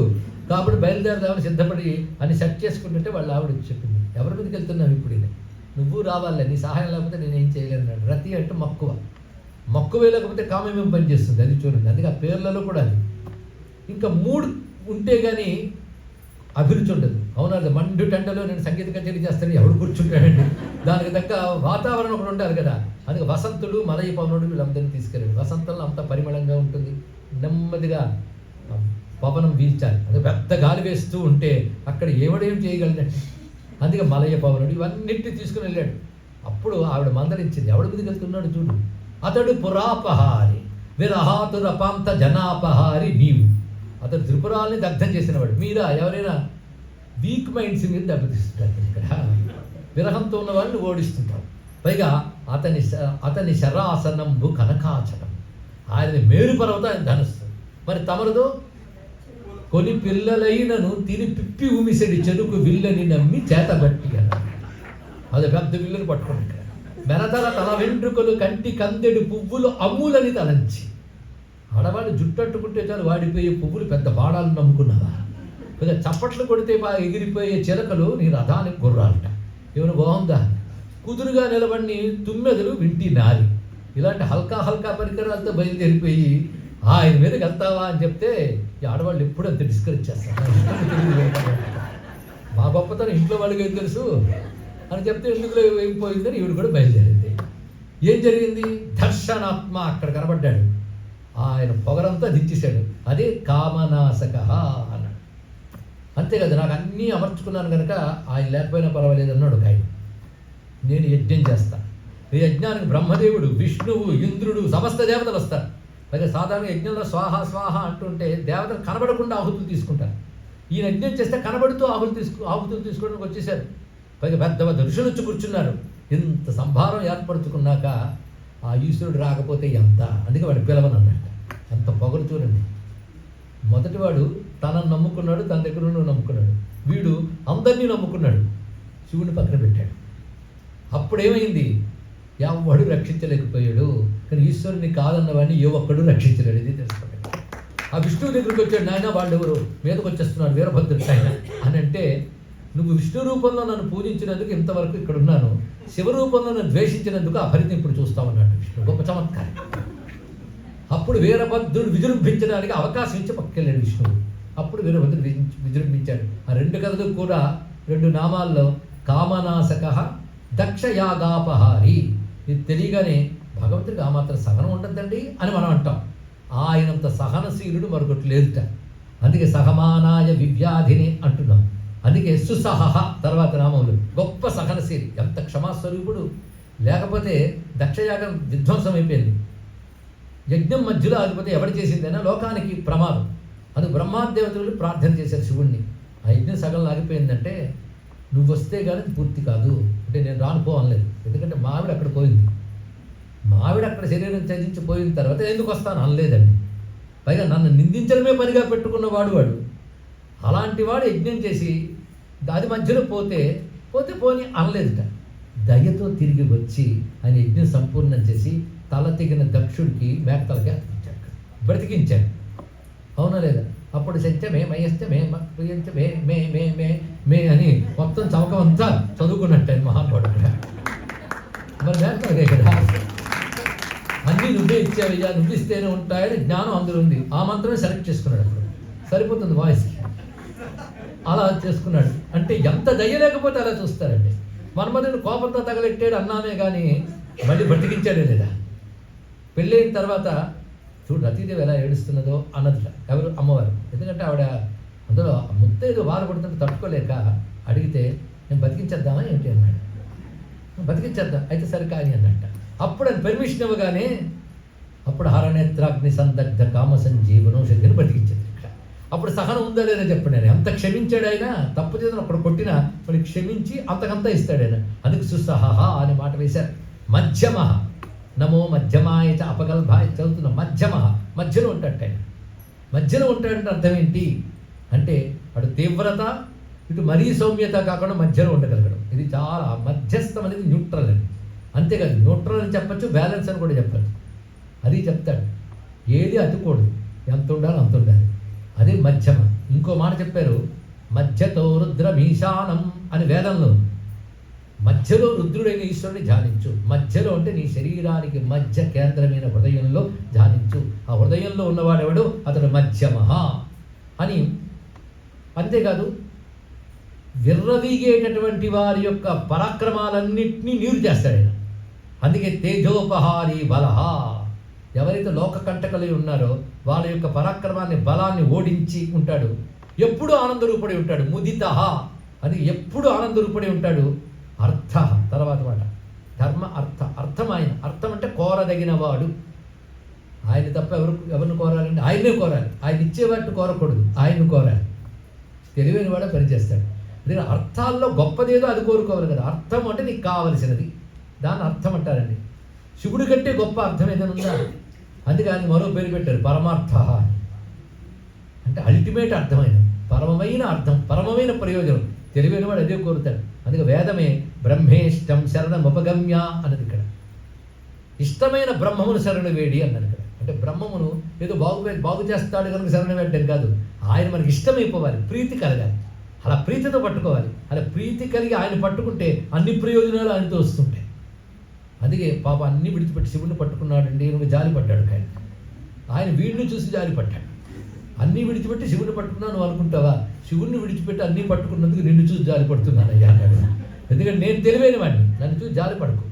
కాబట్టి బయలుదేరదామని సిద్ధపడి అని సెట్ చేసుకుంటుంటే వాళ్ళు ఆవిడ చెప్పింది, ఎవరి మీదకి వెళ్తున్నావు ఇప్పుడు, నువ్వు రావాలి, నీ సహాయం లేకపోతే నేనేం చేయలేన్నాడు. రతి అంటే మక్కువే లేకపోతే కామేమేం పనిచేస్తుంది, అది చూడండి. అందుకే ఆ పేర్లలో కూడా అది. ఇంకా మూడు ఉంటే కానీ అభిరుచి ఉండదు. అవునా, మండు టెండలో నేను సంగీత కచేరీ చేస్తాను, ఎవడు కూర్చుంటాడండి, దానికి తగ్గ వాతావరణం ఒకటి ఉండాలి కదా. అందుకే వసంతుడు మలయ పవనుడు వీళ్ళందరినీ తీసుకెళ్ళాడు. వసంతంలో అంత పరిమళంగా ఉంటుంది, నెమ్మదిగా పవనం వీల్చాలి. అది పెద్ద గాలి వేస్తూ ఉంటే అక్కడ ఏం చేయగలనండి. అందుకే మలయ పవనుడు ఇవన్నింటినీ తీసుకుని వెళ్ళాడు. అప్పుడు ఆవిడ మందలించింది, ఎవడి మీదకి వెళ్తున్నాడు చూడు, అతడు పురాపహారి విరహాతురపాంత జనాపహారి నీవు. అతడు త్రిపురాల్ని దగ్ధం చేసినవాడు. మీరా ఎవరైనా వీక్ మైండ్స్ మీద దెబ్బతీస్తుంటారు. ఇక్కడ విరహంతో ఉన్న వాళ్ళని ఓడిస్తుంటారు. పైగా అతని శరాసనంబు కనకాచలం, ఆయన మేరు పర్వతం, ఆయన ధనస్సు. మరి తమరదో కొని పిల్లలైనను తిని పిప్పి ఉమిసెడి చెరుకు విల్లని నమ్మి చేతబట్టి అన్నారు. అది పెద్ద విల్లుని పట్టుకుని ఇక్కడ మెరతల తల వెంట్రుకలు కంటి కందెడు పువ్వులు అమ్ములని తలంచి. ఆడవాళ్ళు జుట్టట్టుకుంటే చాలు వాడిపోయే పువ్వులు పెద్ద బాణాలను నమ్ముకున్నావా. పెద్ద చప్పట్లు కొడితే బాగా ఎగిరిపోయే చిలకలు నీ రథానికి గుర్రాలట. ఏమైనా బాగుందా. కుదురుగా నిలబడి తుమ్మెదలు వింటి నారి. ఇలాంటి హల్కా పరికరాలతో బయలుదేరిపోయి ఆయన మీదకి వెళ్తావా అని చెప్తే ఈ ఆడవాళ్ళు ఎప్పుడు అంత డిస్కరేజ్ చేస్తారు. మా గొప్పతనం ఇంట్లో వాళ్ళకి ఏం తెలుసు అని చెప్తే ఎందుకులో అయిపోయిందని ఈవిడ కూడా బయలుదేరింది. ఏం జరిగింది, దర్శనాత్మ అక్కడ కనబడ్డాడు. ఆయన పొగరంతా దించేశాడు. అదే కామనాశక అన్నాడు. అంతే కదా, నాకు అన్నీ అమర్చుకున్నాను కనుక ఆయన లేకపోయినా పర్వాలేదు అన్నాడు ఒక ఆయన. నేను యజ్ఞం చేస్తా. ఈ యజ్ఞానికి బ్రహ్మదేవుడు, విష్ణువు, ఇంద్రుడు, సమస్త దేవతలు వస్తారు. అయితే సాధారణ యజ్ఞంలో స్వాహ స్వాహ అంటుంటే దేవతలు కనబడకుండా ఆహుతులు తీసుకుంటారు. ఈయన యజ్ఞం చేస్తే కనబడుతూ ఆహుతులు తీసుకోవడానికి వచ్చేసారు. పైగా పెద్ద ఋషులు వచ్చి కూర్చున్నారు. ఇంత సంభారం ఏర్పరచుకున్నాక ఆ ఈశ్వరుడు రాకపోతే ఎంత, అందుకే వాడు పిలవనన్నట్ట. ఎంత పొగరు చూడండి. మొదటివాడు తనను నమ్ముకున్నాడు, తన దగ్గర నమ్ముకున్నాడు. వీడు అందరినీ నమ్ముకున్నాడు, శివుని పక్కన పెట్టాడు. అప్పుడేమైంది, ఎవడు రక్షించలేకపోయాడు. కానీ ఈశ్వరుని కాదన్నవాడిని ఏ ఒక్కడు రక్షించలేడు. ఇది తెలుసుకోండి. ఆ విష్ణువు దగ్గరికి వచ్చాడు, నాయన వాళ్ళు ఎవరు మీదకి వచ్చేస్తున్నాడు వీరభద్రుడు ఆయన అని అంటే, నువ్వు విష్ణు రూపంలో నన్ను పూజించినందుకు ఇంతవరకు ఇక్కడ ఉన్నాను, శివరూపంలో నన్ను ద్వేషించినందుకు ఆ ఫలితం ఇప్పుడు చూస్తామన్నాడు విష్ణు. గొప్ప చమత్కారం. అప్పుడు వీరభద్రుడు విజృంభించడానికి అవకాశం ఇచ్చి పక్కకెళ్ళాడు విష్ణువు. అప్పుడు వీరభద్రుడు విజృంభించాడు. ఆ రెండు కథలు కూడా రెండు నామాల్లో కామనాశక, దక్షయాగాపహారి. ఇది తెలియగానే భగవంతుడికి ఆ మాత్రం సహనం ఉండద్దండి అని మనం అంటాం. ఆయనంత సహనశీలుడు మరొకటి లేదుట. అందుకే సహమానాయ వివ్యాధిని అంటున్నాం. అందుకే సుసహ తర్వాత నామములు. గొప్ప సహనశీలి, ఎంత క్షమాస్వరూపుడు. లేకపోతే దక్షయాగం విధ్వంసం అయిపోయింది. యజ్ఞం మధ్యలో ఆగిపోతే ఎవరు చేసిందైనా లోకానికి ప్రమాదం. అందుకు బ్రహ్మాదేవతలు ప్రార్థన చేశారు శివుణ్ణి. ఆ యజ్ఞం సగం ఆగిపోయిందంటే నువ్వు వస్తే కానీ పూర్తి కాదు అంటే నేను రానుకోవలేదు. ఎందుకంటే మావిడ అక్కడ పోయింది. మావిడ అక్కడ శరీరం త్యజించి పోయిన తర్వాత ఎందుకు వస్తాను అనలేదండి. పైగా నన్ను నిందించడమే పనిగా పెట్టుకున్న వాడు. అలాంటి వాడు యజ్ఞం చేసి దాని మధ్యలో పోతే పోని అనలేదుట. దయతో తిరిగి వచ్చి ఆయన యజ్ఞం సంపూర్ణం చేసి తల తెగిన దక్షుడికి మేకతలకి అతికించాడు, బ్రతికించాడు. అవునా లేదా? అప్పుడు సత్యమే మయస్తమే ప్రియంచమే మే మే మే మే అని మొత్తం చమకం అంతా చదువుకున్నట్టు ఆయన మహానుభావుడు. మరి మేకతలకే కదా అన్నీ నువ్వే ఇచ్చావయ్యా, నువ్వు ఇస్తేనే ఉంటాయని జ్ఞానం అందులో ఉంది. ఆ మంత్రమే సెలెక్ట్ చేసుకున్నాడు. అప్పుడు సరిపోతుంది వాయిస్కి, అలా చేసుకున్నాడు. అంటే ఎంత దయ లేకపోతే అలా చూస్తారండి. మన్మధుడు కోపంతో తగలెట్టాడు అన్నామే కానీ మళ్ళీ బ్రతికించాడే లేదా? పెళ్ళైన తర్వాత చూడు రతీదేవి ఎలా ఏడుస్తున్నదో అన్నదిట. ఎవరు? అమ్మవారు. ఎందుకంటే ఆవిడ అందులో ముత్తైదు బాధపడుతుంటే తట్టుకోలేక అడిగితే నేను బతికించేద్దామా ఏంటి అన్నాడు. బతికించేద్దాం అయితే సరే కానీ అన్నట్ట. అప్పుడు ఆయన పర్మిషన్ ఇవ్వగానే అప్పుడు హరనేత్రాగ్ని సందగ్ధ కామ సంజీవనం శక్తిని బతికించేది. ఇక్కడ అప్పుడు సహనం ఉందా లేదా చెప్పండి. ఆయన ఎంత క్షమించాడు, ఆయన తప్పు చేసిన ఒకడు కొట్టినా మరి క్షమించి అంతకంతా ఇస్తాడు ఆయన. అందుకు సుసహ అనే మాట వేశారు. మధ్యమ నమో మధ్యమాయ చ అపగల్భాయ చదువుతున్న మధ్యమ, మధ్యలో ఉంటాడు ఆయన. మధ్యలో ఉంటాడంటే అర్థం ఏంటి అంటే అటు తీవ్రత ఇటు మరీ సౌమ్యత కాకుండా మధ్యలో ఉండగలగడం. ఇది చాలా మధ్యస్థం అనేది న్యూట్రల్ అని. అంతేకాదు న్యూట్రల్ అని చెప్పచ్చు, బ్యాలెన్స్ అని కూడా చెప్పచ్చు. అది చెప్తాడు. ఏది అతుకూడదు, ఎంత ఉండాలో అంత ఉండాలి. అదే మధ్యమ. ఇంకో మాట చెప్పారు, మధ్యతో రుద్రమీశానం అని వేదంలో. మధ్యలో రుద్రుడైన ఈశ్వరుని ధ్యానించు. మధ్యలో అంటే నీ శరీరానికి మధ్య కేంద్రమైన హృదయంలో ధ్యానించు. ఆ హృదయంలో ఉన్నవాడెవడు అతడు మధ్యమ అని. అంతేకాదు విర్రవీగేటటువంటి వారి యొక్క పరాక్రమాలన్నింటినీ నీరు చేస్తాడు ఆయన. అందుకే తేజోపహారీ బలహ. ఎవరైతే లోక కంటకలై ఉన్నారో వాళ్ళ యొక్క పరాక్రమాన్ని బలాన్ని ఓడించి ఉంటాడు. ఎప్పుడు ఆనందరూపడి ఉంటాడు. ముదిత అది ఎప్పుడు ఆనందరూపడి ఉంటాడు. అర్థ తర్వాత మాట ధర్మ అర్థ. అర్థం ఆయన. అర్థం అంటే కోరదగిన వాడు. ఆయన తప్ప ఎవరిని కోరాలంటే ఆయనే కోరాలి. ఆయన ఇచ్చేవాటిని కోరకూడదు, ఆయన్ని కోరాలి. తెలివైన వాడే పనిచేస్తాడు. అందుకని అర్థాల్లో గొప్పదేదో అది కోరుకోవాలి కదా. అర్థం అంటే నీకు కావలసినది, దాన్ని అర్థం అంటారండి. శివుడి కంటే గొప్ప అర్థం ఏదైనా ఉందా? అందుకే ఆయన మరో పేరు పెట్టారు పరమార్థ అంటే అల్టిమేట్ అర్థమైన పరమమైన అర్థం, పరమమైన ప్రయోజనం. తెలివైన వాడు అదే కోరుతాడు. అందుకే వేదమే బ్రహ్మేష్టం శరణముపగమ్య అన్నది ఇక్కడ. ఇష్టమైన బ్రహ్మమును శరణు వేడి అన్నది ఇక్కడ. అంటే బ్రహ్మమును ఏదో బాగు చేస్తాడు కనుక శరణ వేయడం కాదు, ఆయన మనకి ఇష్టమైపోవాలి, ప్రీతి కలగాలి. అలా ప్రీతితో పట్టుకోవాలి. అలా ప్రీతి కలిగి ఆయన పట్టుకుంటే అన్ని ప్రయోజనాలు ఆయనతో వస్తుంటాయి. అందుకే పాప అన్ని విడిచిపెట్టి శివుడిని పట్టుకున్నాడండి, నువ్వు జాలి పడ్డాడు. ఆయన వీడిని చూసి జాలి పడ్డాడు. అన్నీ విడిచిపెట్టి శివుడిని పట్టుకున్నాను నువ్వు అనుకుంటావా? శివుడిని విడిచిపెట్టి అన్నీ పట్టుకున్నందుకు నిన్ను చూసి జాలి పడుతున్నాను అయ్యా అన్నాడు. ఎందుకంటే నేను తెలివైన వాడిని, నన్ను చూసి జాలి పడుకు.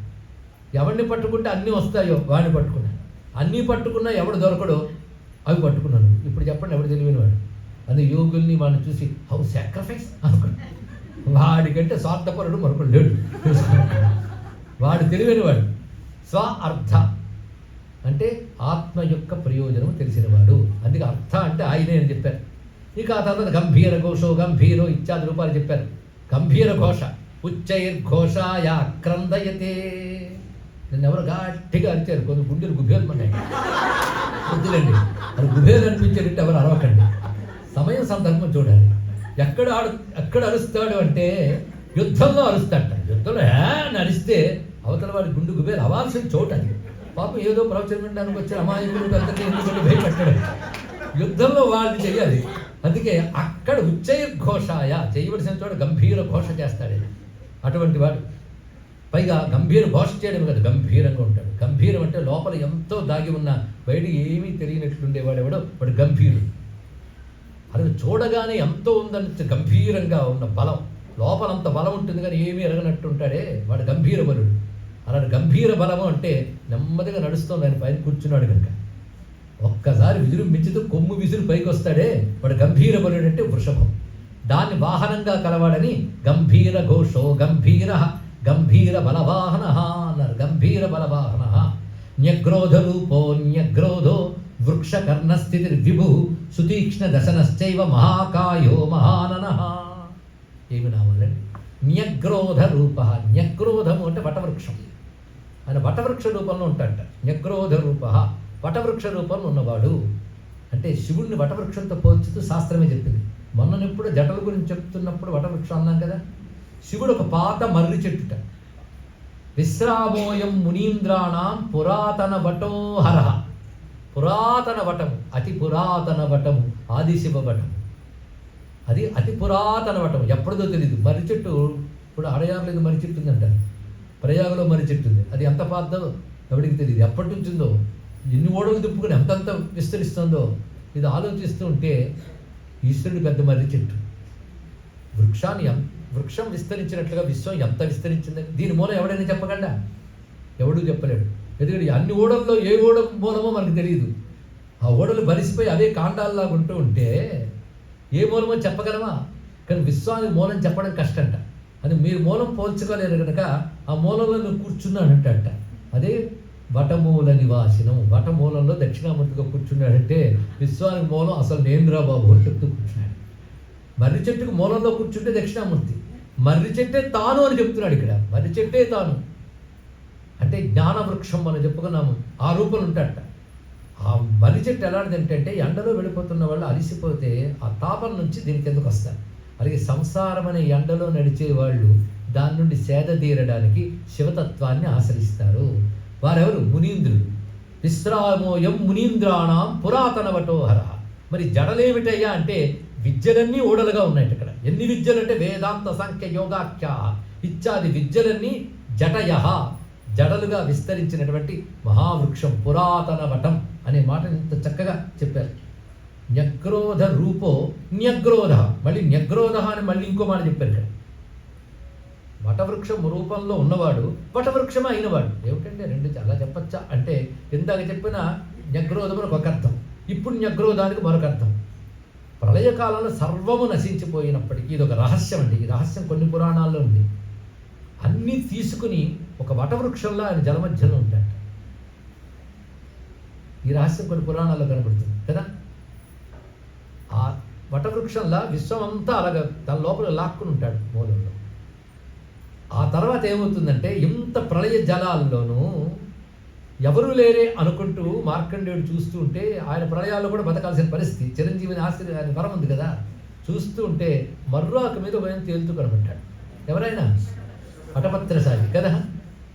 ఎవరిని పట్టుకుంటే అన్నీ వస్తాయో వాడిని పట్టుకున్నాను. అన్నీ పట్టుకున్నా ఎవడు దొరకడో అవి పట్టుకున్నాను. ఇప్పుడు చెప్పండి ఎవడు తెలివైన వాడు? అది యోగుల్ని వాడిని చూసి హౌ సాక్రిఫైస్ అనుకున్నాడు. వాడికంటే స్వార్థపరుడు మరొకడు లేడు. వాడు తెలివైనవాడు. స్వ అర్థ అంటే ఆత్మ యొక్క ప్రయోజనం తెలిసినవాడు. అందుకే అర్థ అంటే ఆయనే అని చెప్పారు. ఇక ఆ తర్వాత గంభీర ఘోషో గంభీరో ఇత్యాది రూపాలు చెప్పారు. గంభీర ఘోష ఉచ్చైర్ఘోషాయ క్రందయతే. నిన్ను ఎవరు గట్టిగా అరిచారు, కొన్ని గుండెలు గుబేలు ఉన్నాయి. వద్దులండి, అది గుబేలు అనిపించేటట్టు ఎవరు అరవకండి. సమయం సందర్భం చూడాలి. ఎక్కడ అరుస్తాడు అంటే యుద్ధంలో అరుస్తాడట. యుద్ధంలో అరిస్తే అవతల వాడి గుండు గుబేలు అవ్వాల్సిన చోటు అది. పాపం ఏదో ప్రవచనం వినడానికి వచ్చిన అమాయకులు పెద్దకి ఎందుకంటే భయపెట్టాడు. యుద్ధంలో వాళ్ళని చేయాలి. అందుకే అక్కడ ఉచ్చైర్ఘోషాయ చేయవలసిన చోట గంభీర ఘోష చేస్తాడు అటువంటి వాడు. పైగా గంభీర ఘోష చేయడం కదా, గంభీరంగా ఉంటాడు. గంభీరం అంటే లోపల ఎంతో దాగి ఉన్న బయటికి ఏమీ తెలియనట్లుండేవాడు ఎవడో వాడు గంభీరుడు. అది చూడగానే ఎంతో ఉందని గంభీరంగా ఉన్న బలం, లోపలంత బలం ఉంటుంది కానీ ఏమీ ఎరగనట్టు ఉంటాడే వాడు గంభీర బలుడు. అలాంటి గంభీర బలము అంటే నెమ్మదిగా నడుస్తుంది ఆయన పైన కూర్చున్నాడు కనుక. ఒక్కసారి విజృంభించుతూ కొమ్ము విసురు పైకి వస్తాడే వాడు గంభీర బలుడు. అంటే వృషభం, దాన్ని వాహనంగా కలవాడని గంభీర ఘోషో గంభీర గంభీర బలవాహన అన్నారు. గంభీర బలవాహన న్యగ్రోధ రూపో న్యగ్రోధో వృక్షకర్ణస్థితి విభు సుతీక్ష్ణ దశనశ్చైవ మహాకాయో మహానన. ఏమి నామాలండి? న్యగ్రోధ రూప. న్యగ్రోధము అంటే వటవృక్షం. ఆయన వటవృక్ష రూపంలో ఉంటాడట. న్యగ్రోధ రూప వటవృక్ష రూపంలో ఉన్నవాడు. అంటే శివుణ్ణి వటవృక్షంతో పోల్చుతూ శాస్త్రమే చెప్పింది. మొన్ననెప్పుడు జటల గురించి చెప్తున్నప్పుడు వటవృక్షం అన్నాం కదా. శివుడు ఒక పాత మర్రి చెట్టుట. విశ్రామోయం మునీంద్రాణం పురాతన వటోహర. పురాతన వటము, అతి పురాతన వటము, ఆదిశివ వటము. అది అతి పురాతన వటం, ఎప్పటిదో తెలియదు. మర్రి చెట్టు ఇప్పుడు అడయారులో ఇది మర్రి చెట్టు ఉందంటారు, ప్రయాగలో మర్రి చెట్టు ఉంది. అది ఎంత పాతదో ఎవరికి తెలియదు, ఎప్పటి నుంచి ఉందో, ఎన్ని ఓడలు తిప్పుకొని ఎంతంత విస్తరిస్తుందో. ఇది ఆలోచిస్తూ ఉంటే ఈశ్వరుడు పెద్ద మర్రి చెట్టు. వృక్షం విస్తరించినట్లుగా విశ్వం ఎంత విస్తరించిందని దీని మూలం ఎవడైనా చెప్పగలడా? ఎవడూ చెప్పలేడు. ఎందుకంటే అన్ని ఓడల్లో ఏ ఓడ మూలమో మనకు తెలియదు. ఆ ఓడలు బలిసిపోయి అవే కాండాల్లాగా ఉంటూ ఉంటే ఏ మూలమో చెప్పగలమా? కానీ విశ్వానికి మూలం చెప్పడం కష్టంట. అది మీరు మూలం పోల్చుకోలేరు కనుక ఆ మూలంలో నువ్వు కూర్చున్నానంట. అదే వటమూల నివాసినం. వటమూలంలో దక్షిణామూర్తిగా కూర్చున్నాడంటే విశ్వానికి మూలం అసలు నేంద్రా బాబు అని చెప్తూ కూర్చున్నాడు. మర్రి చెట్టుకు మూలంలో కూర్చుంటే దక్షిణామూర్తి, మర్రి చెట్టే తాను అని చెప్తున్నాడు ఇక్కడ. మర్రి చెట్టే తాను అంటే జ్ఞాన వృక్షం మనం చెప్పుకున్నాము, ఆ రూపంలో ఉంటాడట. ఆ మర్రి చెట్టు ఎలాంటిదంటే ఎండలో వెళ్ళిపోతున్న వాళ్ళు అలిసిపోతే ఆ తాపం నుంచి దీనికి ఎందుకు వస్తారు. అలాగే సంసారం అనే ఎండలో నడిచే వాళ్ళు దాని నుండి సేద తీరడానికి శివతత్వాన్ని ఆశ్రయిస్తారు. వారెవరు? మునీంద్రులు. విశ్రామోయం మునీంద్రాణం పురాతన వటోహర. మరి జడలేమిటయ్యా అంటే విద్యలన్నీ ఓడలుగా ఉన్నాయి ఇక్కడ. ఎన్ని విద్యలు అంటే వేదాంత సంఖ్య యోగాఖ్య ఇత్యాది విద్యలన్నీ జటయ, జడలుగా విస్తరించినటువంటి మహావృక్షం. పురాతన వటం అనే మాట ఇంత చక్కగా చెప్పారు. న్యగ్రోధ రూపో న్యగ్రోధ, మళ్ళీ న్యగ్రోధ అని మళ్ళీ ఇంకో మాట చెప్పారు ఇక్కడ. వటవృక్షం రూపంలో ఉన్నవాడు వటవృక్షమే అయినవాడు. ఏమిటంటే రెండు అలా చెప్పచ్చా అంటే ఇందాక చెప్పిన న్యగ్రోధములకు ఒక అర్థం, ఇప్పుడు న్యగ్రోధానికి మరొక అర్థం. ప్రళయకాలంలో సర్వము నశించిపోయినప్పటికీ ఇది ఒక రహస్యం అండి. ఈ రహస్యం కొన్ని పురాణాల్లో ఉంది. అన్నీ తీసుకుని ఒక వటవృక్షంలో ఆయన జలమధ్యంలో ఉంటాడు. ఈ రహస్యం కొన్ని పురాణాల్లో కనబడుతుంది కదా. ఆ వటవృక్షంలో విశ్వం అంతా అలాగ తన లోపల లాక్కుని ఉంటాడు మూలంలో. ఆ తర్వాత ఏమవుతుందంటే ఇంత ప్రళయ జలాల్లోనూ ఎవరూ లేరే అనుకుంటూ మార్కండేయుడు చూస్తూ ఉంటే ఆయన ప్రళయాల్లో కూడా బతకాల్సిన పరిస్థితి. చిరంజీవిని ఆయన వరం ఉంది కదా. చూస్తూ ఉంటే మర్రాకు మీద భయం తేలుతూ కనబడ్డాడు. ఎవరైనా వటపత్రశాలి కదా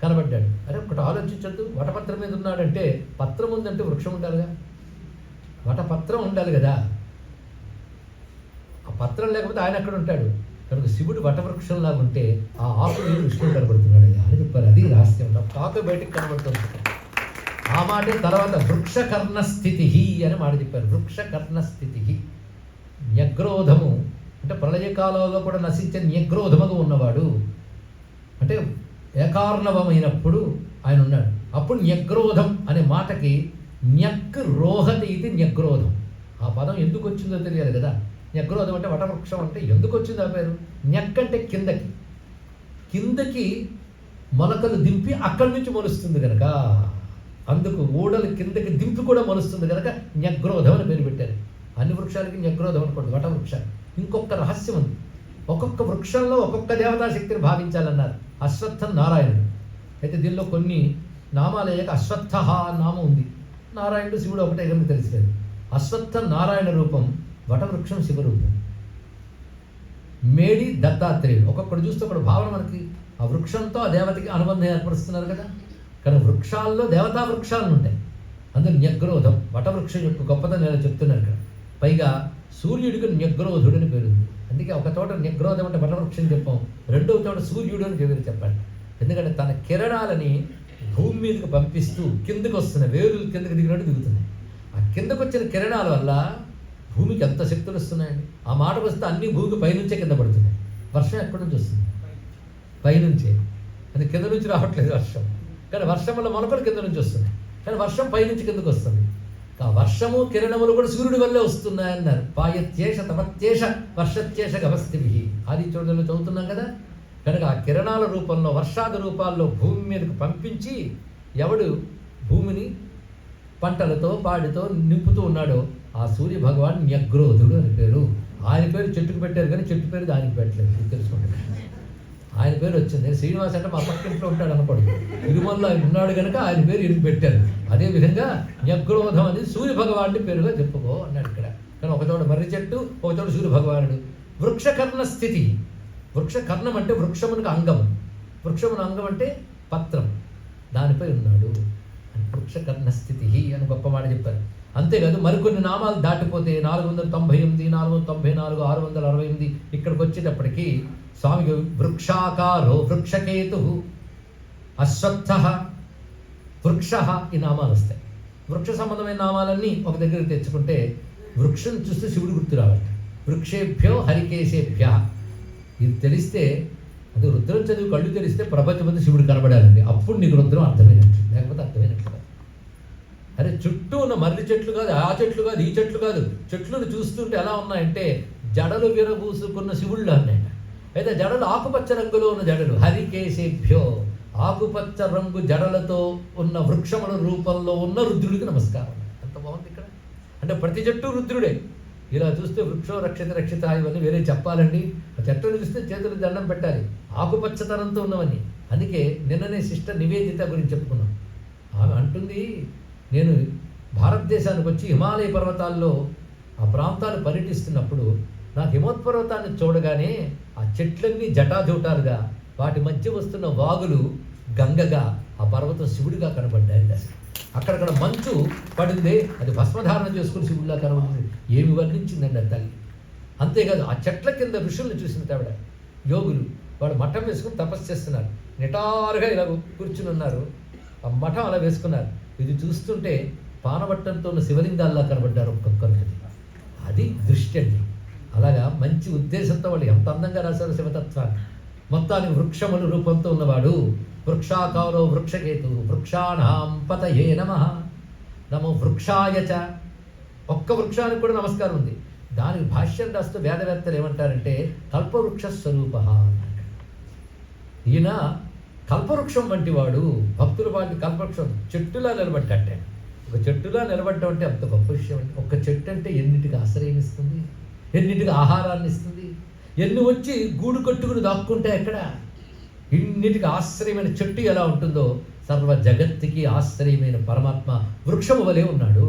కనబడ్డాడు. అరే ఒకటి ఆలోచించద్దు, వటపత్రం మీద ఉన్నాడంటే పత్రం ఉందంటే వృక్షం ఉండాలిగా, వటపత్రం ఉండాలి కదా. ఆ పత్రం లేకపోతే ఆయన ఎక్కడ ఉంటాడు. కనుక శివుడు వటవృక్షంలాగా ఉంటే ఆ ఆకు మీద విష్ణువు కనబడుతున్నాడు అని చెప్పారు. అది రహస్యం. కాకు బయటికి కనబడుతుంది. ఆ మాట తర్వాత వృక్షకర్ణ స్థితి అని మాట చెప్పారు. వృక్షకర్ణ స్థితి న్యగ్రోధము అంటే ప్రళయకాలంలో కూడా నశించే న్యగ్రోధముగా ఉన్నవాడు అంటే ఏకార్ణవమైనప్పుడు ఆయన ఉన్నాడు. అప్పుడు న్యగ్రోధం అనే మాటకి న్యక్ రోహతి ఇది న్యగ్రోధం. ఆ పదం ఎందుకు వచ్చిందో తెలియాలి కదా. న్యగ్రోధం అంటే వటవృక్షం అంటే ఎందుకు వచ్చింది ఆ పేరు. న్యక్ అంటే కిందకి, కిందకి మొలకలు దింపి అక్కడి నుంచి మొలుస్తుంది కనుక, అందుకు ఊడలు కిందకి దింపి కూడా మొలుస్తుంది కనుక న్యగ్రోధం అని పేరు పెట్టారు. అన్ని వృక్షాలకి న్యగ్రోధం అనుకోండి వటవృక్షాలు. ఇంకొక రహస్యం ఉంది. ఒక్కొక్క వృక్షంలో ఒక్కొక్క దేవతా శక్తిని భావించాలన్నారు. అశ్వత్థం నారాయణుడు. అయితే దీనిలో కొన్ని నామాలు అయ్యాక అశ్వత్థ నామం ఉంది. నారాయణుడు శివుడు ఒకటే గమని తెలిసిలేదు. అశ్వత్థ నారాయణ రూపం, వటవృక్షం శివరూపం. మేడి దత్తాత్రేయుడు. ఒక్కొక్కడు చూస్తే ఒకడు భావన మనకి ఆ వృక్షంతో ఆ దేవతకి అనుబంధం ఏర్పరుస్తున్నారు కదా. కానీ వృక్షాల్లో దేవతా వృక్షాలు ఉంటాయి. అందులో న్యగ్రోధం వటవృక్షం యొక్క గొప్పదని నేను చెప్తున్నారు ఇక్కడ. పైగా సూర్యుడికి న్యగ్రోధుడు అని పేరుంది. అందుకే ఒక చోట న్యగ్రోధం అంటే వటవృక్షం చెప్పాం, రెండవ చోట సూర్యుడు అని పేరు చెప్పండి. ఎందుకంటే తన కిరణాలని భూమి మీదకి పంపిస్తూ కిందకు వస్తున్నాయి, వేరులు కిందకి దిగినట్టు దిగుతున్నాయి. ఆ కిందకు వచ్చిన కిరణాల వల్ల భూమికి ఎంత శక్తులు వస్తున్నాయండి. ఆ మాట వస్తే అన్ని భూమికి పైనుంచే కింద పడుతున్నాయి. వర్షం ఎక్కడి నుంచి వస్తుంది? పైనుంచే. అది కింద నుంచి రావట్లేదు వర్షం. కానీ వర్షం వల్ల మొలకలు కింద నుంచి వస్తున్నాయి. కానీ వర్షం పైనుంచి కిందకు వస్తుంది. ఆ వర్షము కిరణములు కూడా సూర్యుడి వల్లే వస్తున్నాయన్నారు. పాయత్యేష తపత్యేష వర్షత్యేష గవస్థిభి ఆది చోటులో చదువుతున్నాం కదా. కనుక ఆ కిరణాల రూపంలో వర్షాది రూపాల్లో భూమి మీదకు పంపించి ఎవడు భూమిని పంటలతో పాడితో నింపుతూ ఉన్నాడో ఆ సూర్య భగవాన్ న్యగ్రోధుడు అని పేరు. ఆయన పేరు చెట్టుకు పెట్టారు కానీ చెట్టు పేరు దానికి పెట్టలేదు, తెలుసుకోండి. ఆయన పేరు వచ్చింది. శ్రీనివాస్ అంటే మా పక్కింట్లో ఉంటాడు అనకూడదు. తిరుమలలో ఆయన ఉన్నాడు కనుక ఆయన పేరు ఇరుగు పెట్టారు. అదేవిధంగా న్యగ్రోధం అనేది సూర్య భగవానుడి పేరుగా చెప్పుకో అన్నాడు ఇక్కడ. కానీ ఒక చోట మర్రి చెట్టు, ఒక చోట సూర్య భగవానుడు. వృక్షకర్ణ స్థితి. వృక్షకర్ణం అంటే వృక్షమునికి అంగం, వృక్షమున అంగం అంటే పత్రం, దానిపై ఉన్నాడు. వృక్షకర్ణ స్థితి అని గొప్ప మాట చెప్పారు. అంతేకాదు మరికొన్ని నామాలు దాటిపోతే 498, 494, 668 ఇక్కడికి వచ్చేటప్పటికీ స్వామికి వృక్షాకారో వృక్షకేతు అశ్వత్థ వృక్ష ఈ నామాలు వస్తాయి. వృక్ష సంబంధమైన నామాలన్నీ ఒక దగ్గరికి తెచ్చుకుంటే వృక్షం చూస్తే శివుడు గుర్తు రావాలి. వృక్షేభ్యో హరికేశేభ్య ఇది తెలిస్తే, అది రుద్రం చదివి కళ్ళు తెలిస్తే ప్రపంచమంతా శివుడు కనబడాలండి. అప్పుడు నీకు రుద్రం అర్థమైనట్లు, లేకపోతే అర్థమైనట్లు కాదు. అరే చుట్టూ ఉన్న మర్రి చెట్లు కాదు, ఆ చెట్లు కాదు, ఈ చెట్లు కాదు, చెట్లను చూస్తుంటే ఎలా ఉన్నాయంటే జడలు విరబూసుకున్న శివుళ్ళు అన్నాయట. అయితే జడలు ఆకుపచ్చ రంగులో ఉన్న జడలు హరికేశేభ్యో ఆకుపచ్చ రంగు జడలతో ఉన్న వృక్షముల రూపంలో ఉన్న రుద్రుడికి నమస్కారం. ఎంత బాగుంది ఇక్కడ. అంటే ప్రతి చెట్టు రుద్రుడే. ఇలా చూస్తే వృక్షో రక్షిత రక్షిత ఇవన్నీ వేరే చెప్పాలండి. ఆ చెట్టును చూస్తే చేతులు దండం పెట్టాలి, ఆకుపచ్చతనంతో ఉన్నవన్నీ. అందుకే నిన్ననే సిస్టర్ నివేదిత గురించి చెప్పుకున్నాం. ఆమె అంటుంది, నేను భారతదేశానికి వచ్చి హిమాలయ పర్వతాల్లో ఆ ప్రాంతాలు పర్యటిస్తున్నప్పుడు నాకు హిమోత్పర్వతాన్ని చూడగానే ఆ చెట్లన్నీ జటాజూటాలుగా, వాటి మధ్య వస్తున్న వాగులు గంగగా, ఆ పర్వతం శివుడిగా కనబడ్డాయి. అక్కడక్కడ మంచు పడిందే, అది భస్మధారణ చేసుకుని శివుడిలా కనబడింది. ఏమి వర్ణించిందండి ఆ తల్లి. అంతేకాదు ఆ చెట్ల కింద ఋషుల్ని చూసిన ఆవిడ, యోగులు, వాళ్ళు మఠం వేసుకుని తపస్సు చేస్తున్నారు. నిటారుగా ఇలా కూర్చుని ఉన్నారు. ఆ మఠం అలా వేసుకున్నారు. ఇది చూస్తుంటే పానవట్టంతో ఉన్న శివలింగాల్లా కనబడ్డారు ఒక్కొక్కరికి. అది దృష్టి అండి. అలాగా మంచి ఉద్దేశంతో వాళ్ళు ఎంత అందంగా రాశారు శివతత్వాన్ని. మొత్తానికి వృక్షములు రూపంతో ఉన్నవాడు. వృక్షాకారో వృక్షకేతు వృక్షాణాం పతయే నమః నమో వృక్షాయచ. ఒక్క వృక్షానికి కూడా నమస్కారం ఉంది. దానికి భాష్యం రాస్తూ వేదవేత్తలు ఏమంటారంటే కల్పవృక్ష స్వరూప. ఈయన కల్పవృక్షం వంటి వాడు. భక్తుల వాడిని కల్పవృక్షం చెట్టులా నిలబడ్డట్టే. ఒక చెట్టులా నిలబడ్డం అంటే అంత గొప్ప విషయం అండి. ఒక చెట్టు అంటే ఎన్నిటికి ఆశ్రయం ఇస్తుంది, ఎన్నిటికి ఆహారాన్ని ఇస్తుంది, ఎన్ని వచ్చి గూడు కట్టుకుని దాక్కుంటే ఎక్కడ. ఇన్నిటికి ఆశ్రయమైన చెట్టు ఎలా ఉంటుందో సర్వ జగత్తుకి ఆశ్రయమైన పరమాత్మ వృక్షము వలె ఉన్నాడు.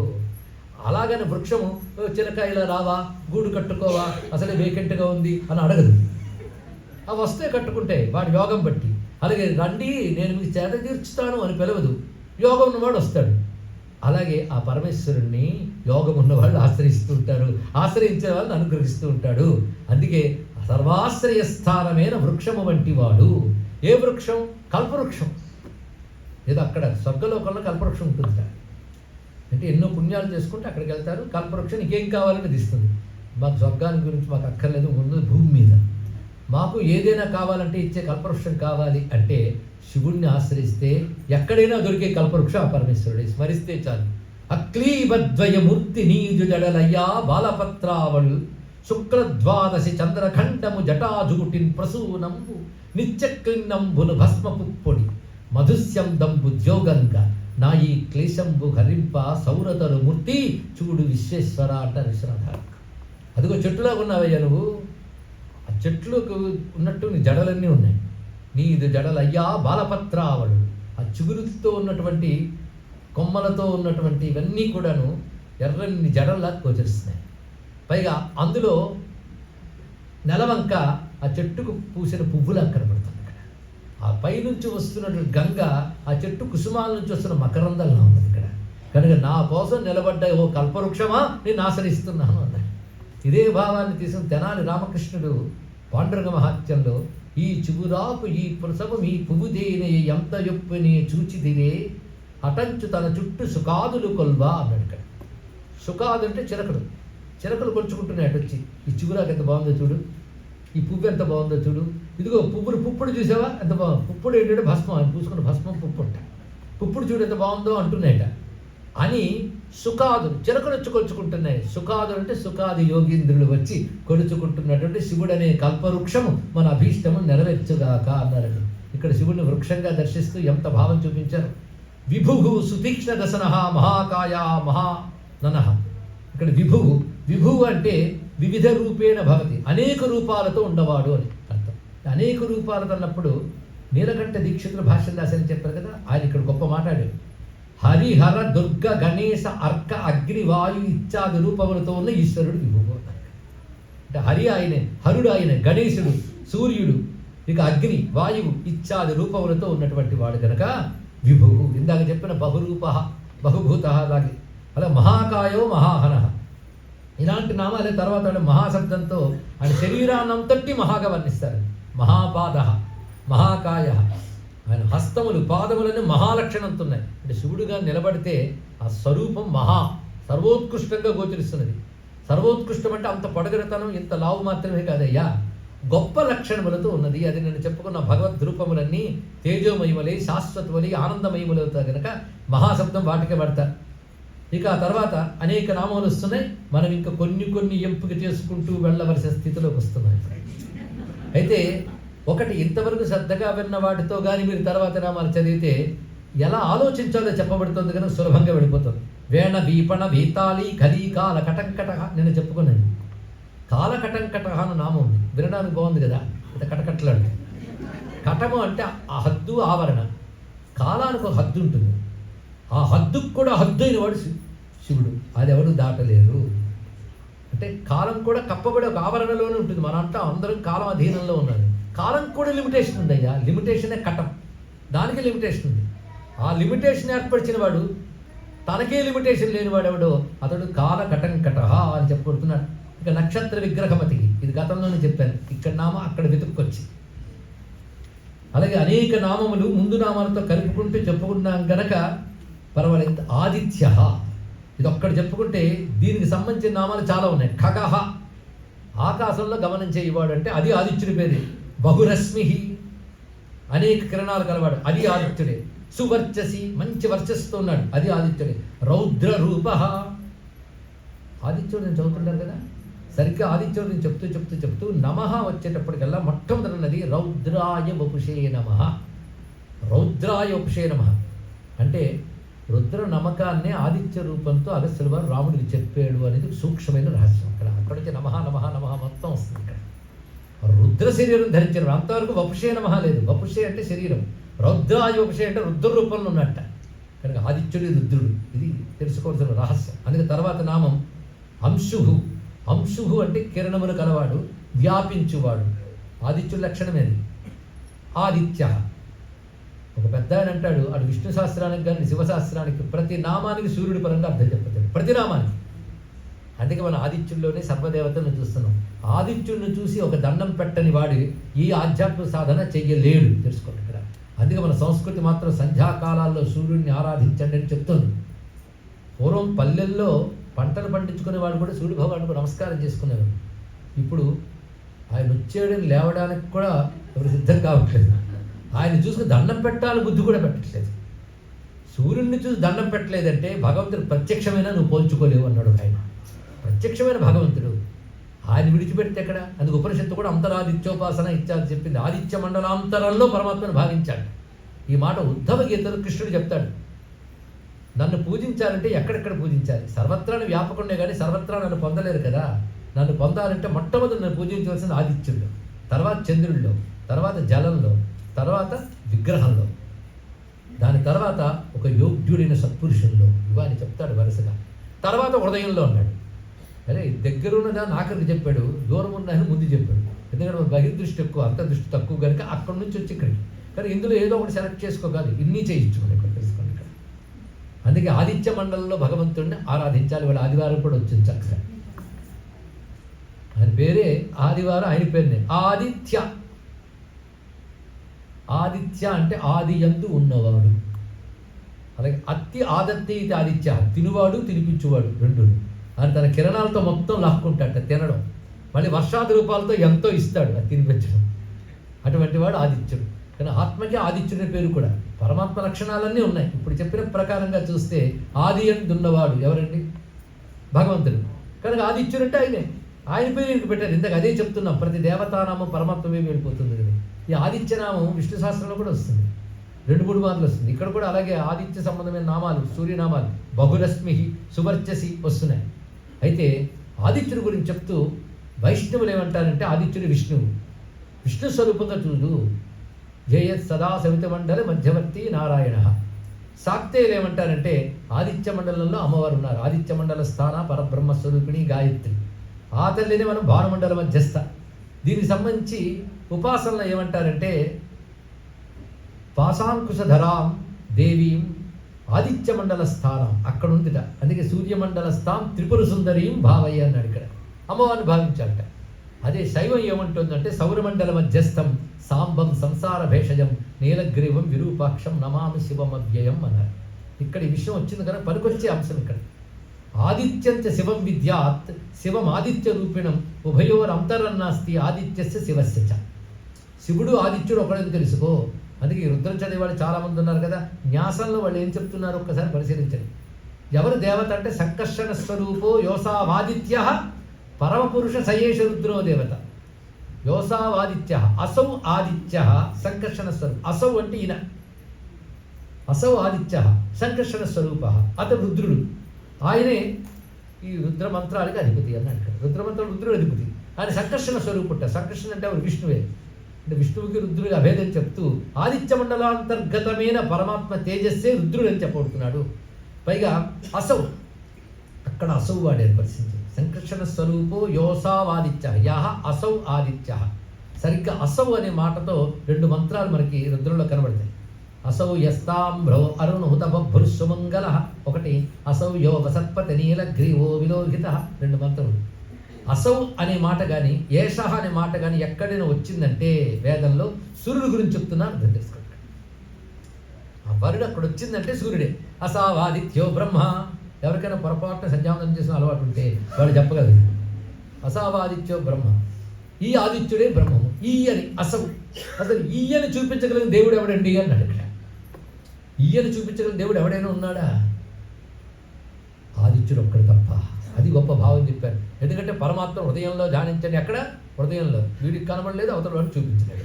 అలాగని వృక్షము చిలక ఇలా రావా, గూడు కట్టుకోవా, అసలే వేకెంట్గా ఉంది అని అడగదు. ఆ వస్తే కట్టుకుంటే వాడి యోగం బట్టి. అలాగే రండి నేను మీకు చేత తీర్చుతాను అని పిలవదు, యోగం ఉన్నవాడు వస్తాడు. అలాగే ఆ పరమేశ్వరుణ్ణి యోగం ఉన్నవాళ్ళు ఆశ్రయిస్తూ ఉంటారు, ఆశ్రయించే వాళ్ళని అనుగ్రహిస్తూ ఉంటాడు. అందుకే సర్వాశ్రయస్థానమైన వృక్షము వంటి వాడు. ఏ వృక్షం? కల్పవృక్షం. ఏదో అక్కడ స్వర్గలోకంలో కల్పవృక్షం ఉంటుంది. అంటే ఎన్నో పుణ్యాలు చేసుకుంటే అక్కడికి వెళ్తారు. కల్పవృక్షం నీకేం కావాలని అది ఇస్తుంది. మాకు స్వర్గాన్ని గురించి మాకు అక్కర్లేదు, ఉన్నది భూమి మీద. మాకు ఏదైనా కావాలంటే ఇచ్చే కల్పవృక్షం కావాలి అంటే శివుణ్ణి ఆశ్రయిస్తే ఎక్కడైనా దొరికే కల్పవృక్షం ఆ పరమేశ్వరుడే. స్మరిస్తే చాలు. అక్లీబద్వయమూర్తి నీజు జడలయ్యా బాలపత్రావళు శుక్లద్వాదశి చంద్రఖండము జటాజుగుటిన్ ప్రసూనంబు నిత్యక్లిన్నంబును భస్మపు పొడి మధుస్యం దంబు ద్యోగంగా నా ఈ క్లేశంబు హరింప సౌరతరు మూర్తి చూడు విశ్వేశ్వర అంటారు విశ్వనాథ. అదిగో చెట్టులాగా ఉన్నావయ్యా నువ్వు. ఆ చెట్లకు ఉన్నట్టు నీ జడలన్నీ ఉన్నాయి. నీది జడలయ్యా బాలపత్రావళు. ఆ చిగురుతో ఉన్నటువంటి కొమ్మలతో ఉన్నటువంటి ఇవన్నీ కూడాను ఎర్రని జడల్లా గోచరిస్తున్నాయి. పైగా అందులో నెలవంక ఆ చెట్టుకు పూసిన పువ్వులా కనబడుతుంది. ఇక్కడ ఆ పైనుంచి వస్తున్నటువంటి గంగ ఆ చెట్టు కుసుమాల నుంచి వస్తున్న మకరందంలా ఉన్నది ఇక్కడ. కనుక నా కోసం నిలబడ్డ ఓ కల్పవృక్షమా నేను ఆశ్రయిస్తున్నాను అన్నాడు. ఇదే భావాన్ని తీసుకుని తెనాలి రామకృష్ణుడు పాండురంగ మహాత్యంలో ఈ చిగురాకు ఈ ప్రసవం ఈ పువ్వుదేనే ఎంత యొప్పని చూచిదిరే అటంచు తన చుట్టూ సుఖాదులు కొల్వా అన్నాడు. ఇక్కడ సుఖాదు అంటే చిలకలు. చిలకలు కొలుచుకుంటున్నాయి అటు వచ్చి. ఈ చిగురాకు ఎంత బాగుందో చూడు, ఈ పువ్వు ఎంత బాగుందో చూడు, ఇదిగో పుప్పుడు చూసావా ఎంత బాగుంది. పుప్పుడు ఏంటంటే భస్మం, ఆయన పూసుకున్న భస్మం పుప్పు అంట. పుప్పుడు చూడు ఎంత బాగుందో అంటున్నాయట అని సుఖాదులు చిలకలు వచ్చి కొలుచుకుంటున్నాయి. సుఖాదులు అంటే సుఖాది యోగీంద్రులు వచ్చి కొలుచుకుంటున్నటువంటి శివుడు అనే కల్పవృక్షము మన అభీష్టము నెరవేర్చుగాక అన్నారండి. ఇక్కడ శివుడిని వృక్షంగా దర్శిస్తూ ఎంత భావం చూపించారు. విభువు సుతీక్ష్ణ దశన మహాకాయ మహానన. ఇక్కడ విభువు అంటే వివిధ రూపేణ భవతి, అనేక రూపాలతో ఉండవాడు అని అర్థం. అనేక రూపాలతో అన్నప్పుడు నీలకంఠ దీక్షితులు భాష్యం రాశారని చెప్పారు కదా, ఆయన ఇక్కడ గొప్ప మాట్లాడారు. హరిహర దుర్గ గణేశ అర్క అగ్ని వాయు ఇత్యాది రూపములతో ఉన్న ఈశ్వరుడు విభువు. అంటే హరి ఆయనే, హరుడు ఆయనే, గణేశుడు సూర్యుడు, ఇక అగ్ని వాయువు ఇత్యాది రూపములతో ఉన్నటువంటి వాడు కనుక విభువు. ఇందాక చెప్పిన బహురూప బహుభూత అలాగే. అలా మహాకాయో మహాహన ఇలాంటి నామాలే. తర్వాత మహాశబ్దంతో ఆయన శరీరాన్నంతటి మహాగా వర్ణిస్తారు. మహాపాద మహాకాయ, ఆయన హస్తములు పాదములని మహాలక్షణంతో ఉన్నాయి. అంటే శివుడుగా నిలబడితే ఆ స్వరూపం సర్వోత్కృష్టంగా గోచరిస్తున్నది. సర్వోత్కృష్టం అంటే అంత పొడగరతనం ఇంత లావు మాత్రమే కాదయ్యా, గొప్ప లక్షణములతో ఉన్నది. అది నేను చెప్పుకున్న భగవద్ రూపములన్నీ తేజోమయములై శాశ్వతములై ఆనందమయములవుతా కనుక మహాశబ్దం వాటికే పడతారు. ఇక ఆ తర్వాత అనేక నామాలు వస్తున్నాయి. మనం ఇంకా కొన్ని ఎంపిక చేసుకుంటూ వెళ్ళవలసిన స్థితిలోకి వస్తున్నాయి. అయితే ఒకటి ఇంతవరకు శ్రద్ధగా విన్న వాటితో కానీ మీరు తర్వాత నామాలు చదివితే ఎలా ఆలోచించాలో చెప్పబడుతుంది కనుక సులభంగా వెళ్ళిపోతుంది. వేణ వీపణ వీతాళి ఖలీకాల కటంకట నేను చెప్పుకున్నాను. కాలకటంకట అని నామం ఉంది, వినడానికి బాగుంది కదా, ఇంత కటకట్లాడు. కటము అంటే ఆ హద్దు ఆవరణ, కాలానికి ఒక హద్దు ఉంటుంది, ఆ హద్దుకు కూడా హద్దు అయిన వాడు శివుడు, అది ఎవరు దాటలేరు. అంటే కాలం కూడా కప్పబడి ఒక ఆవరణలోనే ఉంటుంది. మనంతా అందరం కాలం అధీనంలో ఉన్నది. కాలం కూడా లిమిటేషన్ ఉంది అయ్యా, లిమిటేషనే కటం, దానికి లిమిటేషన్ ఉంది. ఆ లిమిటేషన్ ఏర్పరిచిన వాడు, తనకే లిమిటేషన్ లేనివాడు ఎవడో అతడు కాల కటంకట అని చెప్పబడుతున్నాడు. ఇక నక్షత్ర విగ్రహమతికి, ఇది గతంలోనే చెప్పాను, ఇక్కడ నామ అక్కడ వెతుక్కొచ్చి. అలాగే అనేక నామములు ముందు నామాలతో కలుపుకుంటూ చెప్పుకున్నాం గనక పర్వాలేదు. ఆదిత్య, ఇది ఒక్కటి చెప్పుకుంటే దీనికి సంబంధించిన నామాలు చాలా ఉన్నాయి. ఖగహ, ఆకాశంలో గమనం చేయవాడు అంటే అది ఆదిత్యుడి పేరే. బహురశ్మి, అనేక కిరణాలు కలవాడు, అది ఆదిత్యుడే. సువర్చసి, మంచి వర్చస్సుతో ఉన్నాడు, అది ఆదిత్యుడే. రౌద్ర రూప, ఆదిత్యుడు నేను చదువుతుంటారు కదా, సరిగ్గా ఆదిత్యుడు నేను చెప్తూ నమః వచ్చేటప్పటికల్లా మొట్టమొదటిన్నది రౌద్రాయ వపుషే నమః. రౌద్రాయ వపుషే నమః అంటే రుద్ర నమకాన్ని ఆదిత్య రూపంతో అగస్త్యుల వారు రాముడికి చెప్పాడు అనేది సూక్ష్మమైన రహస్యం. అక్కడ నుంచి నమః నమః నమః మొత్తం వస్తుంది. ఇక్కడ రుద్ర శరీరం ధరించిన అంతవరకు వపుషే నమః లేదు. వపుషే అంటే శరీరం, రౌద్రాయ వపుషే అంటే రుద్ర రూపంలో ఉన్నట్ట. కనుక ఆదిత్యుడి రుద్రుడు, ఇది తెలుసుకోవాల్సిన రహస్యం. అందుకే తర్వాత నామం అంశుహు. అంశుహు అంటే కిరణములు కలవాడు, వ్యాపించువాడు, ఆదిత్యుడి లక్షణమేది. ఆదిత్య, ఒక పెద్ద ఆయన అంటాడు, అటు విష్ణు శాస్త్రానికి కానీ శివశాస్త్రానికి ప్రతి నామానికి సూర్యుడి పరంగా అర్థం చెప్తాడు, ప్రతి నామానికి. అందుకే మనం ఆదిత్యుల్లోనే సర్వదేవతలను చూస్తున్నాం. ఆదిత్యుడిని చూసి ఒక దండం పెట్టని వాడు ఈ ఆధ్యాత్మిక సాధన చెయ్యలేడు, తెలుసుకోండి ఇక్కడ. అందుకే మన సంస్కృతి మాత్రం సంధ్యాకాలాల్లో సూర్యుడిని ఆరాధించండి అని చెప్తుంది. పూర్వం పల్లెల్లో పంటలు పండించుకునే వాళ్ళు కూడా సూర్య భగవానుకు నమస్కారం చేసుకునేవారు. ఇప్పుడు ఆయన వచ్చేయడం లేవడానికి కూడా ఎవరు సిద్ధం కావట్లేదు. ఆయన చూసుకుని దండం పెట్టాలి బుద్ధి కూడా పెట్టట్లేదు. సూర్యుడిని చూసి దండం పెట్టలేదంటే భగవంతుడు ప్రత్యక్షమైన నువ్వు పోల్చుకోలేవు అన్నాడు ఆయన. ప్రత్యక్షమైన భగవంతుడు, ఆయన విడిచిపెడితే ఎక్కడ? అందుకు ఉపనిషత్తు కూడా అంతరాదిత్యోపాసన ఇత్యాది చెప్పింది. ఆదిత్య మండలాంతరంలో పరమాత్మను భావించాడు. ఈ మాట ఉద్ధవ గీతలో కృష్ణుడు చెప్తాడు. నన్ను పూజించాలంటే ఎక్కడెక్కడ పూజించాలి? సర్వత్రాన్ని వ్యాపకుండే కానీ సర్వత్రా నన్ను పొందలేరు కదా. నన్ను పొందాలంటే మొట్టమొదటి నన్ను పూజించవలసిన ఆదిత్యుల్లో, తర్వాత చంద్రుల్లో, తర్వాత జలంలో, తర్వాత విగ్రహంలో, దాని తర్వాత ఒక యోగ్యుడైన సత్పురుషుల్లో, ఇవన్నీ చెప్తాడు వరుసగా. తర్వాత హృదయంలో ఉన్నాడు. అరే దగ్గరున్నదాన్ని ఆఖరికి చెప్పాడు, దూరం ఉన్నాయని ముందు చెప్పాడు. ఎందుకంటే బహిర్దృష్టి ఎక్కువ, అంతర్దృష్టి తక్కువ కనుక అక్కడి నుంచి వచ్చి ఇక్కడికి. కానీ ఇందులో ఏదో ఒకటి సెలెక్ట్ చేసుకోగలి, ఇన్ని చేయించుకోండి ఇక్కడ, తెలుసుకోండి ఇక్కడ. అందుకే ఆదిత్య మండలంలో భగవంతుడిని ఆరాధించాలి. వాళ్ళ ఆదివారం కూడా వచ్చింది చక్కగా. ఆయన పేరే ఆదివారం, ఆయన పేరునే ఆదిత్య. ఆదిత్య అంటే ఆది యందు ఉన్నవాడు. అలాగే అత్తి ఆదత్తి ఇది ఆదిత్య, తినువాడు తినిపించువాడు రెండు. ఆయన తన కిరణాలతో మొత్తం లాక్కుంటాట తినడం, మళ్ళీ వర్షాది రూపాలతో ఎంతో ఇస్తాడు అది తినిపించడం. అటువంటి వాడు ఆదిత్యుడు. కానీ ఆత్మకి ఆదిత్యుని పేరు కూడా. పరమాత్మ లక్షణాలన్నీ ఉన్నాయి. ఇప్పుడు చెప్పిన ప్రకారంగా చూస్తే ఆది యందు ఉన్నవాడు ఎవరండి? భగవంతుడు. కనుక ఆదిత్యుడు అంటే ఆయనే, ఆయన పేరు ఇంటికి పెట్టారు. ఇందాక అదే చెప్తున్నాం, ప్రతి దేవతానామం పరమాత్మమే వెళ్ళిపోతుంది కదా. ఈ ఆదిత్యనామం విష్ణు శాస్త్రంలో కూడా వస్తుంది, 2-3 మార్లు వస్తుంది. ఇక్కడ కూడా అలాగే ఆదిత్య సంబంధమైన నామాలు, సూర్యనామాలు బహురశ్మి, సువర్చసి వస్తున్నాయి. అయితే ఆదిత్యుడి గురించి చెప్తూ వైష్ణవులు ఏమంటారంటే ఆదిత్యుడు విష్ణువు, విష్ణు స్వరూపంగా చూడు. జయత్ సదా సవిత మండల మధ్యవర్తి నారాయణ. శాక్తేయులు ఏమంటారంటే ఆదిత్య మండలంలో అమ్మవారు ఉన్నారు. ఆదిత్య మండల స్థాన పరబ్రహ్మస్వరూపిణి గాయత్రి, ఆ తల్లిని మనం భానుమండల మధ్యస్థ. దీనికి సంబంధించి ఉపాసనలు ఏమంటారంటే పాశాంకుశధరాం దేవీం ఆదిత్య మండల స్థానం అక్కడ ఉందిట. అందుకే సూర్యమండల స్థానం త్రిపుర సుందరీం భావయ్య అన్నాడు. ఇక్కడ అమ్మవారిని భావించాలట. అదే శైవం ఏమంటుందంటే సౌరమండల మధ్యస్థం సాంబం సంసార భేషజం నీలగ్రీవం విరూపాక్షం నమామి శివం అవ్యయం అన్నారు. ఇక్కడ ఈ విషయం వచ్చింది కదా, పనికొచ్చే అంశం ఇక్కడ. ఆదిత్యంచ శివం విద్యాత్ శివం ఆదిత్య రూపిణం ఉభయోర్ అంతరన్నాస్తి ఆదిత్యస్య శివస్య చ. శివుడు ఆదిత్యుడు ఒకడని తెలుసుకో. అందుకే ఈ రుద్రం చదివేవాళ్ళు చాలామంది ఉన్నారు కదా, న్యాసంలో వాళ్ళు ఏం చెప్తున్నారు ఒక్కసారి పరిశీలించండి. ఎవరు దేవత అంటే సంకర్షణ స్వరూపో యోసావాదిత్య పరమపురుష సయేష రుద్రో దేవత. యోసావాదిత్య అసౌ ఆదిత్య సంకర్షణ స్వరూప. అసౌ అంటే ఈయన, అసౌ ఆదిత్య సంకర్షణ స్వరూప. అతడు రుద్రుడు, ఆయనే ఈ రుద్రమంత్రాలకి అధిపతి అన్నాడు ఇక్కడ. రుద్రమంత్రం రుద్రుడు అధిపతి, ఆయన సంకర్షణ స్వరూపుట. సంకర్షణ అంటే ఎవరు? విష్ణువే. అంటే విష్ణువుకి రుద్రుడికి అభేదం చెప్తూ ఆదిత్య మండలాంతర్గతమైన పరమాత్మ తేజస్సే రుద్రుడు అని చెప్పబడుతున్నాడు. పైగా అసౌ, అక్కడ అసౌ వాడారు పరిస్థితి. సంకర్షణ స్వరూపో యోసావాదిత్య యహ అసౌ ఆదిత్య. సరిగ్గా అసౌ అనే మాటతో 2 మంత్రాలు మనకి రుద్రంలో కనబడతాయి. అసౌ యస్తాంభ్రో అరుణుత బభ్రు సుమంగళ. ఒకటి అసౌ యో వసత్పతి నీలగ్రీవో విలోహిత. 2 మంత్రములు. అసౌ అనే మాట కానీ ఏష అనే మాట కానీ ఎక్కడైనా వచ్చిందంటే వేదంలో సూర్యుడు గురించి చెప్తున్నారు, అర్థం చేసుకోండి. ఆ వరుడు అక్కడ వచ్చిందంటే సూర్యుడే. అసావాదిత్యో బ్రహ్మ. ఎవరికైనా పొరపాటున సంధ్యావందనం చేసిన అలవాటు ఉంటే వాడు చెప్పగలరు, అసావాదిత్యో బ్రహ్మ, ఈ ఆదిత్యుడే బ్రహ్మము. ఈ అని అసౌ. అసలు ఈ అని చూపించగలిగిన దేవుడు ఎవడండి అన్నాడు ఇక్కడ. ఈ అని చూపించగలిగిన దేవుడు ఎవడైనా ఉన్నాడా? ఆదిత్యుడు ఒక్కడు తప్ప. అది గొప్ప భావం చెప్పారు. ఎందుకంటే పరమాత్మ హృదయంలో ధ్యానించండి. ఎక్కడ? హృదయంలో. వీడికి కనబడలేదు, అవతల వాడు చూపించలేదు.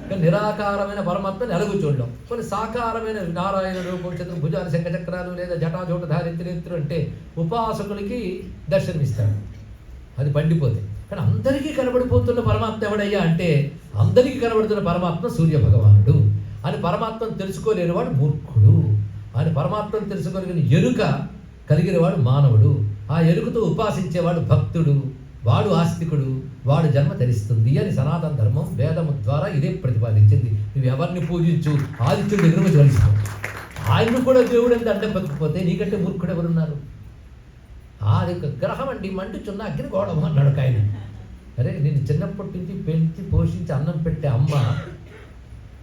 కానీ నిరాకారమైన పరమాత్మని ఎలాగూ చూడడం. కొన్ని సాకారమైన నారాయణుడు, చతుర్ భుజాలు, శంఖచక్రాలు లేదా జటాజోట ధారించనేత్రుడు అంటే ఉపాసకులకి దర్శనమిస్తాడు. అది పండిపోతే. కానీ అందరికీ కనబడిపోతున్న పరమాత్మ ఎవడయ్యా అంటే అందరికీ కనబడుతున్న పరమాత్మ సూర్య భగవానుడు అని. పరమాత్మను తెలుసుకోలేని వాడు మూర్ఖుడు అని. పరమాత్మను తెలుసుకోగలిగిన ఎరుక కలిగిన వాడు మానవుడు. ఆ ఎరుకతో ఉపాసించేవాడు భక్తుడు, వాడు ఆస్తికుడు, వాడు జన్మ ధరిస్తుంది అని సనాతన ధర్మం వేదము ద్వారా ఇదే ప్రతిపాదించింది. నువ్వు ఎవరిని పూజించు, ఆదిత్యుడు దగ్గర తెలుసుకో. ఆయన్ను కూడా దేవుడు ఎంత అడ్డం బతికిపోతే నీకంటే మూర్ఖుడు ఎవరున్నారు? అది ఒక గ్రహం అండి, మంటుచున్న అగ్ని గోడము అన్నాడు ఆయన. అరే, నేను చిన్నప్పటి నుంచి పెంచి పోషించి అన్నం పెట్టే అమ్మ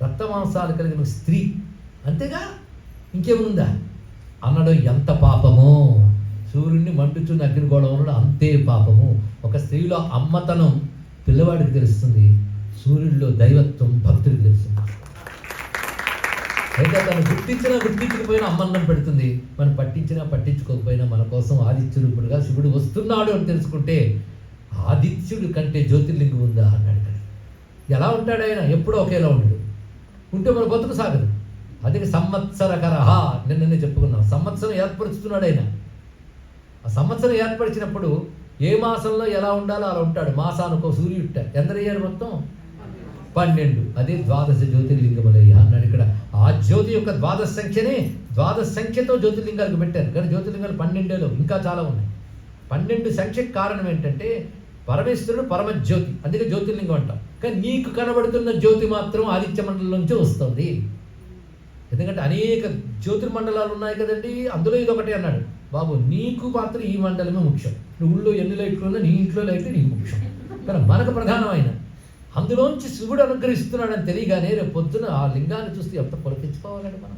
రక్తమాంసాలు కలిగిన స్త్రీ, అంతేగా, ఇంకేముందా అనడం ఎంత పాపమో. సూర్యుడిని మంటుచున్న అగ్నిగోళం అనడం అంతే పాపము. ఒక స్త్రీలో అమ్మతనం పిల్లవాడికి తెలుస్తుంది, సూర్యుడిలో దైవత్వం భక్తుడికి తెలుస్తుంది. అయితే తను గుర్తించకపోయినా అమ్మన్నం పెడుతుంది. మనం పట్టించుకోకపోయినా మన కోసం ఆదిత్యుడుగా శివుడు వస్తున్నాడు అని తెలుసుకుంటే ఆదిత్యుడు కంటే జ్యోతిర్లింగం ఉందా అన్నాడు. ఎలా ఉంటాడు ఆయన? ఎప్పుడూ ఒకేలా ఉండడు. ఉంటే మన బతుకు సాగదు. అది సంవత్సరకరహ, నిన్ననే చెప్పుకున్నాం. సంవత్సరం ఏర్పరుస్తున్నాడు ఆయన. ఆ సంవత్సరం ఏర్పరిచినప్పుడు ఏ మాసంలో ఎలా ఉండాలో అలా ఉంటాడు. మాసానికి ఒక సూర్యుడు ఎందరయ్యారు? మొత్తం 12. అదే ద్వాదశ జ్యోతిర్లింగములయ్యా అన్నాడు ఇక్కడ. ఆ జ్యోతి యొక్క ద్వాదశ సంఖ్యనే ద్వాదశ సంఖ్యతో జ్యోతిర్లింగాలకు పెట్టారు. కానీ జ్యోతిర్లింగాలు 12లో ఇంకా చాలా ఉన్నాయి. 12 సంఖ్యకు కారణం ఏంటంటే పరమేశ్వరుడు పరమజ్యోతి, అందుకే జ్యోతిర్లింగం అంటాం. కానీ నీకు కనబడుతున్న జ్యోతి మాత్రం ఆదిత్య మండలం నుంచి వస్తుంది. ఎందుకంటే అనేక జ్యోతిర్మండలాలు ఉన్నాయి కదండి, అందులో ఇది ఒకటి అన్నాడు. బాబు, నీకు మాత్రం ఈ మండలమే ముఖ్యం. నువ్వు ఊళ్ళో ఎన్ని లైట్లు ఉన్నా నీ ఇంట్లో లైట్లు నీకు ముఖ్యం. కానీ మనకు ప్రధానమైన అందులోంచి శివుడు అనుగ్రహిస్తున్నాడని తెలియగానే రేపు పొద్దున ఆ లింగాన్ని చూస్తే ఎంత పొలకించుకోవాలండి మనం.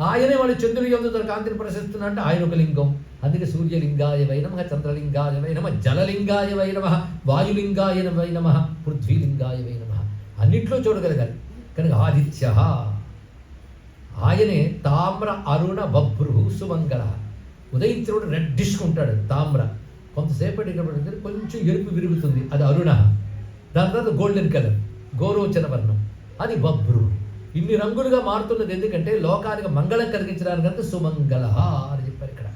ఆయనే వాడు చంద్రుడి యందు తన కాంతిని ప్రసరిస్తున్నా అంటే ఆయన ఒక లింగం. అందుకే సూర్యలింగాయ వై నమః, చంద్రలింగాయ వై నమః, జలలింగాయ వై నమః, వాయులింగాయ వై నమః, పృథ్వీలింగాయ వై నమః. అన్నిట్లో చూడగలగాలి. కనుక ఆదిత్య ఆయనే తామ్ర అరుణ బభ్రు సుమంగళ. ఉదయించుడు రెడ్డిష్గా ఉంటాడు తామ్ర. కొంతసేపటి కొంచెం ఎరుపు విరుగుతుంది, అది అరుణ. దాని తర్వాత గోల్డెన్ కలర్, గోరోచన వర్ణం, అది బభ్రు. ఇన్ని రంగులుగా మారుతున్నది ఎందుకంటే లోకానికి మంగళం కలిగించడానికంటే సుమంగళ అని చెప్పారు ఇక్కడ.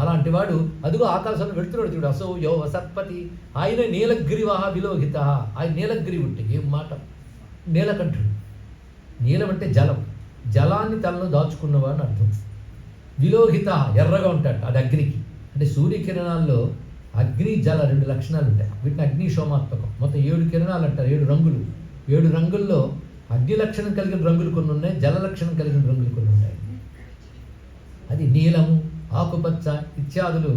అలాంటి వాడు అదిగో ఆకాశంలో వెళుతున్నాడు చూడు. అసౌ యో వసత్పతి. ఆయన నీలగ్రీవ విలోహిత. ఆయన నీలగ్రీవుంటే ఏం మాట, నీలకంఠుడు. నీలం అంటే జలం, జలాన్ని తనలో దాచుకున్నవాడు అర్థం. విలోహిత ఎర్రగా ఉంటాడు, అది అగ్నికి. అంటే సూర్యకిరణాల్లో అగ్ని జల 2 లక్షణాలు ఉంటాయి. వీటిని అగ్ని సోమాత్మకం. మొత్తం 7 కిరణాలు అంటారు, 7 రంగులు. 7 రంగుల్లో అగ్ని లక్షణం కలిగిన రంగులు కొన్ని ఉన్నాయి, జల లక్షణం కలిగిన రంగులు కొన్ని ఉంటాయి. అది నీలము, ఆకుపచ్చ ఇత్యాదులు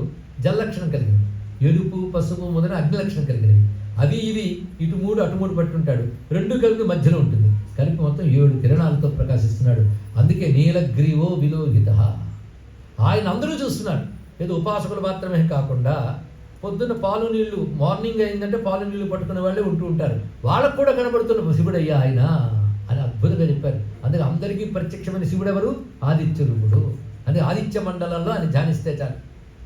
జల లక్షణం కలిగినవి. ఎరుపు, పసుపు మొదలైన అగ్ని లక్షణం కలిగినవి. అవి ఇవి ఇటు 3 అటు 3 పట్టుంటాడు. 2 కలిపి మధ్యలో ఉంటుంది. కలిపి మొత్తం 7 కిరణాలతో ప్రకాశిస్తున్నాడు. అందుకే నీలగ్రీవో విలోహిత. ఆయన అందరూ చూస్తున్నాడు. ఏదో ఉపాసకులు మాత్రమే కాకుండా పొద్దున్న పాలు నీళ్లు, మార్నింగ్ అయిందంటే పాలు నీళ్లు పట్టుకునే వాళ్ళే ఉంటూ ఉంటారు. వాళ్ళకు కూడా కనబడుతున్న శివుడయ్యా ఆయన అని అద్భుతంగా చెప్పారు. అందుకే అందరికీ ప్రత్యక్షమైన శివుడు ఎవరు? ఆదిత్యరూపుడు. అందుకే ఆదిత్య మండలంలో ఆయన ధ్యానిస్తే చాలు.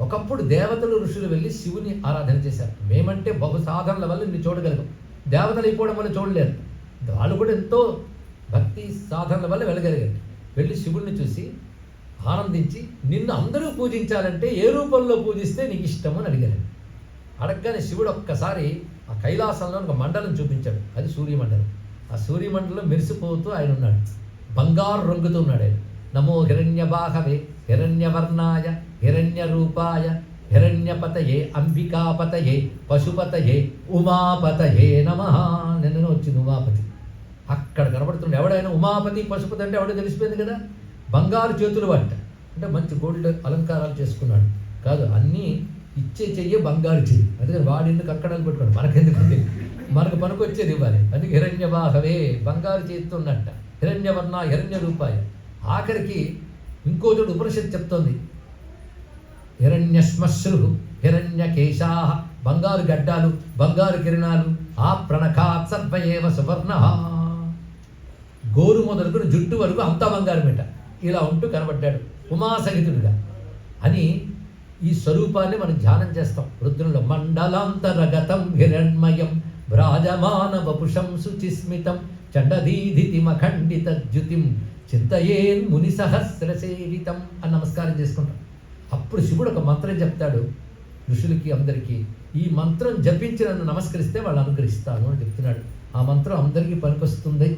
ఒకప్పుడు దేవతలు ఋషులు వెళ్ళి శివుని ఆరాధన చేశారు. మేమంటే బహు సాధనల వల్ల నిన్ను చూడగలిగాం. దేవతలు అయిపోవడం వల్ల చూడలేరు. వాళ్ళు కూడా ఎంతో భక్తి సాధనల వల్ల వెళ్ళగలిగారు. వెళ్ళి శివుడిని చూసి ఆనందించి, నిన్ను అందరూ పూజించాలంటే ఏ రూపంలో పూజిస్తే నీకు ఇష్టం అని అడిగారు. అడగగానే శివుడు ఒక్కసారి ఆ కైలాసంలో ఒక మండలం చూపించాడు. అది సూర్యమండలం. ఆ సూర్యమండలం మెరిసిపోతూ ఆయన ఉన్నాడు. బంగారు రంగుతూ ఉన్నాడు ఆయన. నమో హిరణ్యబాహవే హిరణ్యవర్ణాయ హిరణ్యరూపాయ హిరణ్యపతయే అంబికాపతయే పశుపతయే ఉమాపతయే నమః. నిన్న వచ్చింది ఉమాపతి. అక్కడ కనబడుతుంది. ఎవడైనా ఉమాపతి పశుపతి అంటే ఎవడో తెలిసిపోయింది కదా. బంగారు చేతులు వాట అంటే మంచి గోల్డ్ అలంకారాలు చేసుకున్నాడు కాదు, అన్నీ ఇచ్చే చెయ్యి బంగారు చెయ్యి. అందుకని వాడి ఎందుకు అక్కడాలు పెట్టుకోండి, మనకెందుకండి, మనకు పనికొచ్చేది ఇవ్వాలి. అందుకే హిరణ్యబాహవే బంగారు చేతితో ఉన్నట్ట, హిరణ్యవర్ణ హిరణ్య రూపాయ. ఆఖరికి ఇంకో చోటు ఉపనిషత్తు చెప్తోంది, హిరణ్యశ్మశ్రు హిరణ్యకేశా, బంగారు గడ్డాలు బంగారు కిరణాలు, ఆ ప్రణఖాత్ సర్వయేవ సువర్ణ, గోరు మొదలుకుని జుట్టు వరకు అంతా బంగారమేట. ఇలా ఉంటూ కనబడ్డాడు ఉమాసహితుడుగా అని. ఈ స్వరూపాన్ని మనం ధ్యానం చేస్తాం రుద్రంలో. మండలాంతరగతం హిరణ్మయం భ్రాజమాన వపుషం శుచిస్మితం చండదీధితిమఖండిత జ్యుతిం చింతయేన్ ముని సహస్రసేవితం అని నమస్కారం చేసుకుంటాం. అప్పుడు శివుడు ఒక మంత్రం చెప్తాడు ఋషులకి అందరికీ. ఈ మంత్రం జపించి నన్ను నమస్కరిస్తే వాళ్ళు అనుగ్రహిస్తాను అని చెప్తున్నాడు. ఆ మంత్రం అందరికీ పనికొస్తుంది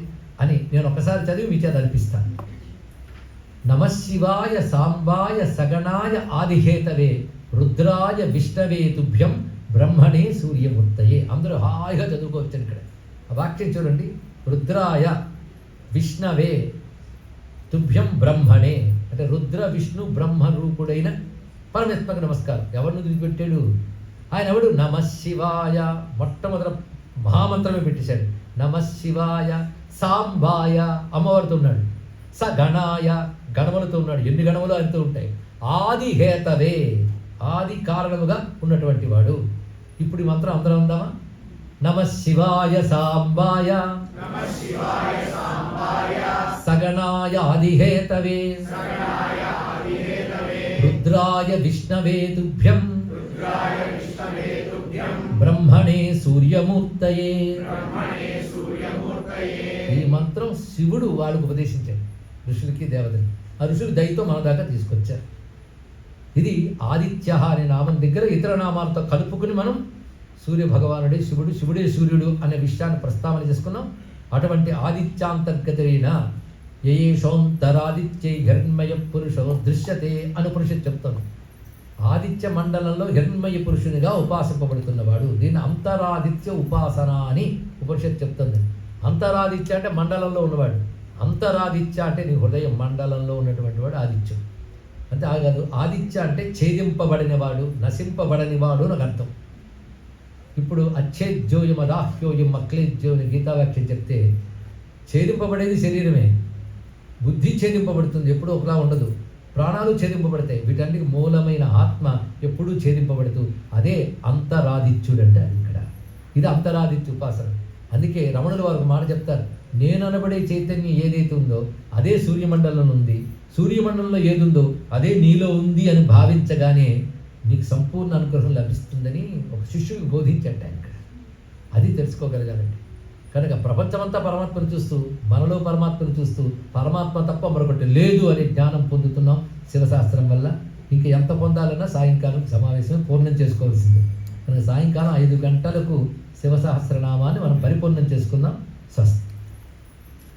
అని నేను ఒకసారి చదివి మీ చేత అనిపిస్తాను. నమశివాయ సాంబాయ సగణాయ ఆదిహేతవే రుద్రాయ విష్ణవే తుభ్యం బ్రహ్మణే సూర్యమూర్తయే. అందరూ హాయిగా చదువుకోవచ్చు. ఇక్కడ ఆ వాక్యం చూడండి. రుద్రాయ విష్ణవే తుభ్యం బ్రహ్మణే అంటే రుద్ర విష్ణు బ్రహ్మ రూపుడైన పరమేశ్వరకు నమస్కారం. ఎవరిని వదిలిపెట్టాడు ఆయన? ఎవడు? నమశివాయ. మొట్టమొదట మహామంత్రమే పెట్టేశాడు. నమశివాయ. సాంబాయ అమ్మవారితో ఉన్నాడు. సగణాయ గణములతో ఉన్నాడు. ఎన్ని గణములు ఆయనతో ఉంటాయి. ఆదిహేతవే ఆది కారణముగా ఉన్నటువంటి వాడు. ఇప్పుడు ఈ మంత్రం అందరం ఉందామా? నమశివాయ సాంబాయ సగణాయ ఆదిహేతవే రుద్రాయ విష్ణవే తుభ్యం బ్రహ్మణే సూర్యమూర్తయే. ఈ మంత్రం శివుడు వాళ్ళకు ఉపదేశించాడు ఋషులకి దేవతలకి. ఆ ఋషులు దయతో మన దాకా తీసుకొచ్చారు. ఇది ఆదిత్య అనే నామం దగ్గర ఇతర నామాలతో కలుపుకుని మనం సూర్య భగవానుడే శివుడు, శివుడే సూర్యుడు అనే విషయాన్ని ప్రస్తావన చేసుకున్నాం. అటువంటి ఆదిత్యాంతర్గతైన యయేషోంతరాదిత్యై హిరణ్మయ పురుషో దృశ్యతే అని ఉపనిషత్తు చెప్తాను. ఆదిత్య మండలంలో హిరణ్మయ పురుషునిగా ఉపాసింపబడుతున్నవాడు. దీన్ని అంతరాదిత్య ఉపాసన అని ఉపనిషత్తు చెప్తుంది. అంతరాదిత్య అంటే మండలంలో ఉన్నవాడు. అంతరాదిత్య అంటే నీ హృదయం మండలంలో ఉన్నటువంటి వాడు ఆదిత్యం. అంటే కాదు, ఆదిత్య అంటే ఛేదింపబడినవాడు, నశింపబడనివాడు అని అర్థం. ఇప్పుడు అచ్ఛేద్యోయం అదాహ్యోయం అక్లేద్యోని గీతావాక్యం చెప్తే ఛేదింపబడేది శరీరమే, బుద్ధి ఛేదింపబడుతుంది, ఎప్పుడూ ఒకలా ఉండదు. ప్రాణాలు ఛేదింపబడతాయి. వీటన్నిటికి మూలమైన ఆత్మ ఎప్పుడూ ఛేదింపబడుతూ అదే అంతరాదిత్యుడు అంటే అది ఇక్కడ. ఇది అంతరాదిత్య ఉపాసన. అందుకే రమణుల వారు ఒక మాట చెప్తారు, నేను అనబడే చైతన్యం ఏదైతే ఉందో అదే సూర్యమండలంలో ఉంది, సూర్యమండలంలో ఏదుందో అదే నీలో ఉంది అని భావించగానే నీకు సంపూర్ణ అనుగ్రహం లభిస్తుందని ఒక శిష్యుడికి బోధించట ఇక్కడ. అది తెలుసుకోగలగాలండి. కనుక ప్రపంచమంతా పరమాత్మను చూస్తూ, మనలో పరమాత్మను చూస్తూ, పరమాత్మ తప్ప మరొకటి లేదు అనే జ్ఞానం పొందుతున్నాం శివశాస్త్రం వల్ల. ఇంకా ఎంత పొందాలన్నా సాయంకాలం సమావేశం పూర్ణం చేసుకోవాల్సింది. కనుక సాయంకాలం 5 గంటలకు శివసహస్రనామాన్ని మనం పరిపూర్ణం చేసుకుందాం. స్వస్తి.